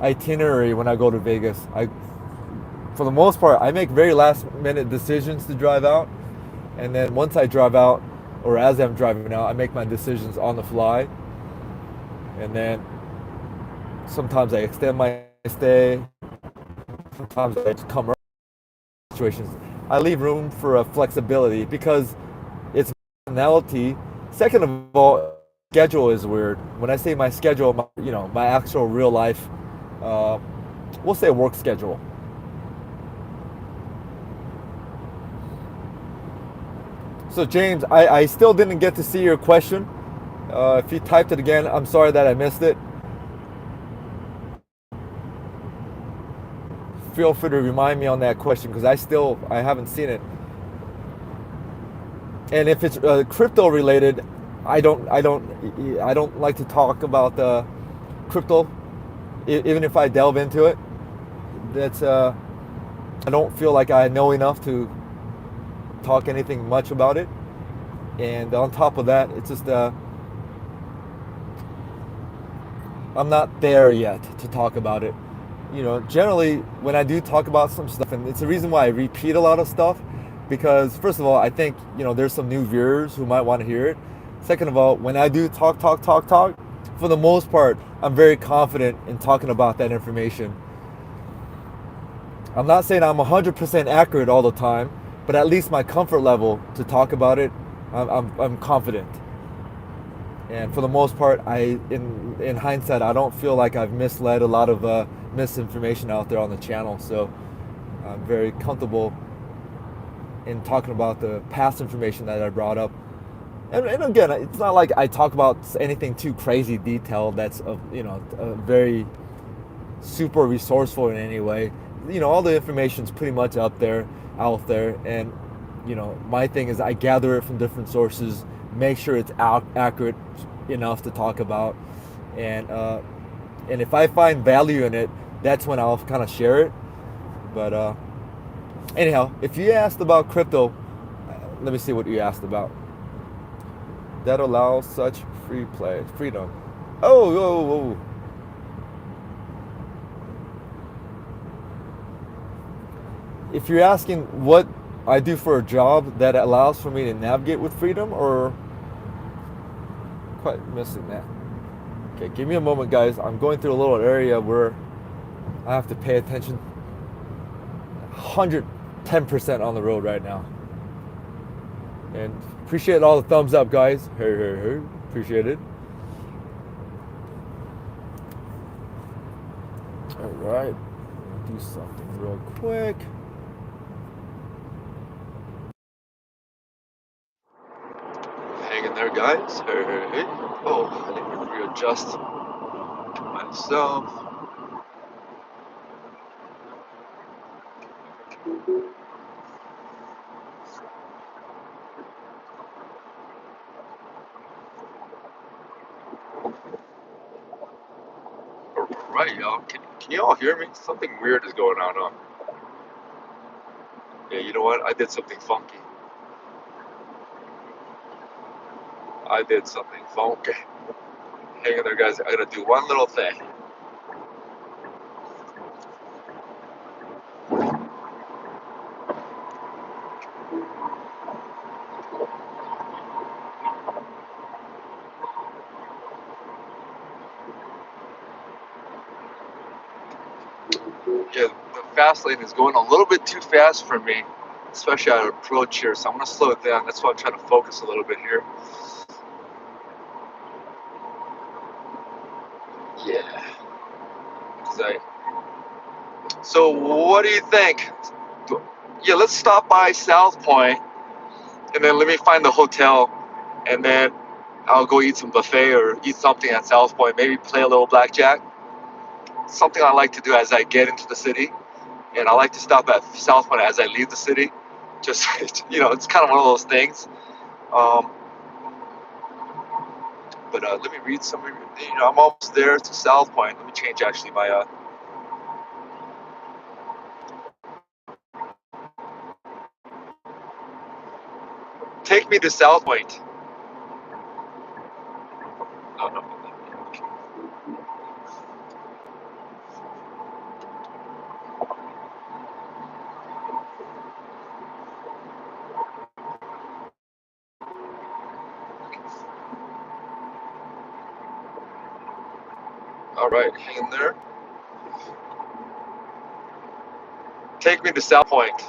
itinerary when I go to Vegas. For the most part, I make very last minute decisions to drive out, and then once I drive out, or as I'm driving out, I make my decisions on the fly, and then sometimes I extend my stay, sometimes I just come around situations. I leave room for flexibility because it's personality. Second of all, schedule is weird. When I say my schedule, my actual real life, we'll say work schedule. So James, I still didn't get to see your question. If you typed it again, I'm sorry that I missed it. Feel free to remind me on that question because I haven't seen it. And if it's crypto related, I don't like to talk about crypto, even if I delve into it. That's I don't feel like I know enough to talk anything much about it. And on top of that, it's just I'm not there yet to talk about it. You know, generally when I do talk about some stuff, and it's the reason why I repeat a lot of stuff, because first of all, I think, you know, there's some new viewers who might want to hear it. Second of all, when I do talk, for the most part, I'm very confident in talking about that information. I'm not saying I'm 100% accurate all the time, but at least my comfort level to talk about it, I'm confident. And for the most part, in hindsight, I don't feel like I've misled a lot of misinformation out there on the channel. So I'm very comfortable in talking about the past information that I brought up. And again, it's not like I talk about anything too crazy detailed that's very super resourceful in any way. You know, all the information's pretty much out there, and you know, my thing is I gather it from different sources, make sure it's accurate enough to talk about, and if I find value in it, that's when I'll kind of share it. But anyhow, if you asked about crypto, let me see what you asked about. That allows such freedom. Oh. If you're asking what I do for a job that allows for me to navigate with freedom, or quite missing that. Okay, give me a moment, guys. I'm going through a little area where I have to pay attention. 110% on the road right now. And appreciate all the thumbs up, guys. Hey. Appreciate it. All right. Do something real quick. Hang in there, guys. Hey. Oh, I need to readjust myself. All right, y'all. Can you all hear me? Something weird is going on, huh? Yeah, you know what? I did something funky. Hang in there, guys. I gotta do one little thing. Yeah, the fast lane is going a little bit too fast for me, especially at approach here. So I'm gonna slow it down. That's why I'm trying to focus a little bit here. Yeah. So what do you think? Yeah, let's stop by South Point, and then let me find the hotel, and then I'll go eat some buffet or eat something at South Point. Maybe play a little blackjack. Something I like to do as I get into the city, and I like to stop at South Point as I leave the city. Just it's kind of one of those things. Um, but let me read some. I'm almost there to South Point. Let me change actually my. Take me to South Point. No. All right, hang in there. Take me to South Point.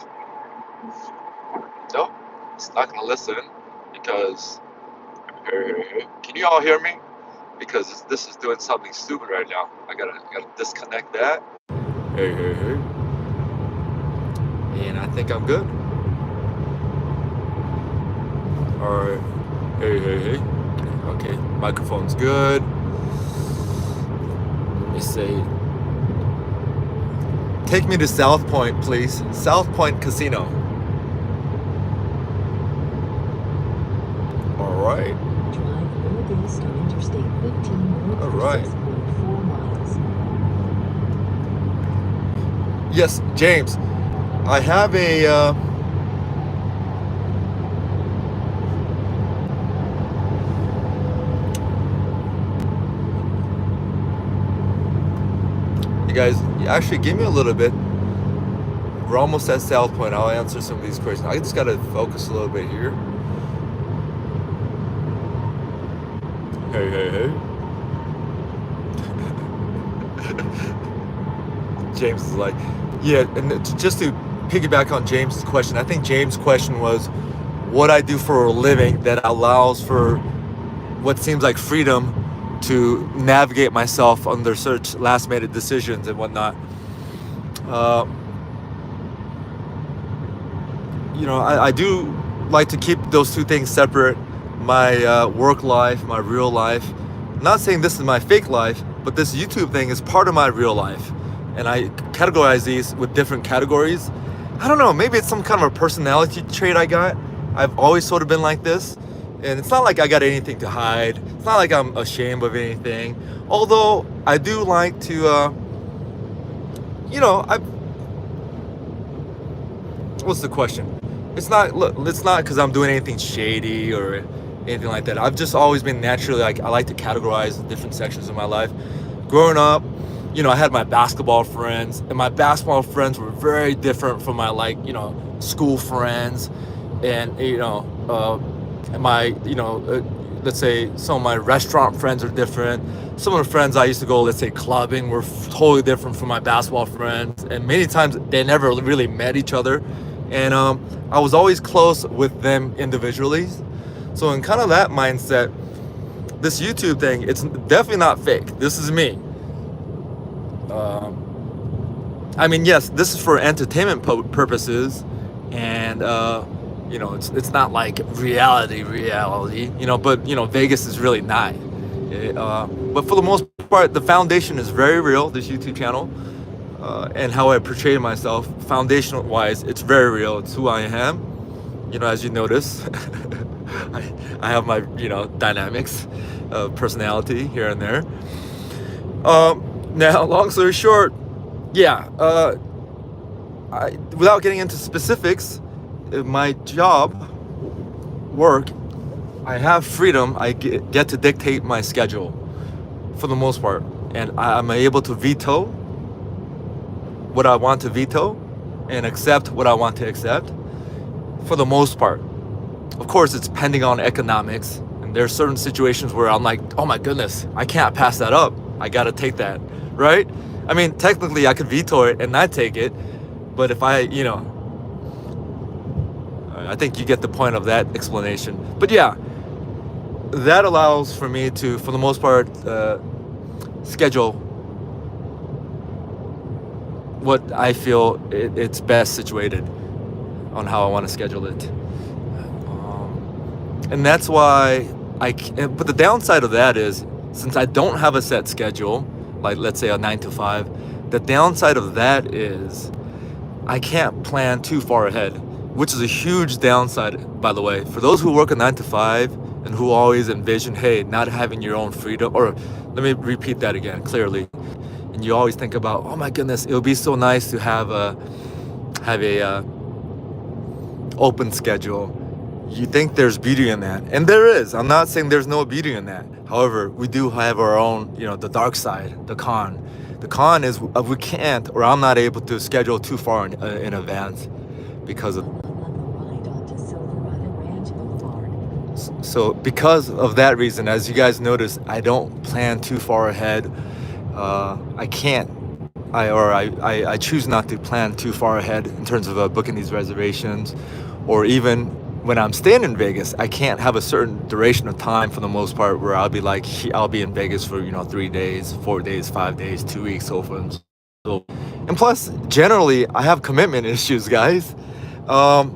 Nope, it's not gonna listen because. Can you all hear me? Because this is doing something stupid right now. I gotta disconnect that. Hey. And I think I'm good. Alright. Hey. Okay, microphone's good. Let me see. Take me to South Point, please. South Point Casino. Alright. Drive northeast on Interstate 15 north for 6.4 miles. Yes, James. I have a guys. Actually, give me a little bit. We're almost at South Point. I'll answer some of these questions. I just gotta focus a little bit here. Hey, hey, hey. James is like, yeah, and just to piggyback on James's question, I think James' question was what I do for a living that allows for what seems like freedom to navigate myself under such last-minute decisions and whatnot. I do like to keep those two things separate. My work life, my real life. I'm not saying this is my fake life, but this YouTube thing is part of my real life. And I categorize these with different categories. I don't know, maybe it's some kind of a personality trait I got. I've always sort of been like this. And it's not like I got anything to hide. It's not like I'm ashamed of anything. Although I do like to, what's the question? It's not because I'm doing anything shady or anything like that. I've just always been naturally I like to categorize different sections of my life. Growing up, I had my basketball friends, and my basketball friends were very different from my school friends, and let's say some of my restaurant friends are different. Some of the friends I used to go, let's say, clubbing were totally different from my basketball friends, and many times they never really met each other. And I was always close with them individually. So in kind of that mindset, this YouTube thing, it's definitely not fake. This is me. Yes, this is for entertainment purposes, and it's not like reality, but Vegas is really not. But for the most part, the foundation is very real, this YouTube channel. And how I portray myself, foundational wise, it's very real. It's who I am. As you notice, I have my dynamics, personality here and there. Now, long story short, without getting into specifics, my work, I have freedom. I get to dictate my schedule for the most part, and I'm able to veto what I want to veto and accept what I want to accept for the most part. Of course, it's depending on economics, and there are certain situations where I'm like, oh my goodness, I can't pass that up. I gotta take that, right? Technically I could veto it and not take it, but if I think you get the point of that explanation. But yeah, that allows for me to, for the most part, schedule what I feel it's best situated on how I want to schedule it. And that's why but the downside of that is, since I don't have a set schedule, like let's say a 9 to 5, the downside of that is I can't plan too far ahead, which is a huge downside, by the way. For those who work a 9 to 5 and who always envision, hey, not having your own freedom, or let me repeat that again clearly. And you always think about, oh my goodness, it would be so nice to have a open schedule. You think there's beauty in that, and there is. I'm not saying there's no beauty in that. However, we do have our own, the dark side, the con. The con is we can't, or I'm not able to schedule too far in advance because of. So because of that reason, as you guys notice, I don't plan too far ahead. I can't. I choose not to plan too far ahead in terms of booking these reservations, or even when I'm staying in Vegas, I can't have a certain duration of time for the most part where I'll be like, I'll be in Vegas for 3 days, 4 days, 5 days, 2 weeks, so forth. So, and plus, generally, I have commitment issues, guys. I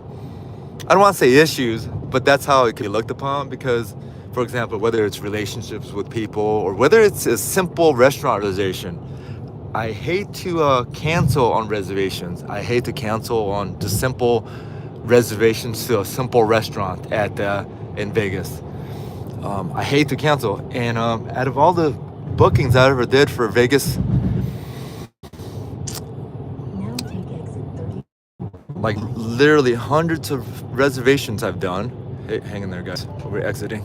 don't want to say issues, but that's how it can be looked upon, because, for example, whether it's relationships with people or whether it's a simple restaurant reservation, I hate to cancel on reservations. I hate to cancel on just simple reservations to a simple restaurant in Vegas. I hate to cancel. And out of all the bookings I ever did for Vegas, like literally hundreds of reservations I've done. Hey, hang in there, guys. We're exiting.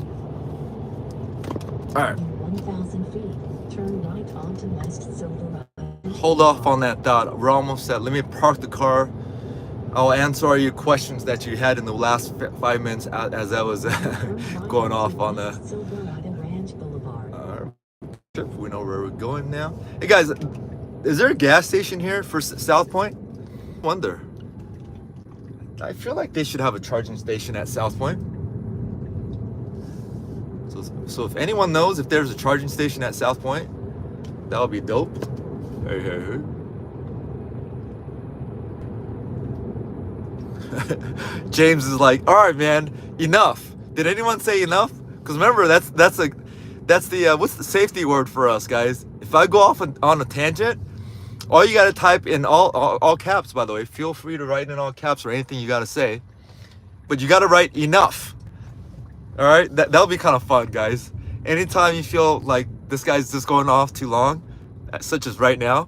All right. 1,000 feet, turn right onto West Silver Road. hold off on that thought. We're almost at. Let me park the car. I'll answer all your questions that you had in the last 5 minutes as I was going off on the trip. We know where we're going now. Hey guys, is there a gas station here for South Point? Wonder. I feel like they should have a charging station at South Point. So if anyone knows if there's a charging station at South Point, that would be dope. Hey. James is like, all right, man, enough. Did anyone say enough? Because remember, that's the what's the safety word for us, guys? If I go off on a tangent, all you gotta type in all caps. By the way, feel free to write in all caps or anything you gotta say, but you gotta write enough. All right, that'll be kind of fun, guys. Anytime you feel like this guy's just going off too long, such as right now.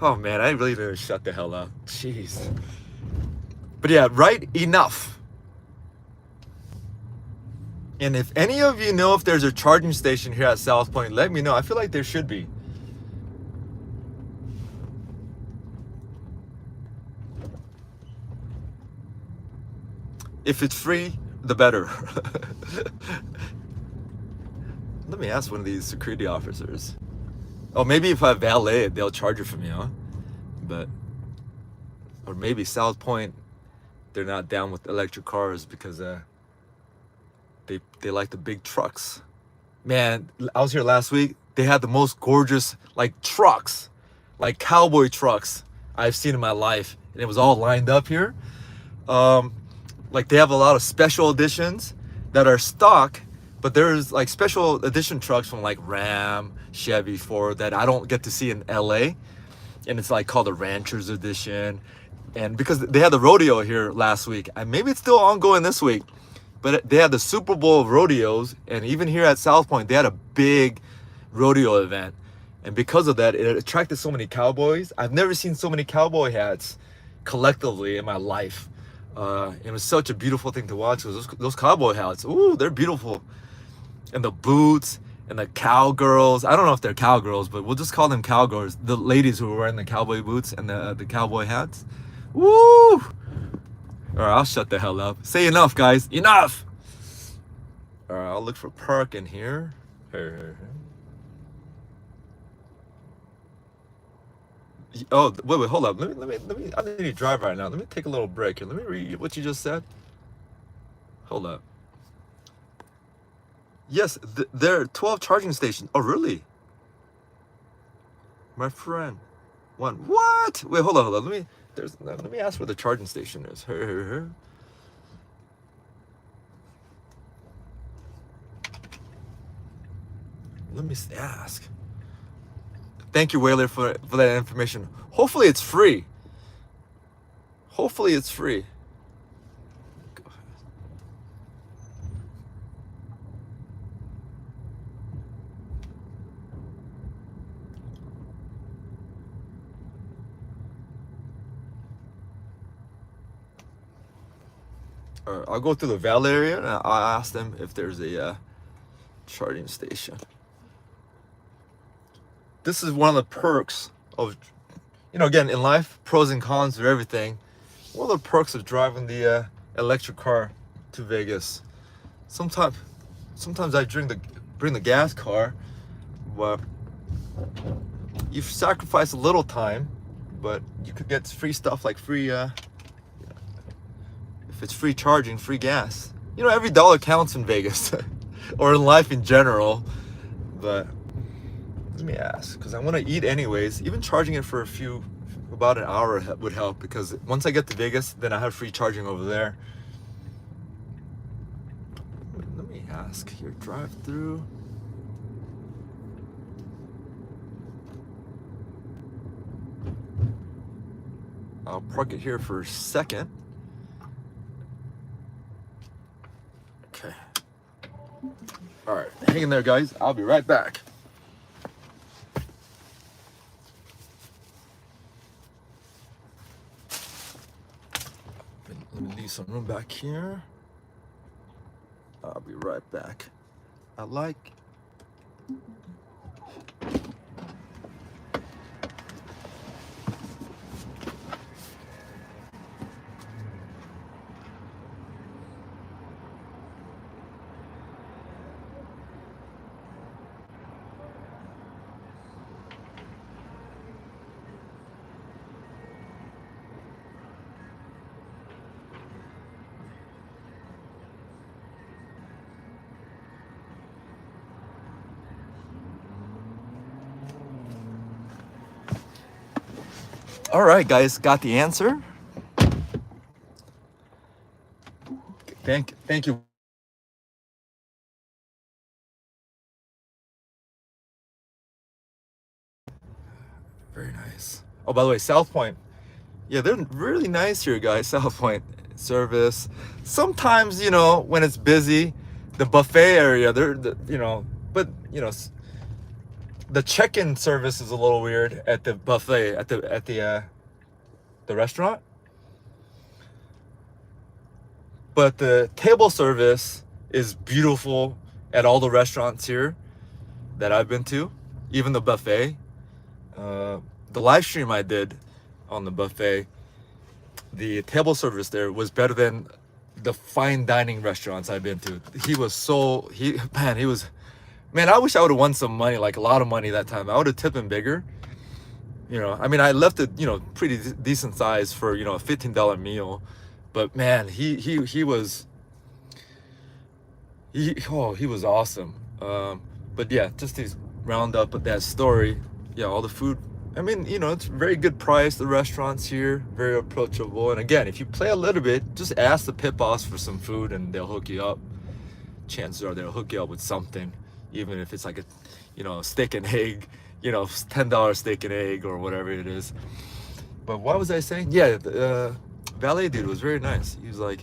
Oh man, I really need to shut the hell up. Jeez. But yeah, write enough. And if any of you know if there's a charging station here at South Point, let me know. I feel like there should be. If it's free, the better. Let me ask one of these security officers. Oh, maybe if I valet it, they'll charge it for me, huh? Or maybe South Point, they're not down with electric cars because they like the big trucks. Man, I was here last week. They had the most gorgeous like trucks, like cowboy trucks I've seen in my life, and it was all lined up here. Like they have a lot of special editions that are stock, but there's like special edition trucks from like Ram, Chevy, Ford that I don't get to see in LA, and it's like called the Ranchers Edition. And because they had the rodeo here last week, and maybe it's still ongoing this week, but they had the Super Bowl of rodeos, and even here at South Point, they had a big rodeo event. And because of that, it attracted so many cowboys. I've never seen so many cowboy hats collectively in my life. It was such a beautiful thing to watch. Those cowboy hats, ooh, they're beautiful. And the boots and the cowgirls. I don't know if they're cowgirls, but we'll just call them cowgirls. The ladies who were wearing the cowboy boots and the cowboy hats. Woo! All right, I'll shut the hell up. Say enough, guys. Enough! All right, I'll look for parking here. Oh, wait, hold up. Let me. I need to drive right now. Let me take a little break here. Let me read what you just said. Hold up. Yes, there are 12 charging stations. Oh, really? My friend. One. What? Wait, hold on. Let me ask where the charging station is. Let me ask. Thank you, Whaler, for that information. Hopefully it's free. Hopefully it's free. Go ahead. All right, I'll go through the valet area and I'll ask them if there's a charging station. This is one of the perks of, again, in life, pros and cons of everything. One of the perks of driving the electric car to Vegas. Sometimes I bring the gas car, but you sacrifice a little time, but you could get free stuff like free, if it's free charging, free gas. Every dollar counts in Vegas, or in life in general, but let me ask, because I want to eat anyways. Even charging it for about an hour would help, because once I get to Vegas, then I have free charging over there. Let me ask here, drive through. I'll park it here for a second. Okay. All right, hang in there, guys. I'll be right back. Let me leave some room back here. I'll be right back. I like All right, guys, got the answer. Thank you. Very nice. Oh, by the way, South Point. Yeah, they're really nice here, guys. South Point service. Sometimes, you know, when it's busy, the buffet area, you know, but you know, the check-in service is a little weird at the buffet at the restaurant. But the table service is beautiful at all the restaurants here that I've been to, even the buffet. The live stream I did on the buffet, the table service there was better than the fine dining restaurants I've been to. He was, man, I wish I would have won some money, like a lot of money that time. I would have tipped him bigger. You know, I mean, I left it, you know, pretty decent size for, you know, a $15 meal. But man, he was awesome. But yeah, just to round up with that story, yeah, all the food. I mean, you know, it's very good price. The restaurants here, very approachable. And again, if you play a little bit, just ask the pit boss for some food and they'll hook you up. Chances are they'll hook you up with something, even if it's like a, you know, steak and egg, you know, $10 steak and egg or whatever it is. But what was I saying? Yeah, the valet dude was very nice. He was like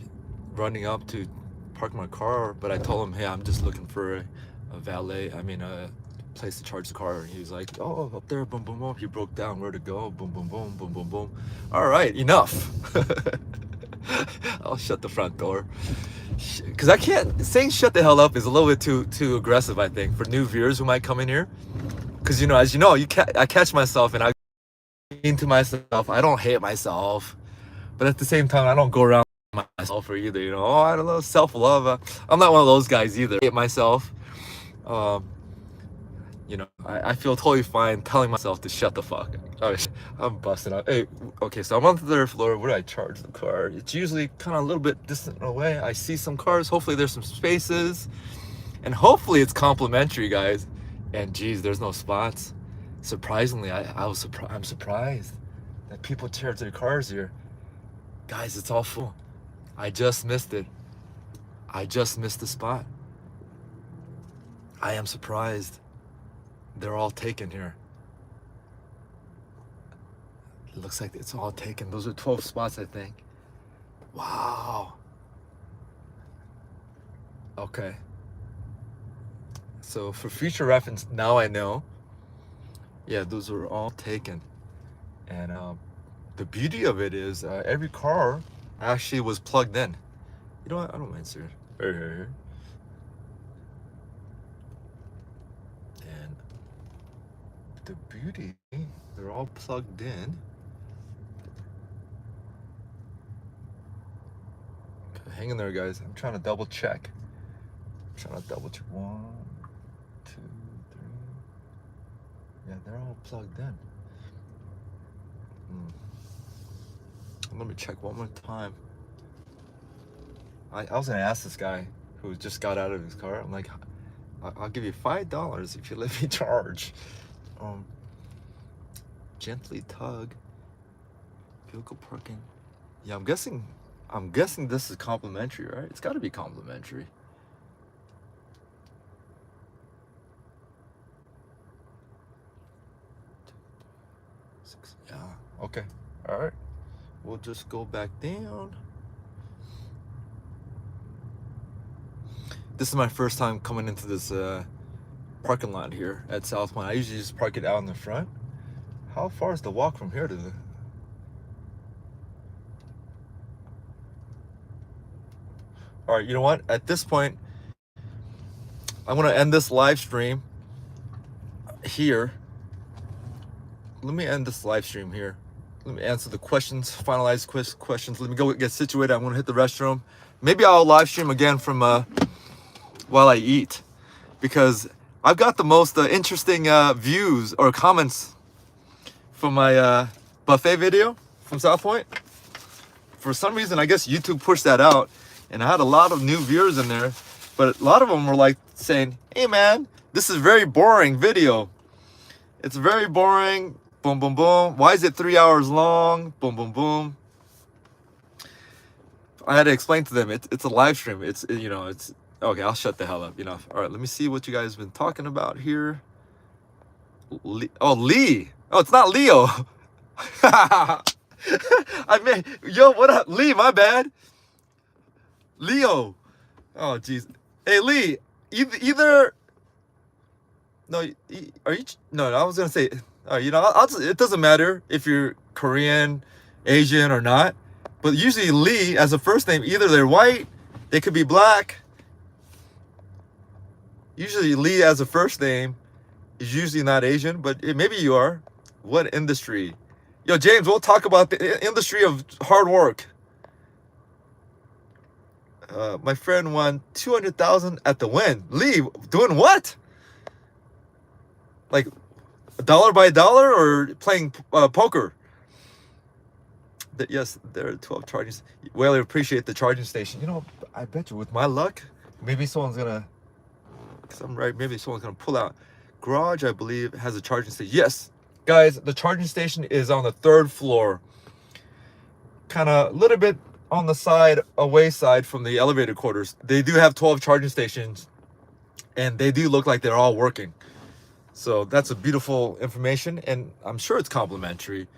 running up to park my car, but I told him, hey, I'm just looking for a valet. I mean, a place to charge the car. And he was like, oh, up there, boom, boom, boom. He broke down where to go, boom, boom, boom, boom, boom, boom. All right, enough. I'll shut the front door. Because I can't, saying shut the hell up is a little bit too aggressive, I think, for new viewers who might come in here. Because, you know, as you know, I catch myself and I mean to myself, I don't hate myself. But at the same time, I don't go around myself or either, you know, oh, I don't know, self-love. I'm not one of those guys either. I hate myself. You know, I feel totally fine telling myself to shut the fuck up. Oh, I'm busting out. Hey, okay, so I'm on the third floor. Where do I charge the car? It's usually kind of a little bit distant away. I see some cars. Hopefully there's some spaces. And hopefully it's complimentary, guys. And geez, there's no spots. Surprisingly, I'm surprised that people charge their cars here. Guys, it's all full. I just missed it. I just missed the spot. I am surprised. They're all taken here. It looks like it's all taken. Those are 12 spots, I think. Wow. Okay. So for future reference, now I know. Yeah, those are all taken. And the beauty of it is every car actually was plugged in. You know what? I don't mind, sir. Here. And the beauty, they're all plugged in. Okay, hang in there, guys. I'm trying to double check. One, two, three. Yeah, they're all plugged in. Let me check one more time. I was gonna ask this guy who just got out of his car. I'm like, I'll give you $5 if you let me charge. Gently tug. Vehicle parking. Yeah, I'm guessing this is complimentary, right? It's got to be complimentary. Yeah. Okay. All right. We'll just go back down. This is my first time coming into this parking lot here at South Point. I usually just park it out in the front. How far is the walk from here to the... All right, you know what? At this point, I'm gonna end this live stream here. Let me end this live stream here. Let me answer the questions, finalize questions. Let me go get situated. I'm gonna hit the restroom. Maybe I'll live stream again from while I eat, because I've got the most interesting views or comments from my buffet video from South Point. For some reason, I guess YouTube pushed that out, and I had a lot of new viewers in there, but a lot of them were like saying, hey man, this is very boring video. It's very boring, Boom, boom, boom. Why is it 3 hours long? Boom, boom, boom. I had to explain to them it's a live stream. It's okay. I'll shut the hell up. All right. Let me see what you guys have been talking about here. Lee. Oh, it's not Leo. What up, Lee? My bad. Leo. Oh, jeez. Hey, Lee. Either. No, are you? No, I was gonna say. It doesn't matter if you're Korean, Asian, or not. But usually Lee as a first name, either they're white, they could be black. Usually Lee as a first name is usually not Asian, but maybe you are. What industry? Yo, James, we'll talk about the industry of hard work. My friend won 200,000 at the win. Lee, doing what? Like dollar by dollar or playing poker? Yes, there are 12 charging. Well, I appreciate the charging station. I bet you with my luck, maybe someone's gonna. Cause I'm right. Maybe someone's gonna pull out. Garage, I believe, has a charging station. Yes, guys, the charging station is on the 3rd floor. Kind of a little bit on the side, away side from the elevator quarters. They do have 12 charging stations, and they do look like they're all working. So that's a beautiful information, and I'm sure it's complimentary.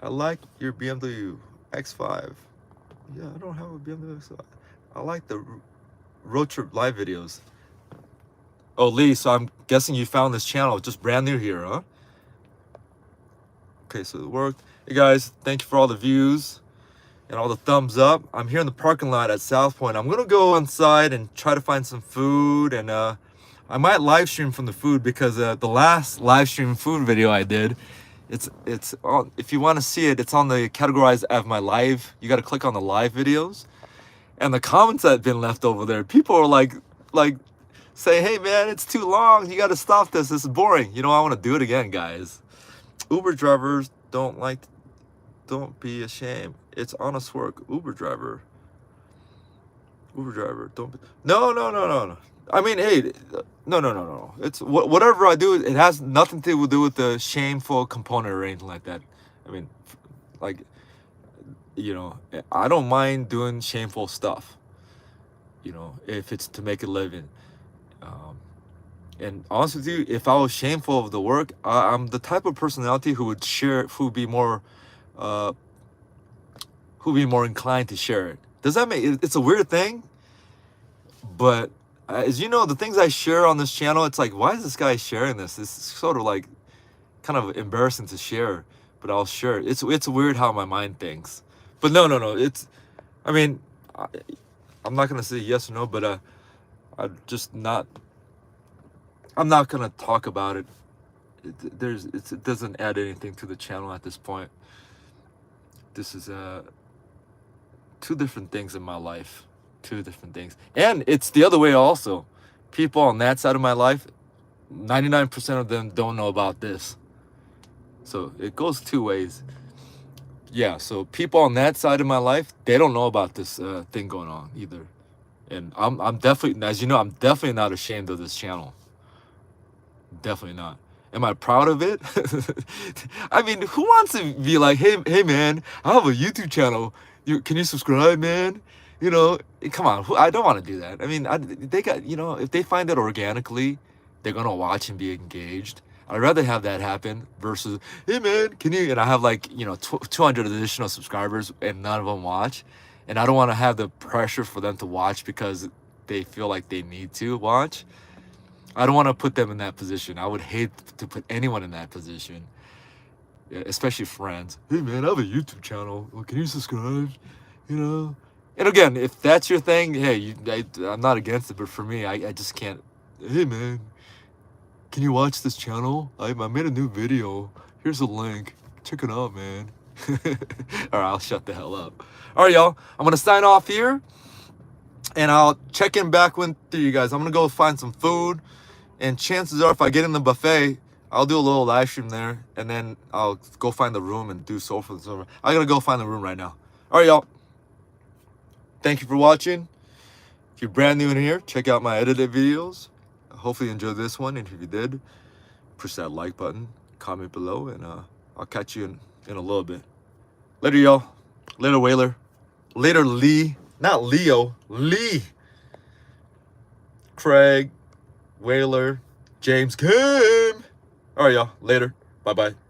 I like your BMW X5. Yeah, I don't have a BMW X5. I like the Roadtrip live videos. Oh, Lee, so I'm guessing you found this channel just brand new here, huh? Okay, so it worked. Hey guys, thank you for all the views and all the thumbs up. I'm here in the parking lot at South Point. I'm gonna go inside and try to find some food, and I might live stream from the food because the last live stream food video I did, it's on, if you want to see it, it's on the categorized as my live. You got to click on the live videos, and the comments that have been left over there, people are like say, hey man, it's too long, you got to stop this is boring. I want to do it again, guys. Uber drivers don't be ashamed, it's honest work. Uber driver, don't be, no. I mean, hey, no. It's whatever I do, it has nothing to do with the shameful component or anything like that. I mean, like, I don't mind doing shameful stuff, if it's to make a living. And honestly with you, if I was shameful of the work, I'm the type of personality who would share, who'd be more inclined to share it. Does that make it? It's a weird thing, but as you know, the things I share on this channel, it's like, why is this guy sharing this? It's sort of like kind of embarrassing to share, but I'll share it. It's weird how my mind thinks. But no. It's, I mean, I'm not gonna say yes or no, but I'm not gonna talk about it. It doesn't add anything to the channel at this point. This is two different things in my life. 2 different things, and it's the other way also. People on that side of my life, 99% of them don't know about this, so it goes 2 ways. Yeah, so people on that side of my life, they don't know about this thing going on either, and I'm definitely, as you know, I'm definitely not ashamed of this channel. Definitely not. Am I proud of it? I mean, who wants to be like, hey man, I have a YouTube channel, can you subscribe, man? Come on, I don't want to do that. I mean, they got, if they find it organically, they're gonna watch and be engaged. I'd rather have that happen versus, hey man, can you? And I have 200 additional subscribers and none of them watch, and I don't want to have the pressure for them to watch because they feel like they need to watch. I don't want to put them in that position. I would hate to put anyone in that position, especially friends. Hey man, I have a YouTube channel. Well, can you subscribe? And again, if that's your thing, hey, I'm not against it, but for me, I just can't. Hey man, can you watch this channel? I made a new video. Here's a link. Check it out, man. All right, I'll shut the hell up. All right, y'all. I'm going to sign off here, and I'll check in back with you guys. I'm going to go find some food, and chances are if I get in the buffet, I'll do a little live stream there, and then I'll go find the room and do so forth and so on. I got to go find the room right now. All right, y'all. Thank you for watching. If you're brand new in here, check out my edited videos. Hopefully you enjoyed this one, and if you did, push that like button. comment below, and I'll catch you in a little bit. Later, y'all. Later, Whaler. Later, Lee. Not Leo. Lee. Craig. Whaler. James Kim. All right, y'all. Later. Bye-bye.